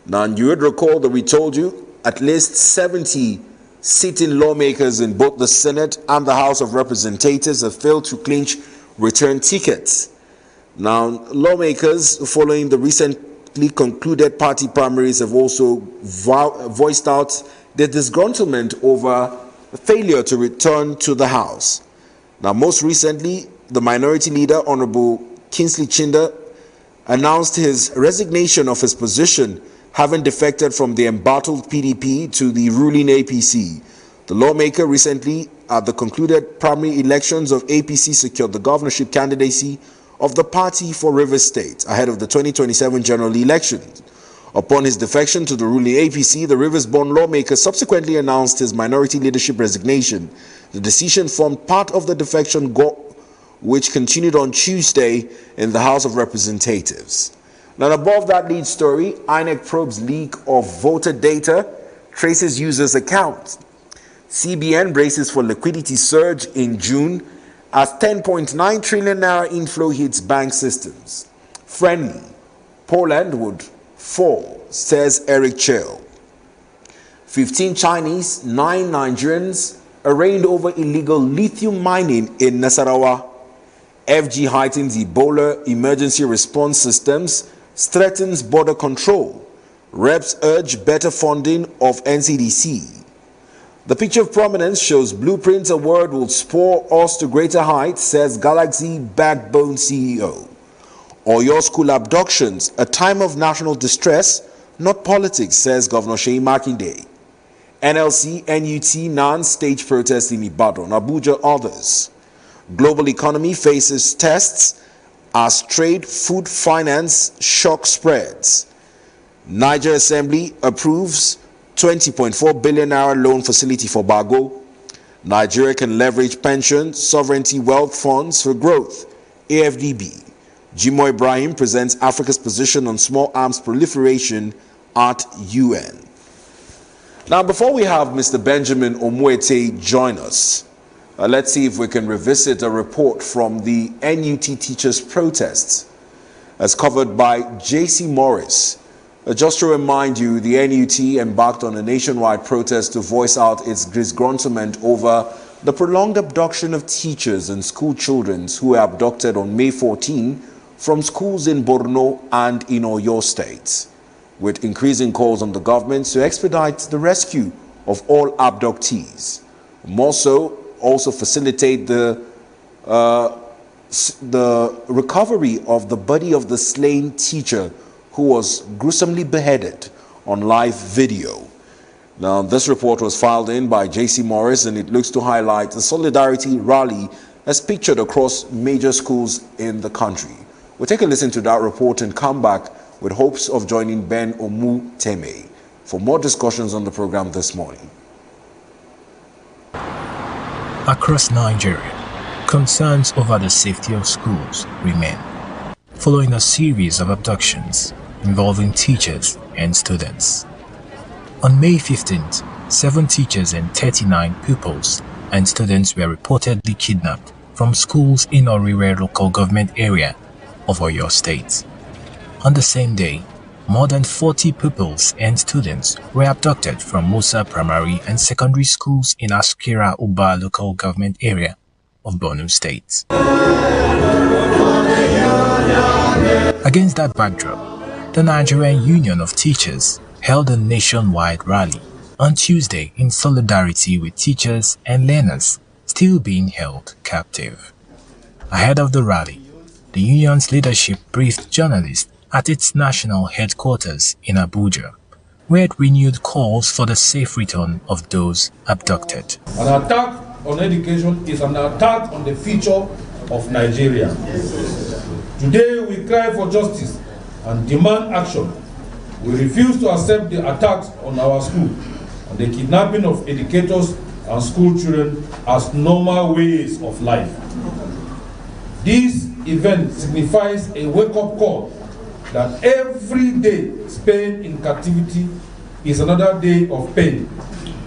Now, you would recall that we told you at least 70 sitting lawmakers in both the Senate and the House of Representatives have failed to clinch return tickets. Now, lawmakers following the recently concluded party primaries have also voiced out their disgruntlement over the failure to return to the House. Now, most recently, the minority leader, Honorable Kingsley Chinda, announced his resignation of his position, having defected from the embattled PDP to the ruling APC. The lawmaker recently, at the concluded primary elections of APC, secured the governorship candidacy of the party for Rivers State ahead of the 2027 general elections. Upon his defection to the ruling APC, the Rivers-born lawmaker subsequently announced his minority leadership resignation. The decision formed part of the defection which continued on Tuesday in the House of Representatives. Now, above that lead story, INEC probes leak of voter data, traces users' accounts. CBN braces for liquidity surge in June as 10.9 trillion naira inflow hits bank systems. Friendly, Poland would fall, says Eric Chell. 15 Chinese, 9 Nigerians arraigned over illegal lithium mining in Nasarawa. FG heightens Ebola emergency response systems, threatens border control. Reps urge better funding of NCDC. The picture of prominence shows Blueprint Award will spur us to greater heights, says Galaxy Backbone CEO. Oyo school abductions, a time of national distress, not politics, says Governor Seyi Makinde. NLC, NUT, non-stage protest in Ibadan, Abuja, others. Global economy faces tests as trade, food, finance shock spreads. Niger Assembly approves 20.4 billion naira loan facility for Bago. Nigeria can leverage pension, sovereignty, wealth funds for growth. AFDB. Jimo Ibrahim presents Africa's position on small arms proliferation at UN. Now, before we have Mr. Benjamin Omuete join us, let's see if we can revisit a report from the NUT teachers' protests as covered by JC Morris. Just to remind you, the NUT embarked on a nationwide protest to voice out its disgruntlement over the prolonged abduction of teachers and school children who were abducted on May 14 from schools in Borno and in Oyo states, with increasing calls on the government to expedite the rescue of all abductees. More so, also facilitate the recovery of the body of the slain teacher who was gruesomely beheaded on live video. Now, this report was filed in by JC Morris, and it looks to highlight the solidarity rally as pictured across major schools in the country. We'll take a listen to that report and come back with hopes of joining Ben Omu Teme for more discussions on the program this morning. Across Nigeria, concerns over the safety of schools remain, following a series of abductions involving teachers and students. On May 15th, 7 teachers and 39 pupils and students were reportedly kidnapped from schools in Orire local government area of Oyo State. On the same day, more than 40 pupils and students were abducted from Musa Primary and Secondary Schools in Askira Uba local government area of Borno State. Against that backdrop, the Nigerian Union of Teachers held a nationwide rally on Tuesday in solidarity with teachers and learners still being held captive. Ahead of the rally, the union's leadership briefed journalists at its national headquarters in Abuja, where it renewed calls for the safe return of those abducted. An attack on education is an attack on the future of Nigeria. Today we cry for justice and demand action. We refuse to accept the attacks on our school and the kidnapping of educators and school children as normal ways of life. This event signifies a wake-up call that every day spent in captivity is another day of pain,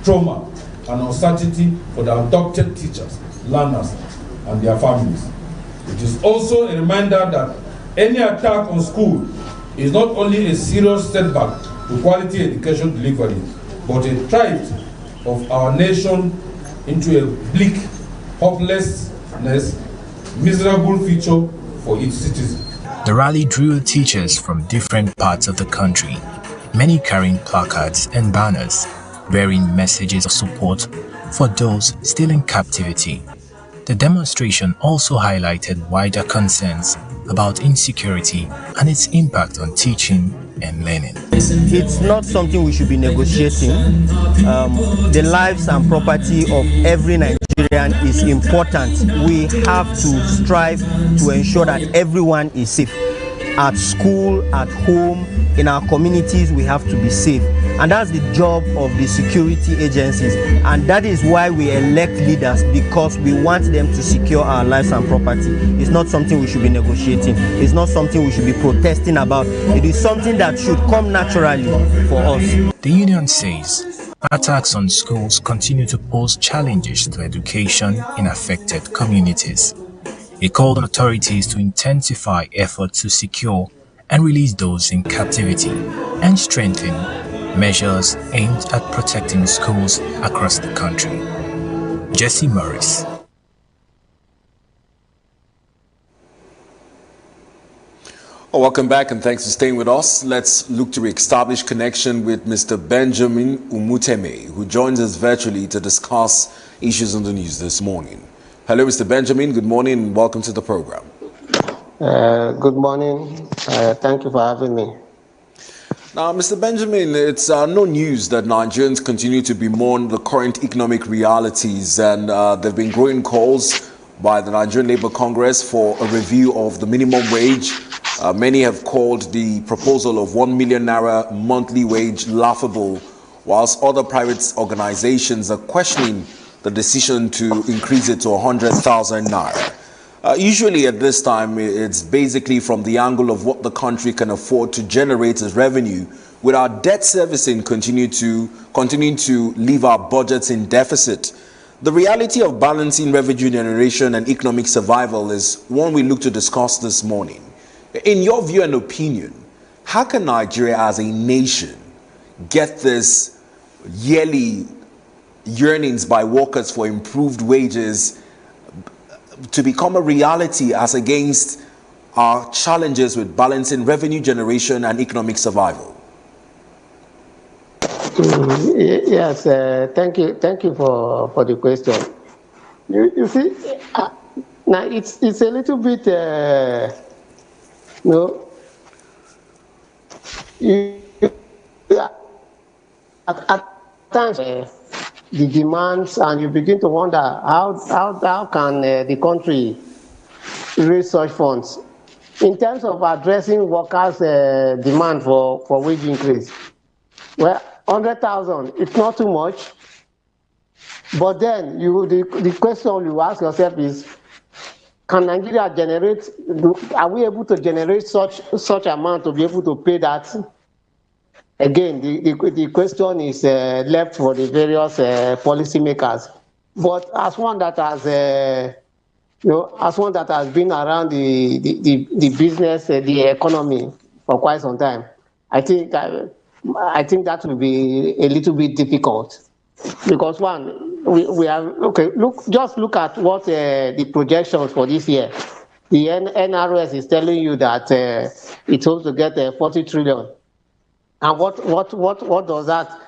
trauma, and uncertainty for the abducted teachers, learners, and their families. It is also a reminder that any attack on school is not only a serious setback to quality education delivery, but a threat of our nation into a bleak, hopelessness, miserable future for its citizens. The rally drew teachers from different parts of the country, many carrying placards and banners, bearing messages of support for those still in captivity. The demonstration also highlighted wider concerns about insecurity and its impact on teaching and learning. It's not something we should be negotiating. The lives and property of every Nigerian is important. We have to strive to ensure that everyone is safe. At school, at home, in our communities, we have to be safe. And that's the job of the security agencies. And that is why we elect leaders, because we want them to secure our lives and property. It's not something we should be negotiating. It's not something we should be protesting about. It is something that should come naturally for us. The union says attacks on schools continue to pose challenges to education in affected communities. It called on authorities to intensify efforts to secure and release those in captivity and strengthen measures aimed at protecting schools across the country. Jesse Morris. Welcome back and thanks for staying with us. Let's look to re-establish connection with Mr. Benjamin Umuteme, who joins us virtually to discuss issues on the news this morning. Hello, Mr. Benjamin. Good morning and welcome to the program. Good morning. Thank you for having me. Now, Mr. Benjamin, it's no news that Nigerians continue to bemoan the current economic realities, and there have been growing calls by the Nigerian Labour Congress for a review of the minimum wage. Many have called the proposal of 1 million naira monthly wage laughable, whilst other private organizations are questioning the decision to increase it to 100,000 naira. Usually at this time, it's basically from the angle of what the country can afford to generate as revenue, with our debt servicing continuing to leave our budgets in deficit. The reality of balancing revenue generation and economic survival is one we look to discuss this morning. In your view and opinion, how can Nigeria as a nation get this yearly yearnings by workers for improved wages to become a reality as against our challenges with balancing revenue generation and economic survival? Yes, thank you for the question. You see, now it's a little bit, at times the demands, and you begin to wonder how can the country raise such funds in terms of addressing workers' demand for wage increase. Well, 100,000, it's not too much, but then the question you ask yourself is, can Nigeria generate? Are we able to generate such amount to be able to pay that? Again, the question is left for the various policymakers. But as one that has, been around the business, the economy for quite some time, I think that will be a little bit difficult, because one, we are okay. Just look at what the projections for this year. The NRS is telling you that it hopes to get 40 trillion. And what does that?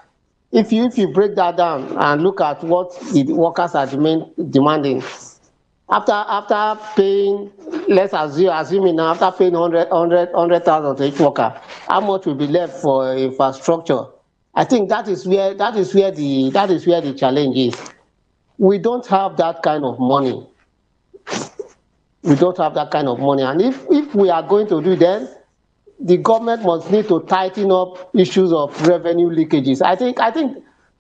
If you break that down and look at what the workers are demanding, after paying, let's assuming now, after paying 100,000 to each worker, how much will be left for infrastructure? I think that is where the challenge is. We don't have that kind of money. We don't have that kind of money, and if we are going to do that, the government must need to tighten up issues of revenue leakages. I think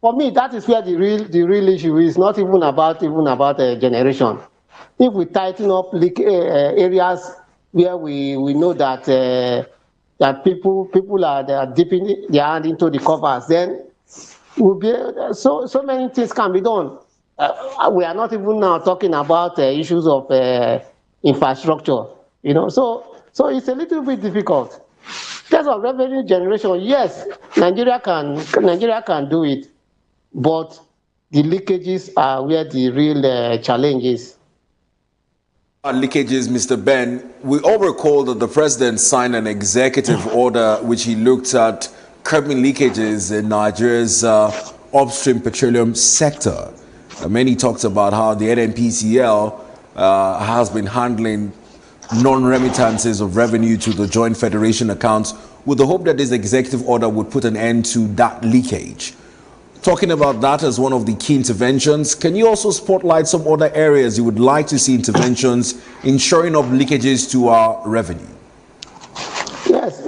for me that is where the real issue is, not even about generation. If we tighten up areas where we know that that people are dipping their hand into the coffers, then we'll be, so many things can be done. We are not even now talking about issues of infrastructure, so it's a little bit difficult. In terms of revenue generation, yes, Nigeria can do it, but the leakages are where the real challenge is. Leakages, Mr. Ben, we all recall that the president signed an executive order which he looked at curbing leakages in Nigeria's upstream petroleum sector. Many talked about how the NNPCL has been handling non-remittances of revenue to the Joint Federation accounts with the hope that this executive order would put an end to that leakage. Talking about that as one of the key interventions, can you also spotlight some other areas you would like to see interventions in shoring up leakages to our revenue? Yes,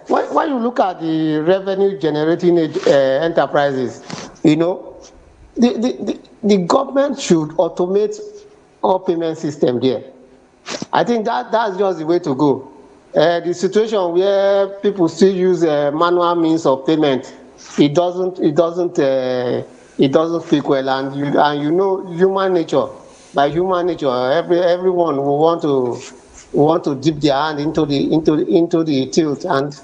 when you look at the revenue generating enterprises, the government should automate all payment system there. I think that's just the way to go. The situation where people still use manual means of payment, it doesn't speak well, and human nature. By human nature, everyone will want to dip their hand into the tilt, and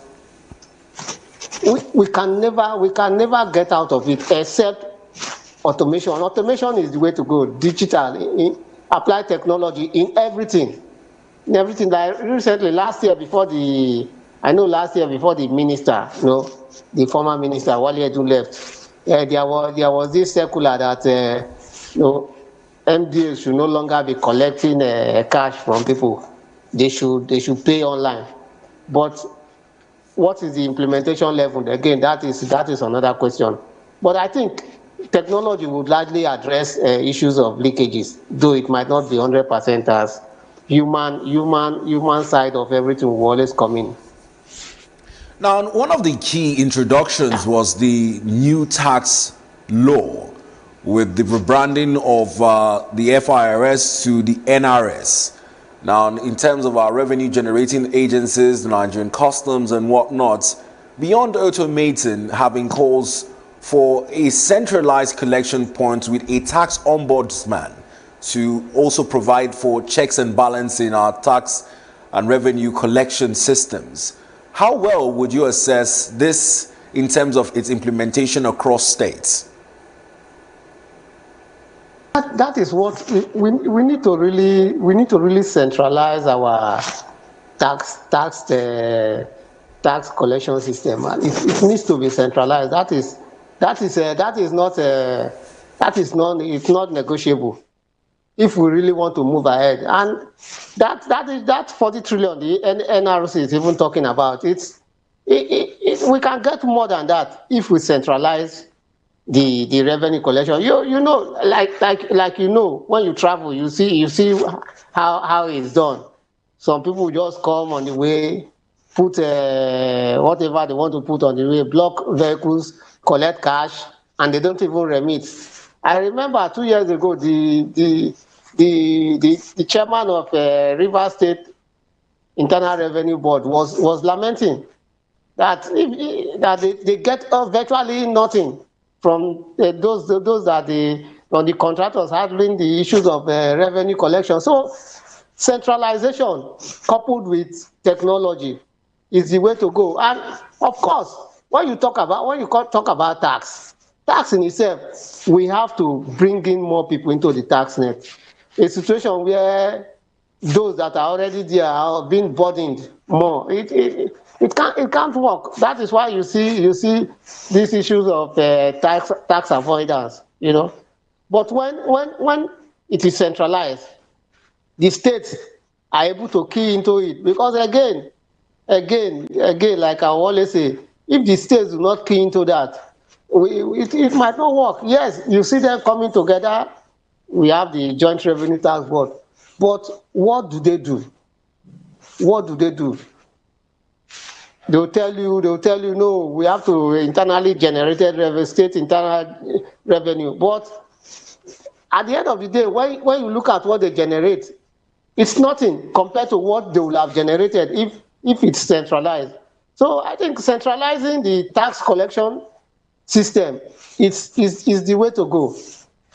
we can never get out of it except automation. Automation is the way to go. Digital, apply technology in everything. Like recently, last year before the minister, the former minister Wale Edun left, there was this circular that MDAs should no longer be collecting cash from people. They should pay online. But what is the implementation level? Again, that is another question. But I think technology would largely address issues of leakages, though it might not be 100% as human side of everything will always come in. Now, one of the key introductions was the new tax law with the rebranding of the FIRS to the NRS. Now, in terms of our revenue generating agencies, the Nigerian Customs and whatnot, beyond automating, having calls for a centralized collection point with a tax ombudsman to also provide for checks and balance in our tax and revenue collection systems. How well would you assess this in terms of its implementation across states? That is what we need to really centralize our tax collection system. It needs to be centralized. It's not negotiable if we really want to move ahead. And that 40 trillion the NRC is even talking about, we can get more than that if we centralize the revenue collection. Like when you travel, you see how it's done. Some people just come on the way, put whatever they want to put on the way, block vehicles, collect cash, and they don't even remit. I remember 2 years ago, the chairman of Rivers State Internal Revenue Board was lamenting that they get virtually nothing from those that the contractors handling the issues of revenue collection. So centralization coupled with technology is the way to go. And of course, when you talk about tax in itself, we have to bring in more people into the tax net. A situation where those that are already there are being burdened more. It can't work. That is why you see these issues of tax avoidance, But when it is centralized, the states are able to key into it, because again, like I always say, if the states do not key into that, it might not work. Yes, you see them coming together. We have the Joint Revenue Tax Board, but what do they do? They'll tell you, no, we have to internally generated state internal revenue. But at the end of the day, when you look at what they generate, it's nothing compared to what they will have generated if it's centralized. So I think centralizing the tax collection system is the way to go.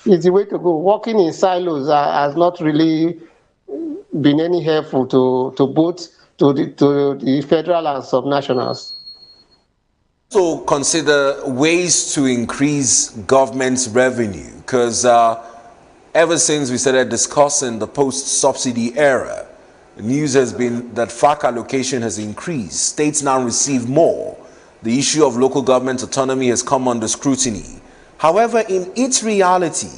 It's the way to go. Working in silos has not really been any helpful to both to the federal and subnationals. So consider ways to increase government's revenue, because ever since we started discussing the post-subsidy era, the news has been that FAC allocation has increased. States now receive more. The issue of local government autonomy has come under scrutiny. However, in its reality,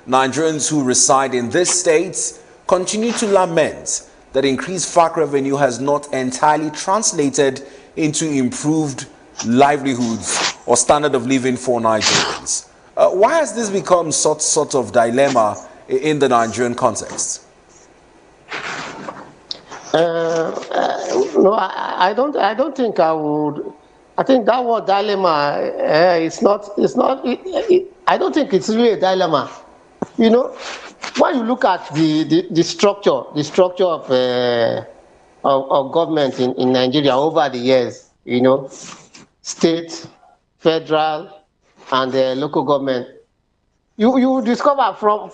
Nigerians who reside in these states continue to lament that increased FAC revenue has not entirely translated into improved livelihoods or standard of living for Nigerians. Why has this become sort of dilemma in the Nigerian context? No, I don't think I would. I think that word dilemma it's not. I don't think it's really a dilemma. You know, when you look at the structure of government in Nigeria over the years, you know, state, federal, and local government, you discover from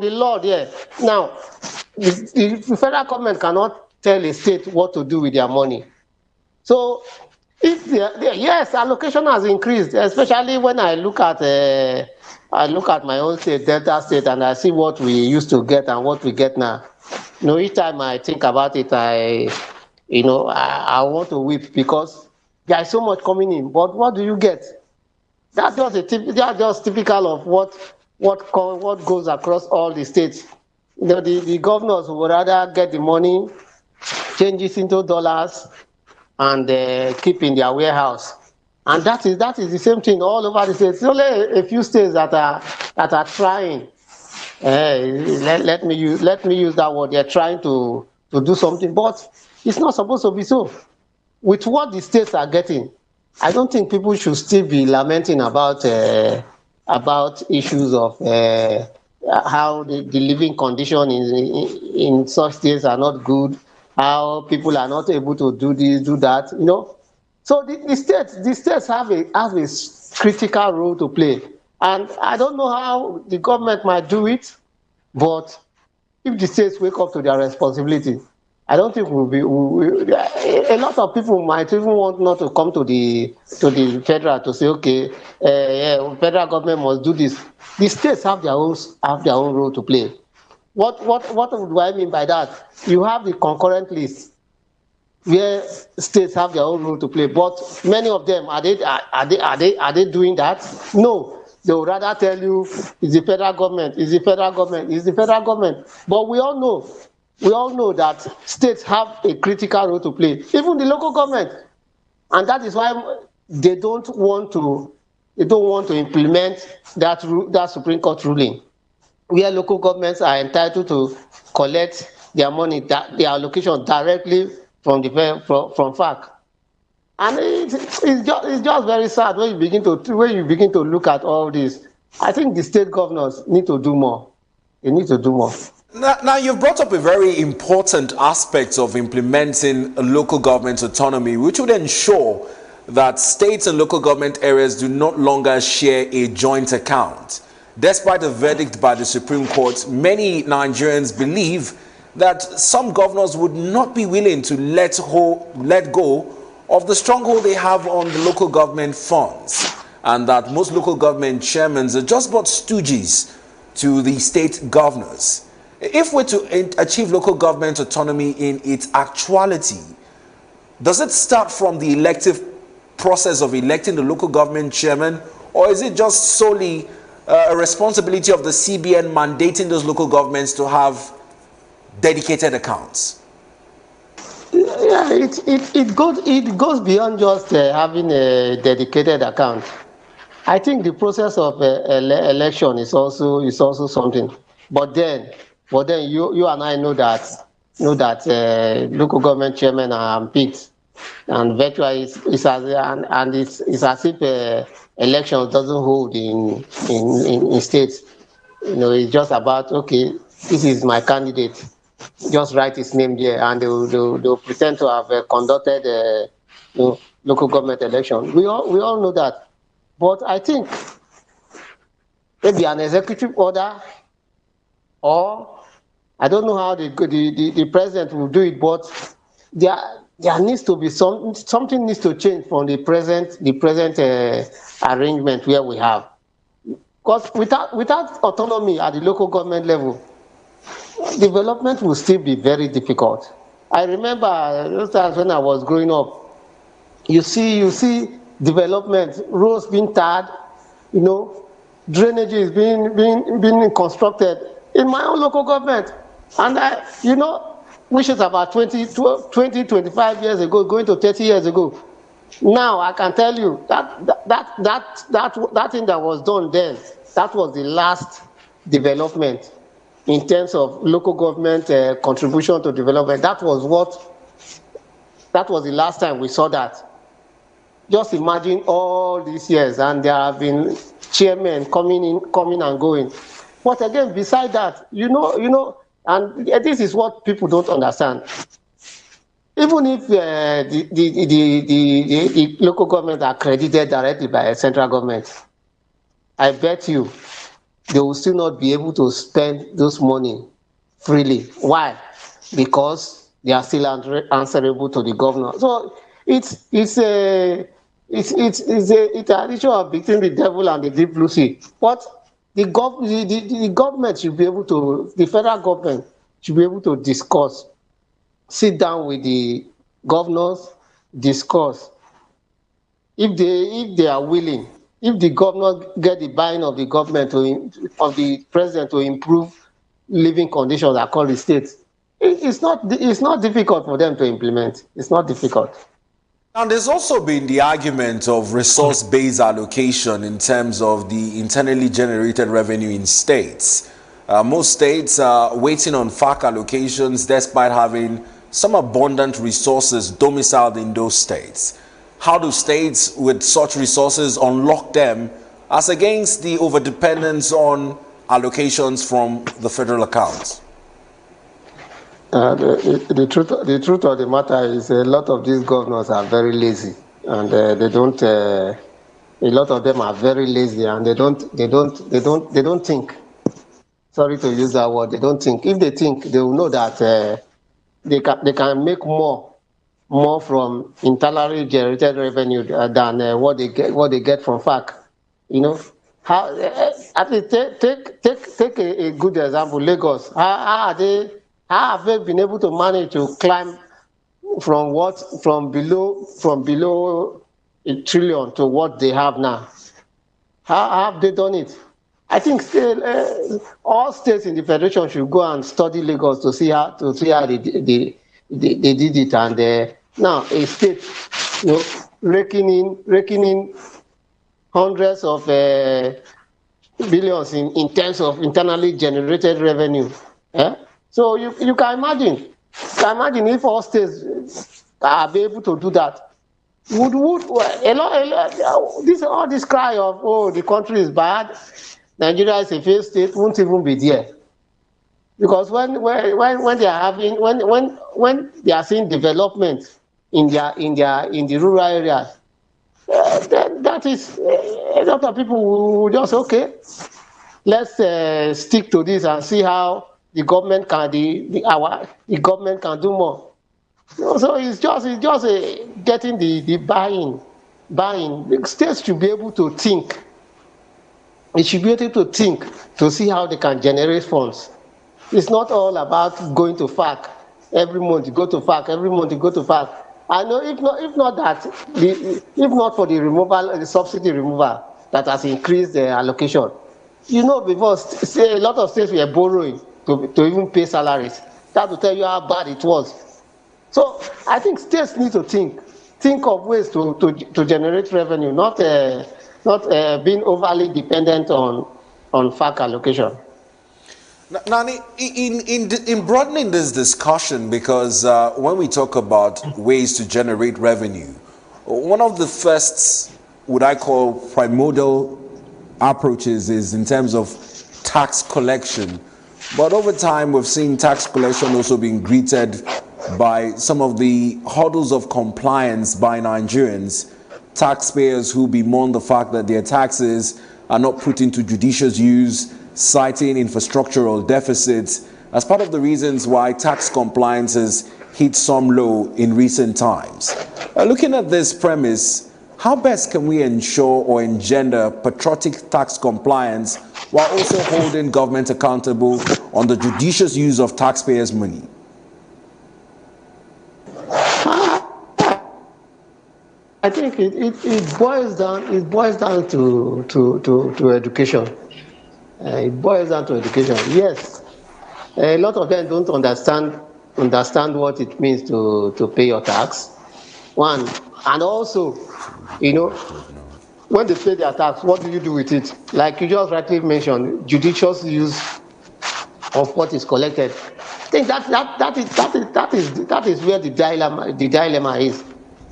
the law there. Now, the federal government cannot tell a state what to do with their money. So, yes, allocation has increased, especially when I look at my own state, Delta State, and I see what we used to get and what we get now. You know, each time I think about it, I want to weep, because there is so much coming in. But what do you get? That's just typical of what goes across all the states. You know, the governors would rather get the money, change it into dollars, and keep in their warehouse. And that is the same thing all over the states. Only a few states that are trying. Let me use that word. They're trying to do something, but it's not supposed to be so. With what the states are getting, I don't think people should still be lamenting about issues of how the living condition in such states are not good, how people are not able to do this, do that, you know. So the states have a critical role to play. And I don't know how the government might do it, but if the states wake up to their responsibility, I don't think a lot of people might even want not to come to the federal to say, okay, federal government must do this. The states have their own role to play. What do I mean by that? You have the concurrent list, where states have their own role to play, but many of them are they doing that? No. They would rather tell you it's the federal government, it's the federal government, it's the federal government. But we all know that states have a critical role to play, even the local government. And that is why they don't want to implement that Supreme Court ruling, where local governments are entitled to collect their money, their allocation directly from FAC. And it's just very sad when you begin to look at all this. I think the state governors need to do more. They need to do more. Now you've brought up a very important aspect of implementing a local government autonomy, which would ensure that states and local government areas do not longer share a joint account. Despite a verdict by the Supreme Court, many Nigerians believe that some governors would not be willing to let go of the stronghold they have on the local government funds, and that most local government chairmen are just but stooges to the state governors. If we're to achieve local government autonomy in its actuality, does it start from the elective process of electing the local government chairman, or is it just solely a responsibility of the CBN mandating those local governments to have dedicated accounts? Yeah, it goes beyond just having a dedicated account. I think the process of election is also something. But then you and I know that local government chairmen are picked, and virtually it's as if elections doesn't hold in states. You know, it's just about, okay, this is my candidate. Just write his name there, and they'll pretend to have conducted local government election. We all know that. But I think maybe an executive order, or I don't know how the president will do it, but there needs to be something needs to change from the present arrangement where we have. Because without autonomy at the local government level, development will still be very difficult. I remember those times when I was growing up, you see development, roads being tarred, drainage is being constructed in my own local government. And which is about 25 years ago, going to 30 years ago. Now I can tell you that thing that was done then, that was the last development in terms of local government contribution to development. That was the last time we saw that. Just imagine all these years, and there have been chairmen coming and going. But again, beside that, and this is what people don't understand. Even if the local government are credited directly by a central government, I bet you they will still not be able to spend those money freely. Why? Because they are still answerable to the governor. So it's an issue of between the devil and the deep blue sea. But the government should be able to, the federal government should be able to discuss, sit down with the governors, discuss. If they are willing, if the governor get the buy-in of the government of the president to improve living conditions across the states, it's not difficult for them to implement. It's not difficult. And there's also been the argument of resource-based allocation in terms of the internally generated revenue in states. Most states are waiting on FAC allocations despite having some abundant resources domiciled in those states. How do states with such resources unlock them as against the overdependence on allocations from the federal accounts? The truth of the matter is a lot of these governors are very lazy, and they don't. A lot of them are very lazy, and they don't think. Sorry to use that word. They don't think. If they think, they will know that they can make more from internally generated revenue than what they get from FAC. How? At least take a good example. Lagos. How have they been able to manage to climb from below $1 trillion to what they have now? How have they done it? I think all states in the federation should go and study Lagos to see how they did it. And now a state, raking in hundreds of billions in terms of internally generated revenue. So you can imagine if all states are able to do that. All this cry of the country is bad, Nigeria is a failed state won't even be there, because when they are when they are seeing development in the rural areas, that is a lot of people will just let's stick to this and see how the government can the government can do more. So it's just getting the buy-in. The states should be able to think. It should be able to think to see how they can generate funds. It's not all about going to FAC every month. You go to FAC every month. You go to FAC. I know if not for the subsidy removal that has increased the allocation. Before a lot of states were borrowing to even pay salaries. That will tell you how bad it was. So I think states need to think of ways to generate revenue, not being overly dependent on FAC allocation. Nani, in broadening this discussion, because when we talk about ways to generate revenue, one of the first, what I call primordial approaches is in terms of tax collection. But over time, we've seen tax collection also being greeted by some of the hurdles of compliance by Nigerians, taxpayers who bemoan the fact that their taxes are not put into judicious use, citing infrastructural deficits as part of the reasons why tax compliance has hit some low in recent times. Looking at this premise, how best can we ensure or engender patriotic tax compliance while also holding government accountable on the judicious use of taxpayers' money? I think it boils down to education. It boils down to education. Yes, a lot of them don't understand what it means to pay your tax. One, and also, you know, when they pay their tax, what do you do with it? Like you just rightly mentioned, judicious use of what is collected. I think that is where the dilemma is.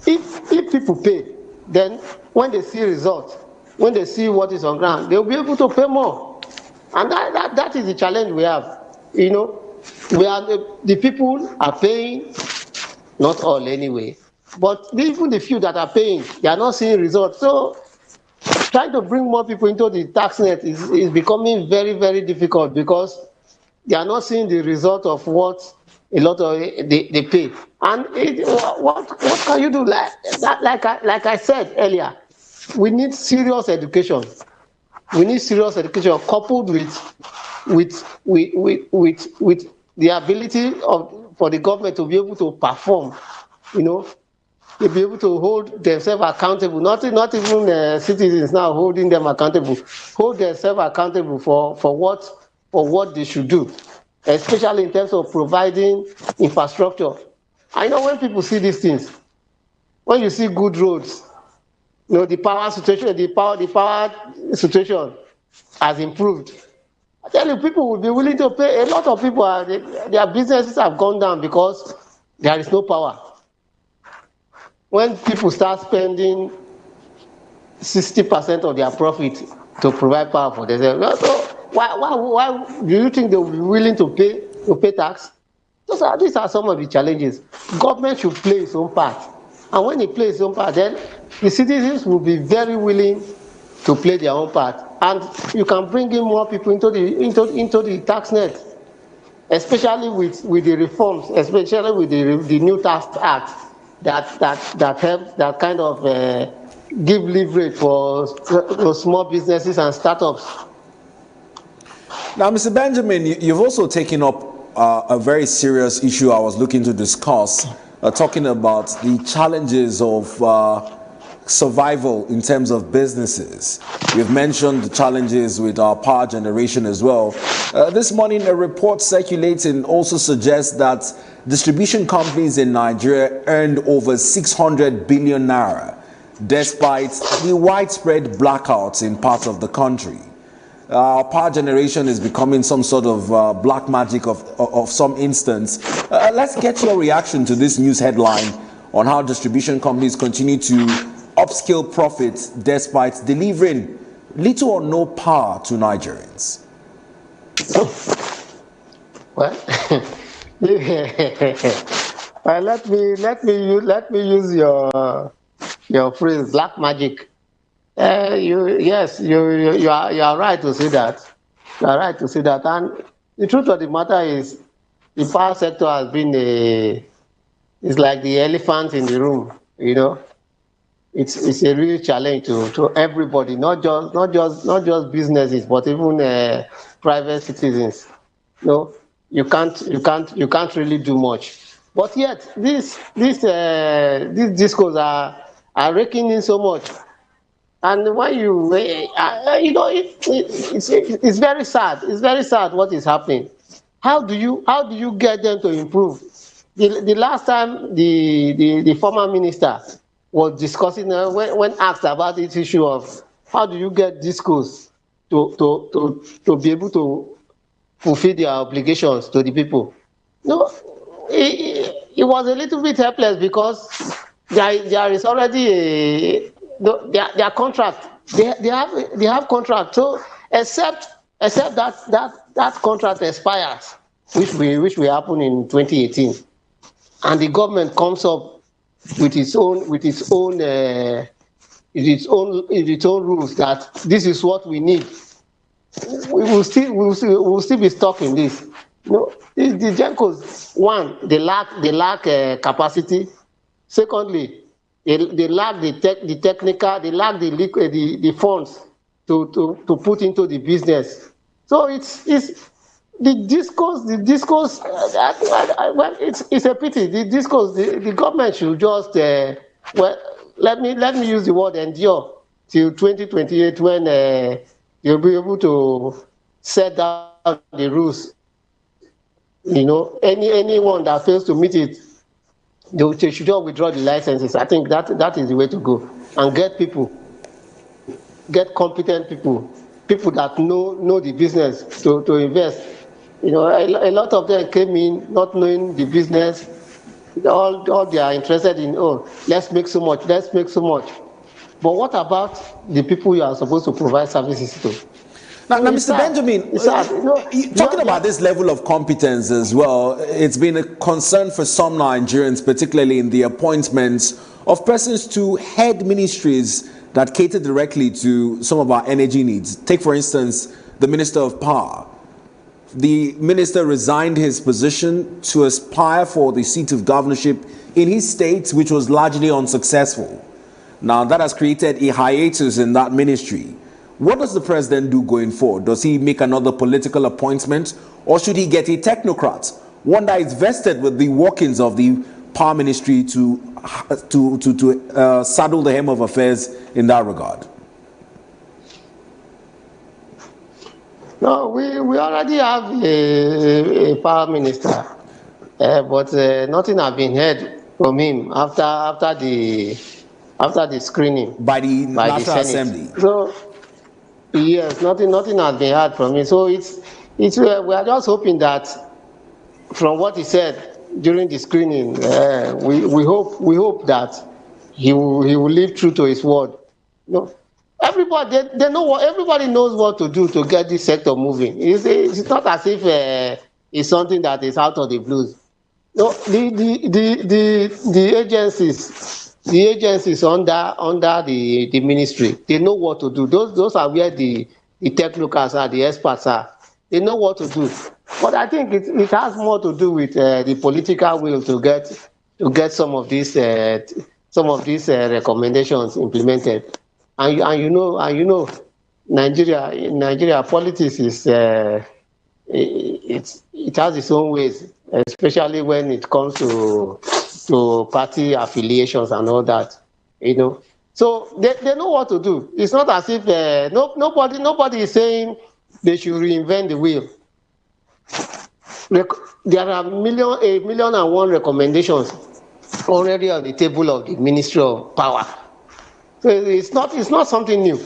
If people pay, then when they see results, when they see what is on ground, they'll be able to pay more. And that is the challenge we have. You know, the people are paying, not all anyway, but even the few that are paying, they are not seeing results. So trying to bring more people into the tax net is becoming very, very difficult because they are not seeing the result of what a lot of they pay. And what can you do? Like I said earlier, we need serious education. We need serious education coupled with the ability for the government to be able to perform, you know, to be able to hold themselves accountable. Not even citizens now holding them accountable. Hold themselves accountable for what they should do, especially in terms of providing infrastructure. I know when people see these things, when you see good roads, you know, the power situation has improved. I tell you, people will be willing to pay. A lot of people, their businesses have gone down because there is no power. When people start spending 60% of their profit to provide power for themselves, so why do you think they will be willing to pay tax? These are some of the challenges. Government should play its own part. And when it plays its own part, then the citizens will be very willing to play their own part. And you can bring in more people into the tax net, especially with the reforms, especially with the new tax act that helps, that kind of give leverage for small businesses and startups. Now, Mr. Benjamin, you've also taken up a very serious issue I was looking to discuss, talking about the challenges of survival in terms of businesses. We've mentioned the challenges with our power generation as well. This morning, a report circulating also suggests that distribution companies in Nigeria earned over 600 billion naira, despite the widespread blackouts in parts of the country. Power generation is becoming some sort of black magic of some instance. Let's get your reaction to this news headline on how distribution companies continue to upscale profits despite delivering little or no power to Nigerians. Well, let me use your phrase, black magic. You are right to say that. You are right to say that. And the truth of the matter is, the power sector has been it's like the elephant in the room. You know, it's a real challenge to everybody, not just businesses, but even private citizens. You know, you can't really do much. But yet, these discos are raking in so much. And when you know, it's very sad. It's very sad what is happening. How do you get them to improve? The last time the former minister was discussing when asked about this issue of how do you get discos to be able to fulfill their obligations to the people. No, it was a little bit helpless because there is already their contract. They have contract. So except that contract expires, which will happen in 2018. and the government comes up with its own rules that this is what we need, we will still be stuck in this. You know, the GENCOs, one, they lack capacity. Secondly, they lack the technical, they lack the funds to put into the business. So it's the discourse. Well, it's a pity. The discourse. The government should just let me use the word endure till 2028 when you'll be able to set down the rules. You know, anyone that fails to meet it, they should just withdraw the licenses. I think that is the way to go, and get competent people that know the business to invest. You know, a lot of them came in not knowing the business. All they are interested in, let's make so much. But what about the people you are supposed to provide services to? Now, Mr. Benjamin, talking about this level of competence as well, it's been a concern for some Nigerians, particularly in the appointments of persons to head ministries that cater directly to some of our energy needs. Take, for instance, the Minister of Power. The minister resigned his position to aspire for the seat of governorship in his state, which was largely unsuccessful. Now, that has created a hiatus in that ministry. What does the president do going forward? Does he make another political appointment, or should he get a technocrat, one that is vested with the workings of the power ministry to saddle the hem of affairs in that regard? No, we already have a power minister, but nothing has been heard from him after the screening by the National Assembly. So yes, nothing has been heard from him. So it's we are just hoping that from what he said during the screening, we hope that he will live true to his word. No. Everybody knows what to do to get this sector moving. It's not as if it's something that is out of the blues. No, the agencies under the ministry, they know what to do. Those are where the technocrats are, the experts are. They know what to do. But I think it has more to do with the political will to get some of these recommendations implemented. And you know, Nigeria politics is it has its own ways, especially when it comes to party affiliations and all that. You know, so they know what to do. It's not as if nobody is saying they should reinvent the wheel. There are a million and one recommendations already on the table of the Ministry of Power. So it's not something new.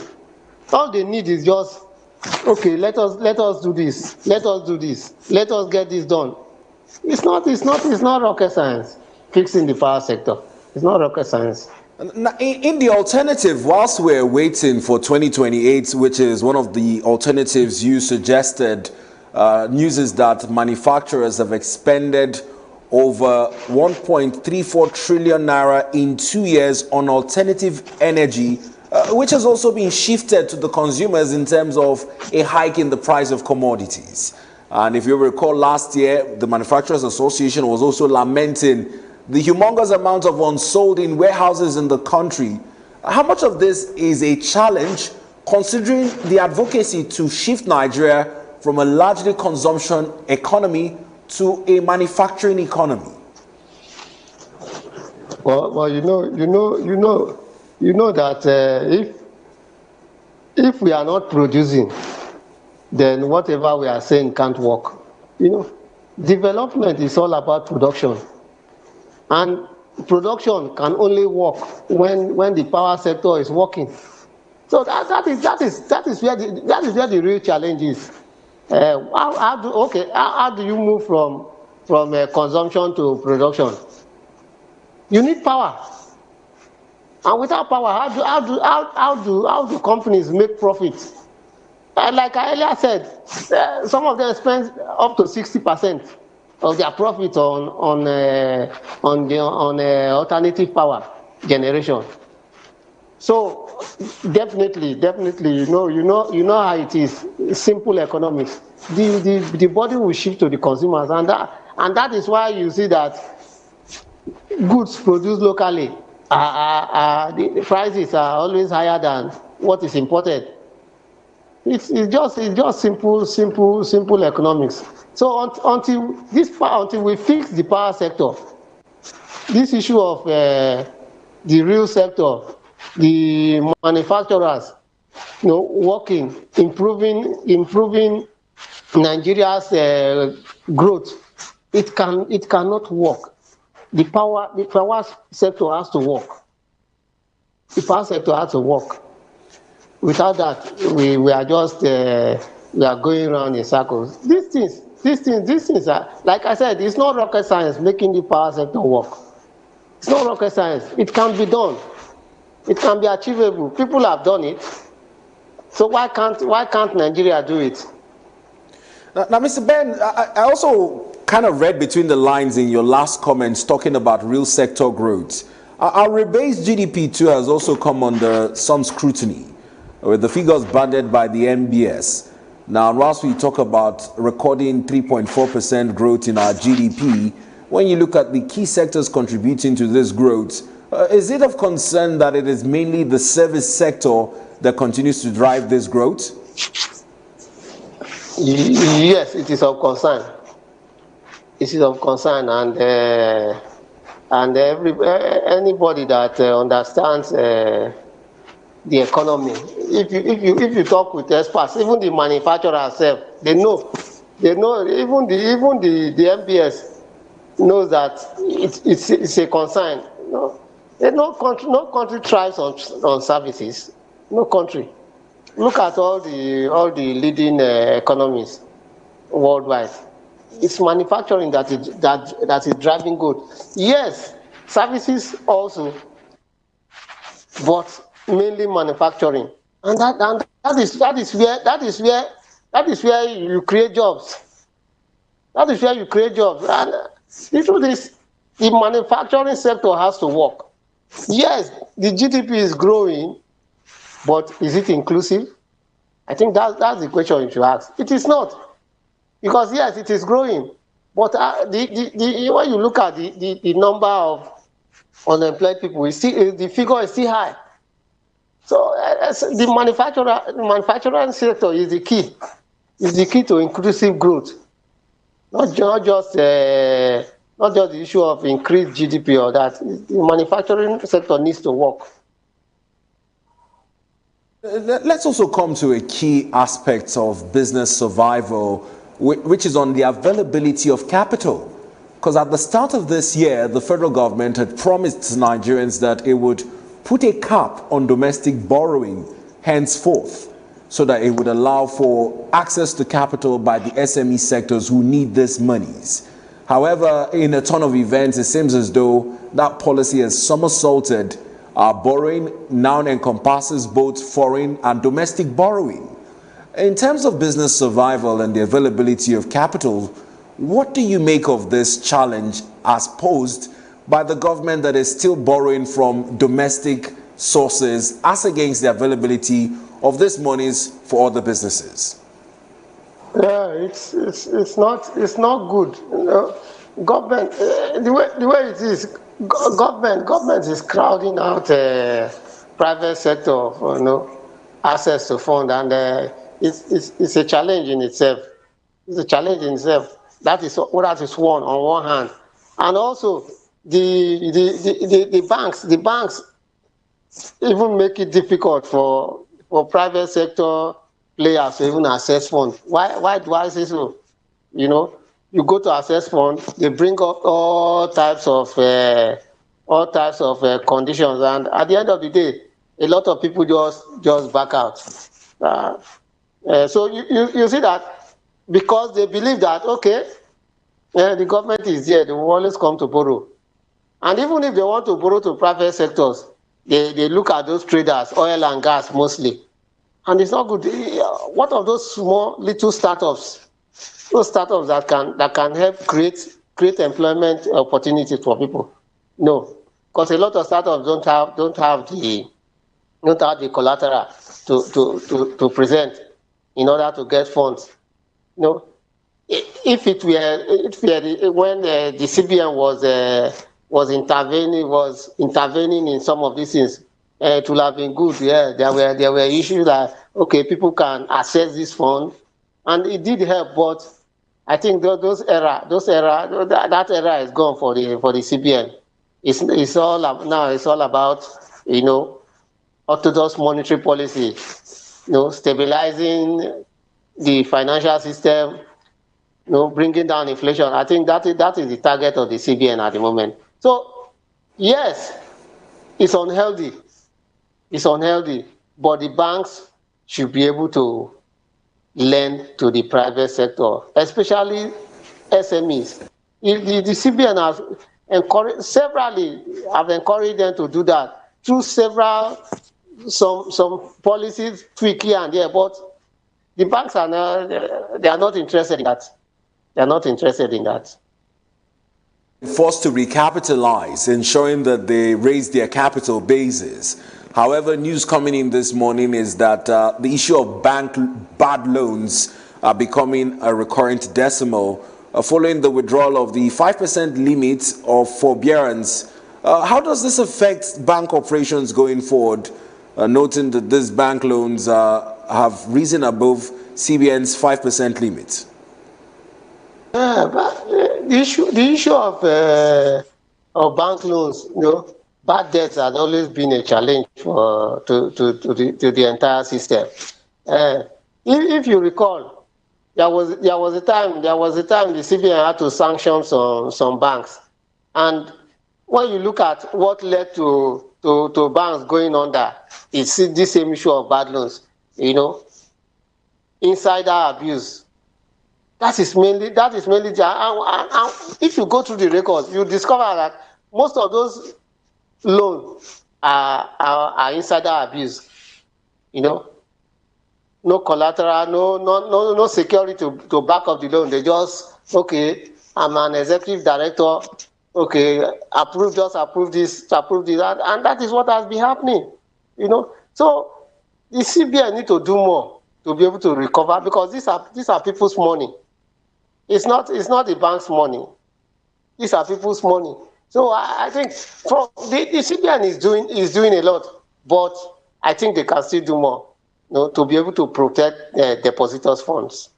All they need is just, okay, let us do this, let us get this done. It's not rocket science fixing the power sector. It's not rocket science. Now, in the alternative, whilst we're waiting for 2028, which is one of the alternatives you suggested, news is that manufacturers have expended over 1.34 trillion naira in 2 years on alternative energy, which has also been shifted to the consumers in terms of a hike in the price of commodities. And if you recall, last year, the Manufacturers Association was also lamenting the humongous amount of unsold in warehouses in the country. How much of this is a challenge, considering the advocacy to shift Nigeria from a largely consumption economy to a manufacturing economy? Well, you know that if we are not producing, then whatever we are saying can't work. You know, development is all about production, and production can only work when the power sector is working. So that is where the real challenge is. How do you move from consumption to production? You need power, and without power, how do companies make profits? Like I earlier said, some of them spend up to 60% profit on alternative power generation. So definitely, you know how it is. Simple economics. The body will shift to the consumers, and that is why you see that goods produced locally the prices are always higher than what is imported. It's just simple economics. So until we fix the power sector, this issue of the real sector, the manufacturers, working, improving Nigeria's growth, it cannot work. The power sector has to work. The power sector has to work. Without that, we are just we are going around in circles. These things are, like I said, it's not rocket science making the power sector work. It's not rocket science. It can be done. It can be achievable. People have done it. So why can't Nigeria do it? Now, Mr. Ben, I also kind of read between the lines in your last comments talking about real sector growth. Our rebased GDP too has also come under some scrutiny, with the figures banded by the NBS. Now, whilst we talk about recording 3.4% growth in our GDP, when you look at the key sectors contributing to this growth, is it of concern that it is mainly the service sector that continues to drive this growth? Yes, it is of concern. It is of concern, and anybody that understands the economy, if you talk with experts, even the manufacturer itself, they know. Even the MPS knows that it's a concern. No country thrives on services. No country. Look at all the leading economies worldwide. It's manufacturing that is driving good. Yes, services also, but mainly manufacturing, and that is where you create jobs. That is where you create jobs. And the truth is, the manufacturing sector has to work. Yes, the GDP is growing, but is it inclusive? I think that's the question you should ask. It is not. Because yes, it is growing, but when you look at the number of unemployed people, the figure is still high. So the manufacturing sector is the key. Is the key to inclusive growth, not just the issue of increased GDP or that. The manufacturing sector needs to work. Let's also come to a key aspect of business survival, which is on the availability of capital. Because at the start of this year, the federal government had promised Nigerians that it would put a cap on domestic borrowing henceforth, so that it would allow for access to capital by the SME sectors who need these monies. However, in a ton of events, it seems as though that policy has somersaulted. Borrowing now encompasses both foreign and domestic borrowing. In terms of business survival and the availability of capital, what do you make of this challenge as posed by the government that is still borrowing from domestic sources as against the availability of these monies for other businesses? Yeah, it's not good. Government, the way it is, government is crowding out private sector for access to fund, and it's a challenge in itself. It's a challenge in itself. That is one on one hand, and also the banks even make it difficult for private sector players to even access funds. Why do I say so? You go to access fund, they bring up all types of conditions, and at the end of the day, a lot of people just back out. So you see that because they believe that the government is there, they will always come to borrow, and even if they want to borrow to private sectors, they look at those traders, oil and gas mostly, and it's not good. What of those small little startups those startups that can help create employment opportunities for people. No, because a lot of startups don't have the collateral to present in order to get funds. No, if it were when the CBN was intervening in some of these things, it would have been good. Yeah, there were issues that okay, people can access this fund, and it did help. But I think that era is gone for the CBN. It's all about orthodox monetary policy, stabilizing the financial system, bringing down inflation. I think that is the target of the CBN at the moment. So yes, it's unhealthy. It's unhealthy, but the banks should be able to lend to the private sector, especially SMEs. The CBN has encouraged them to do that through some policies tweak here and there, but the banks are not interested in that. They are not interested in that. Forced to recapitalize, ensuring that they raise their capital bases. However, news coming in this morning is that the issue of bank bad loans are becoming a recurrent decimal following the withdrawal of the 5% limit of forbearance. How does this affect bank operations going forward, noting that these bank loans have risen above CBN's 5% limit? But the issue of bank loans, bad debts has always been a challenge to the entire system. If you recall, there was a time the CBN had to sanction some banks, and when you look at what led to banks going under, it's this same issue of bad loans, insider abuse. That is mainly and if you go through the records, you discover that most of those loans are insider abuse. No collateral, no security to back up the loan. They just, okay, I'm an executive director, okay, just approve this, and that is what has been happening. So the CBN need to do more to be able to recover, because these are people's money. It's not the bank's money. These are people's money. So I think the CBN is doing a lot, but I think they can still do more, to be able to protect depositors' funds.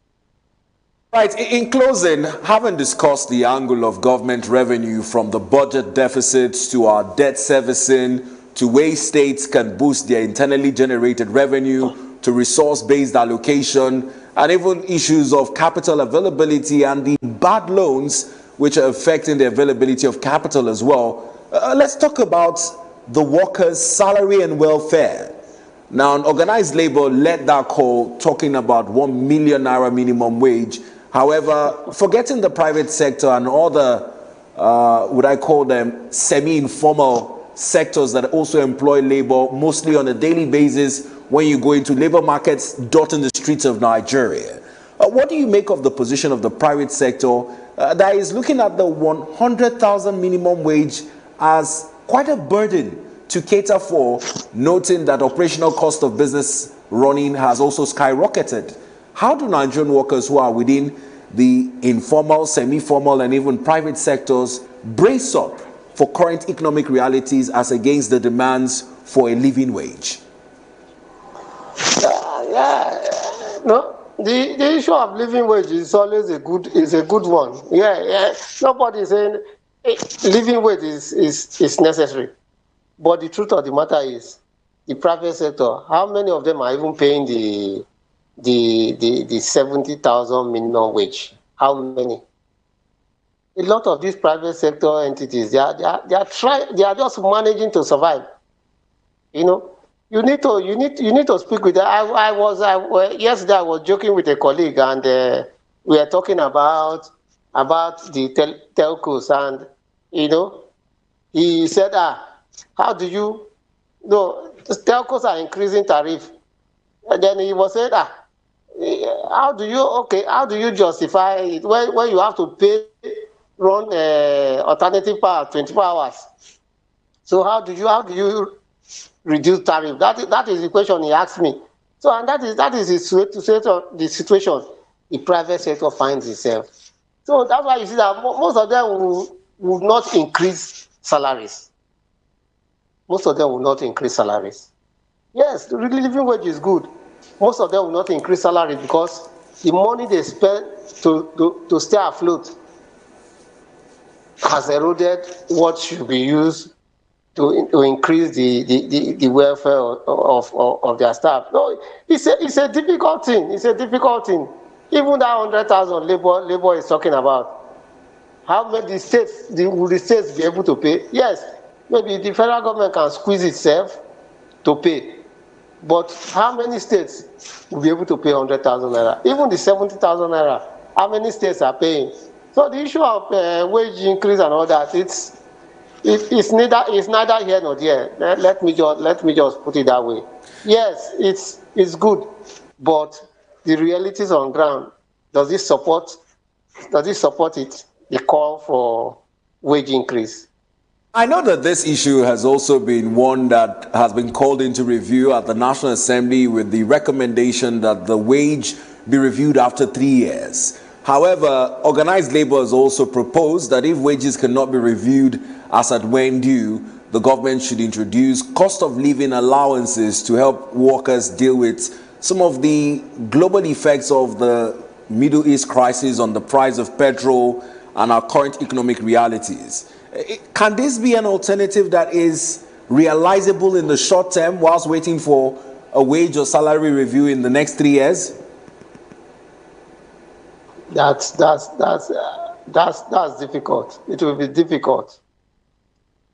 Right. In closing, having discussed the angle of government revenue from the budget deficits to our debt servicing to ways states can boost their internally generated revenue to resource-based allocation, and even issues of capital availability and the bad loans which are affecting the availability of capital as well. Let's talk about the workers' salary and welfare. Now, organized labor led that call, talking about 1 million naira minimum wage. However, forgetting the private sector and all the, would I call them, semi-informal sectors that also employ labor mostly on a daily basis when you go into labor markets dotting the streets of Nigeria. What do you make of the position of the private sector that is looking at the 100,000 minimum wage as quite a burden to cater for, noting that operational cost of business running has also skyrocketed? How do Nigerian workers who are within the informal, semi-formal, and even private sectors brace up for current economic realities as against the demands for a living wage? The issue of living wage is always a good one. Nobody is saying living wage is necessary, but the truth of the matter is, the private sector, how many of them are even paying the 70,000 minimum wage? How many? A lot of these private sector entities, they are just managing to survive. You need to speak with them. Yesterday I was joking with a colleague, and we were talking about the telcos, and he said, how do you know the telcos are increasing tariff? And then he was saying, how do you justify it when you have to run alternative power 24 hours? So how do you reduce tariff? That is the question he asked me. So, and that is the situation the private sector finds itself. So that's why you see that most of them will not increase salaries. Most of them will not increase salaries. Yes, the living wage is good. Most of them will not increase salary because the money they spend to stay afloat has eroded what should be used to increase the welfare of their staff. No, it's a difficult thing. It's a difficult thing. Even that 100,000 labor is talking about. How many states will the states be able to pay? Yes, maybe the federal government can squeeze itself to pay. But how many states will be able to pay 100,000 naira? Even the 70,000 naira, how many states are paying? So the issue of wage increase and all that, it's neither here nor there. Let me just put it that way. Yes, it's good, but the realities on ground, does it support it? The call for wage increase. I know that this issue has also been one that has been called into review at the National Assembly with the recommendation that the wage be reviewed after 3 years. However, organized labor has also proposed that if wages cannot be reviewed as at when due, the government should introduce cost of living allowances to help workers deal with some of the global effects of the Middle East crisis on the price of petrol and our current economic realities. Can this be an alternative that is realizable in the short term whilst waiting for a wage or salary review in the next 3 years? That's difficult. It will be difficult.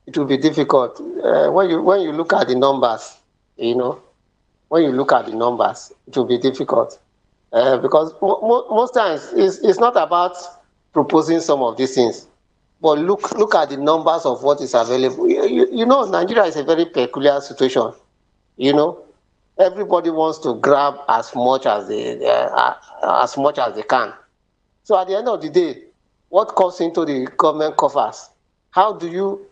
It will be difficult when you look at the numbers. When you look at the numbers, it will be difficult because most times it's not about proposing some of these things. But look at the numbers of what is available. Nigeria is a very peculiar situation. Everybody wants to grab as much as they can. So at the end of the day, what comes into the government coffers? How do you,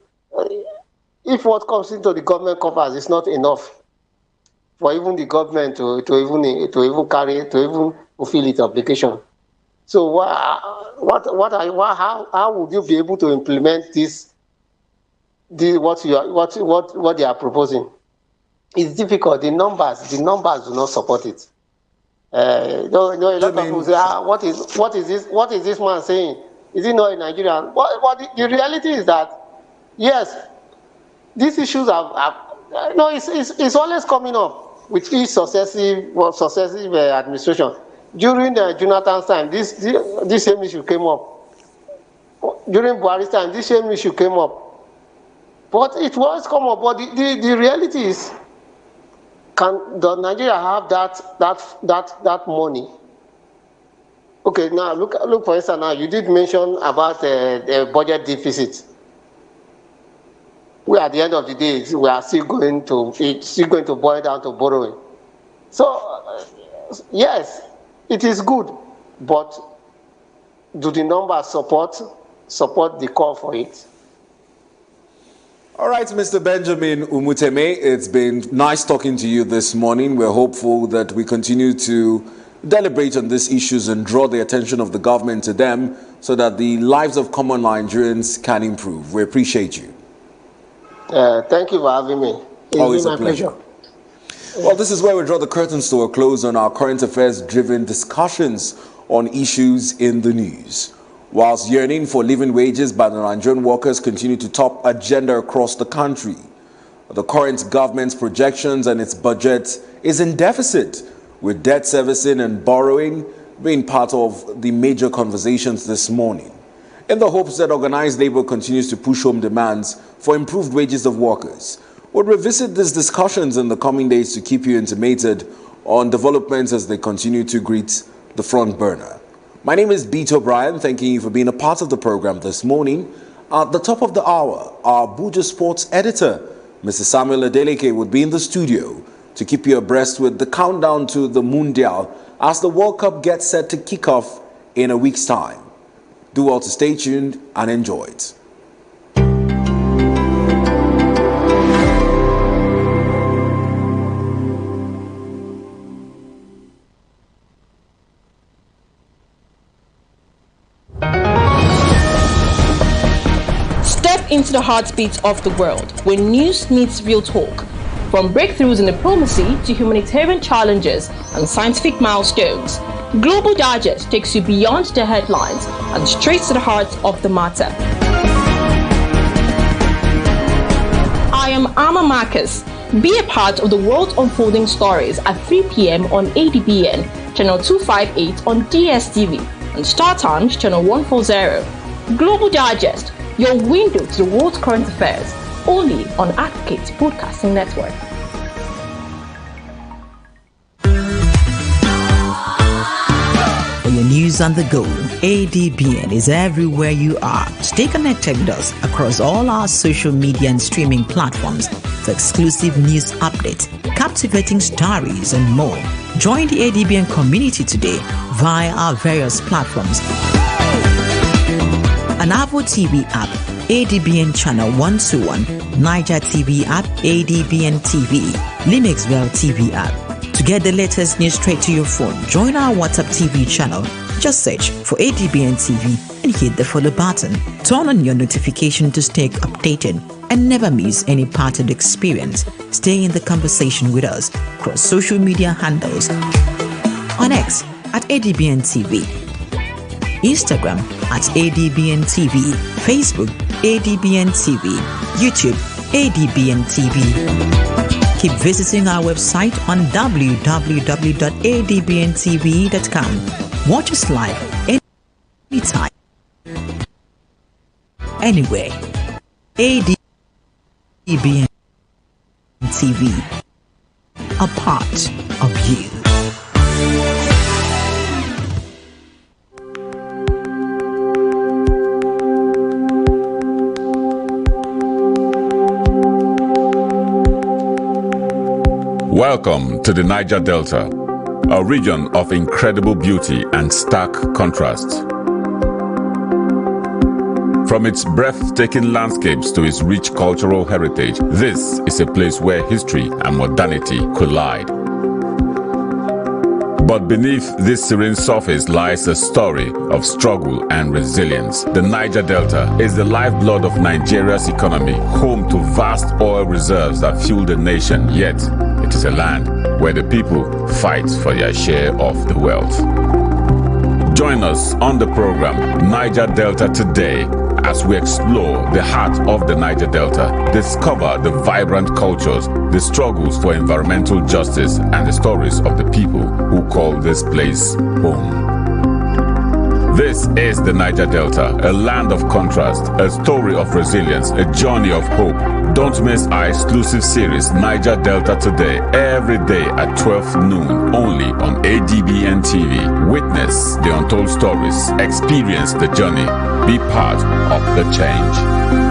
if what comes into the government coffers is not enough for even the government to even fulfill its obligation? So how would you be able to implement what they are proposing? It's difficult. The numbers do not support it. A lot of people say, what is this man saying? Is he not a Nigerian? But the reality is that yes, these issues it's always coming up with each successive administration. During Jonathan's time, this same issue came up. During Buhari's time, this same issue came up. But it was come up. But the reality is, does Nigeria have that money? Okay, now look for instance. Now you did mention about the budget deficit. We at the end of the day, we are still going to boil down to borrowing. So yes. It is good, but do the numbers support the call for it? All right, Mr. Benjamin Umuteme, it's been nice talking to you this morning. We're hopeful that we continue to deliberate on these issues and draw the attention of the government to them so that the lives of common Nigerians can improve. We appreciate you. Thank you for having me. It's always been a pleasure. Well, this is where we draw the curtains to a close on our current affairs-driven discussions on issues in the news. Whilst yearning for living wages by the Nigerian workers continue to top agenda across the country, the current government's projections and its budget is in deficit, with debt servicing and borrowing being part of the major conversations this morning. In the hopes that organized labor continues to push home demands for improved wages of workers, we'll revisit these discussions in the coming days to keep you intimated on developments as they continue to greet the front burner. My name is Beto Bryan, thanking you for being a part of the program this morning. At the top of the hour, our Abuja Sports editor, Mr. Samuel Adeleke, would be in the studio to keep you abreast with the countdown to the Mundial as the World Cup gets set to kick off in a week's time. Do well to stay tuned and enjoy it. Step into the heartbeat of the world where news meets real talk. From breakthroughs in diplomacy to humanitarian challenges and scientific milestones, Global Digest takes you beyond the headlines and straight to the heart of the matter. I am Amma Marcus. Be a part of the world unfolding stories at 3 p.m. on ADBN, channel 258 on DSTV, and Star Times, channel 140. Global Digest, your window to the world's current affairs, only on Advocate Broadcasting Network. For your news on the go, ADBN is everywhere you are. Stay connected with us across all our social media and streaming platforms for exclusive news updates, captivating stories, and more. Join the ADBN community today via our various platforms. Anavo TV app, ADBN channel 121, Niger TV app, ADBN TV, Limexwell TV app. To get the latest news straight to your phone, join our WhatsApp TV channel. Just search for ADBN TV and hit the follow button. Turn on your notification to stay updated and never miss any part of the experience. Stay in the conversation with us across social media handles. On X at ADBN TV, Instagram at ADBN TV, Facebook ADBN TV, YouTube ADBN TV. Keep visiting our website on www.adbntv.com. Watch us live anytime, anywhere. ADBN TV, a part of you. Welcome to the Niger Delta, a region of incredible beauty and stark contrast. From its breathtaking landscapes to its rich cultural heritage, this is a place where history and modernity collide. But beneath this serene surface lies a story of struggle and resilience. The Niger Delta is the lifeblood of Nigeria's economy, home to vast oil reserves that fuel the nation, yet it is a land where the people fight for their share of the wealth. Join us on the program Niger Delta Today as we explore the heart of the Niger Delta, discover the vibrant cultures, the struggles for environmental justice, and the stories of the people who call this place home. This is the Niger Delta, a land of contrast, a story of resilience, a journey of hope. Don't miss our exclusive series, Niger Delta Today, every day at 12 noon, only on ADBN TV. Witness the untold stories, experience the journey, be part of the change.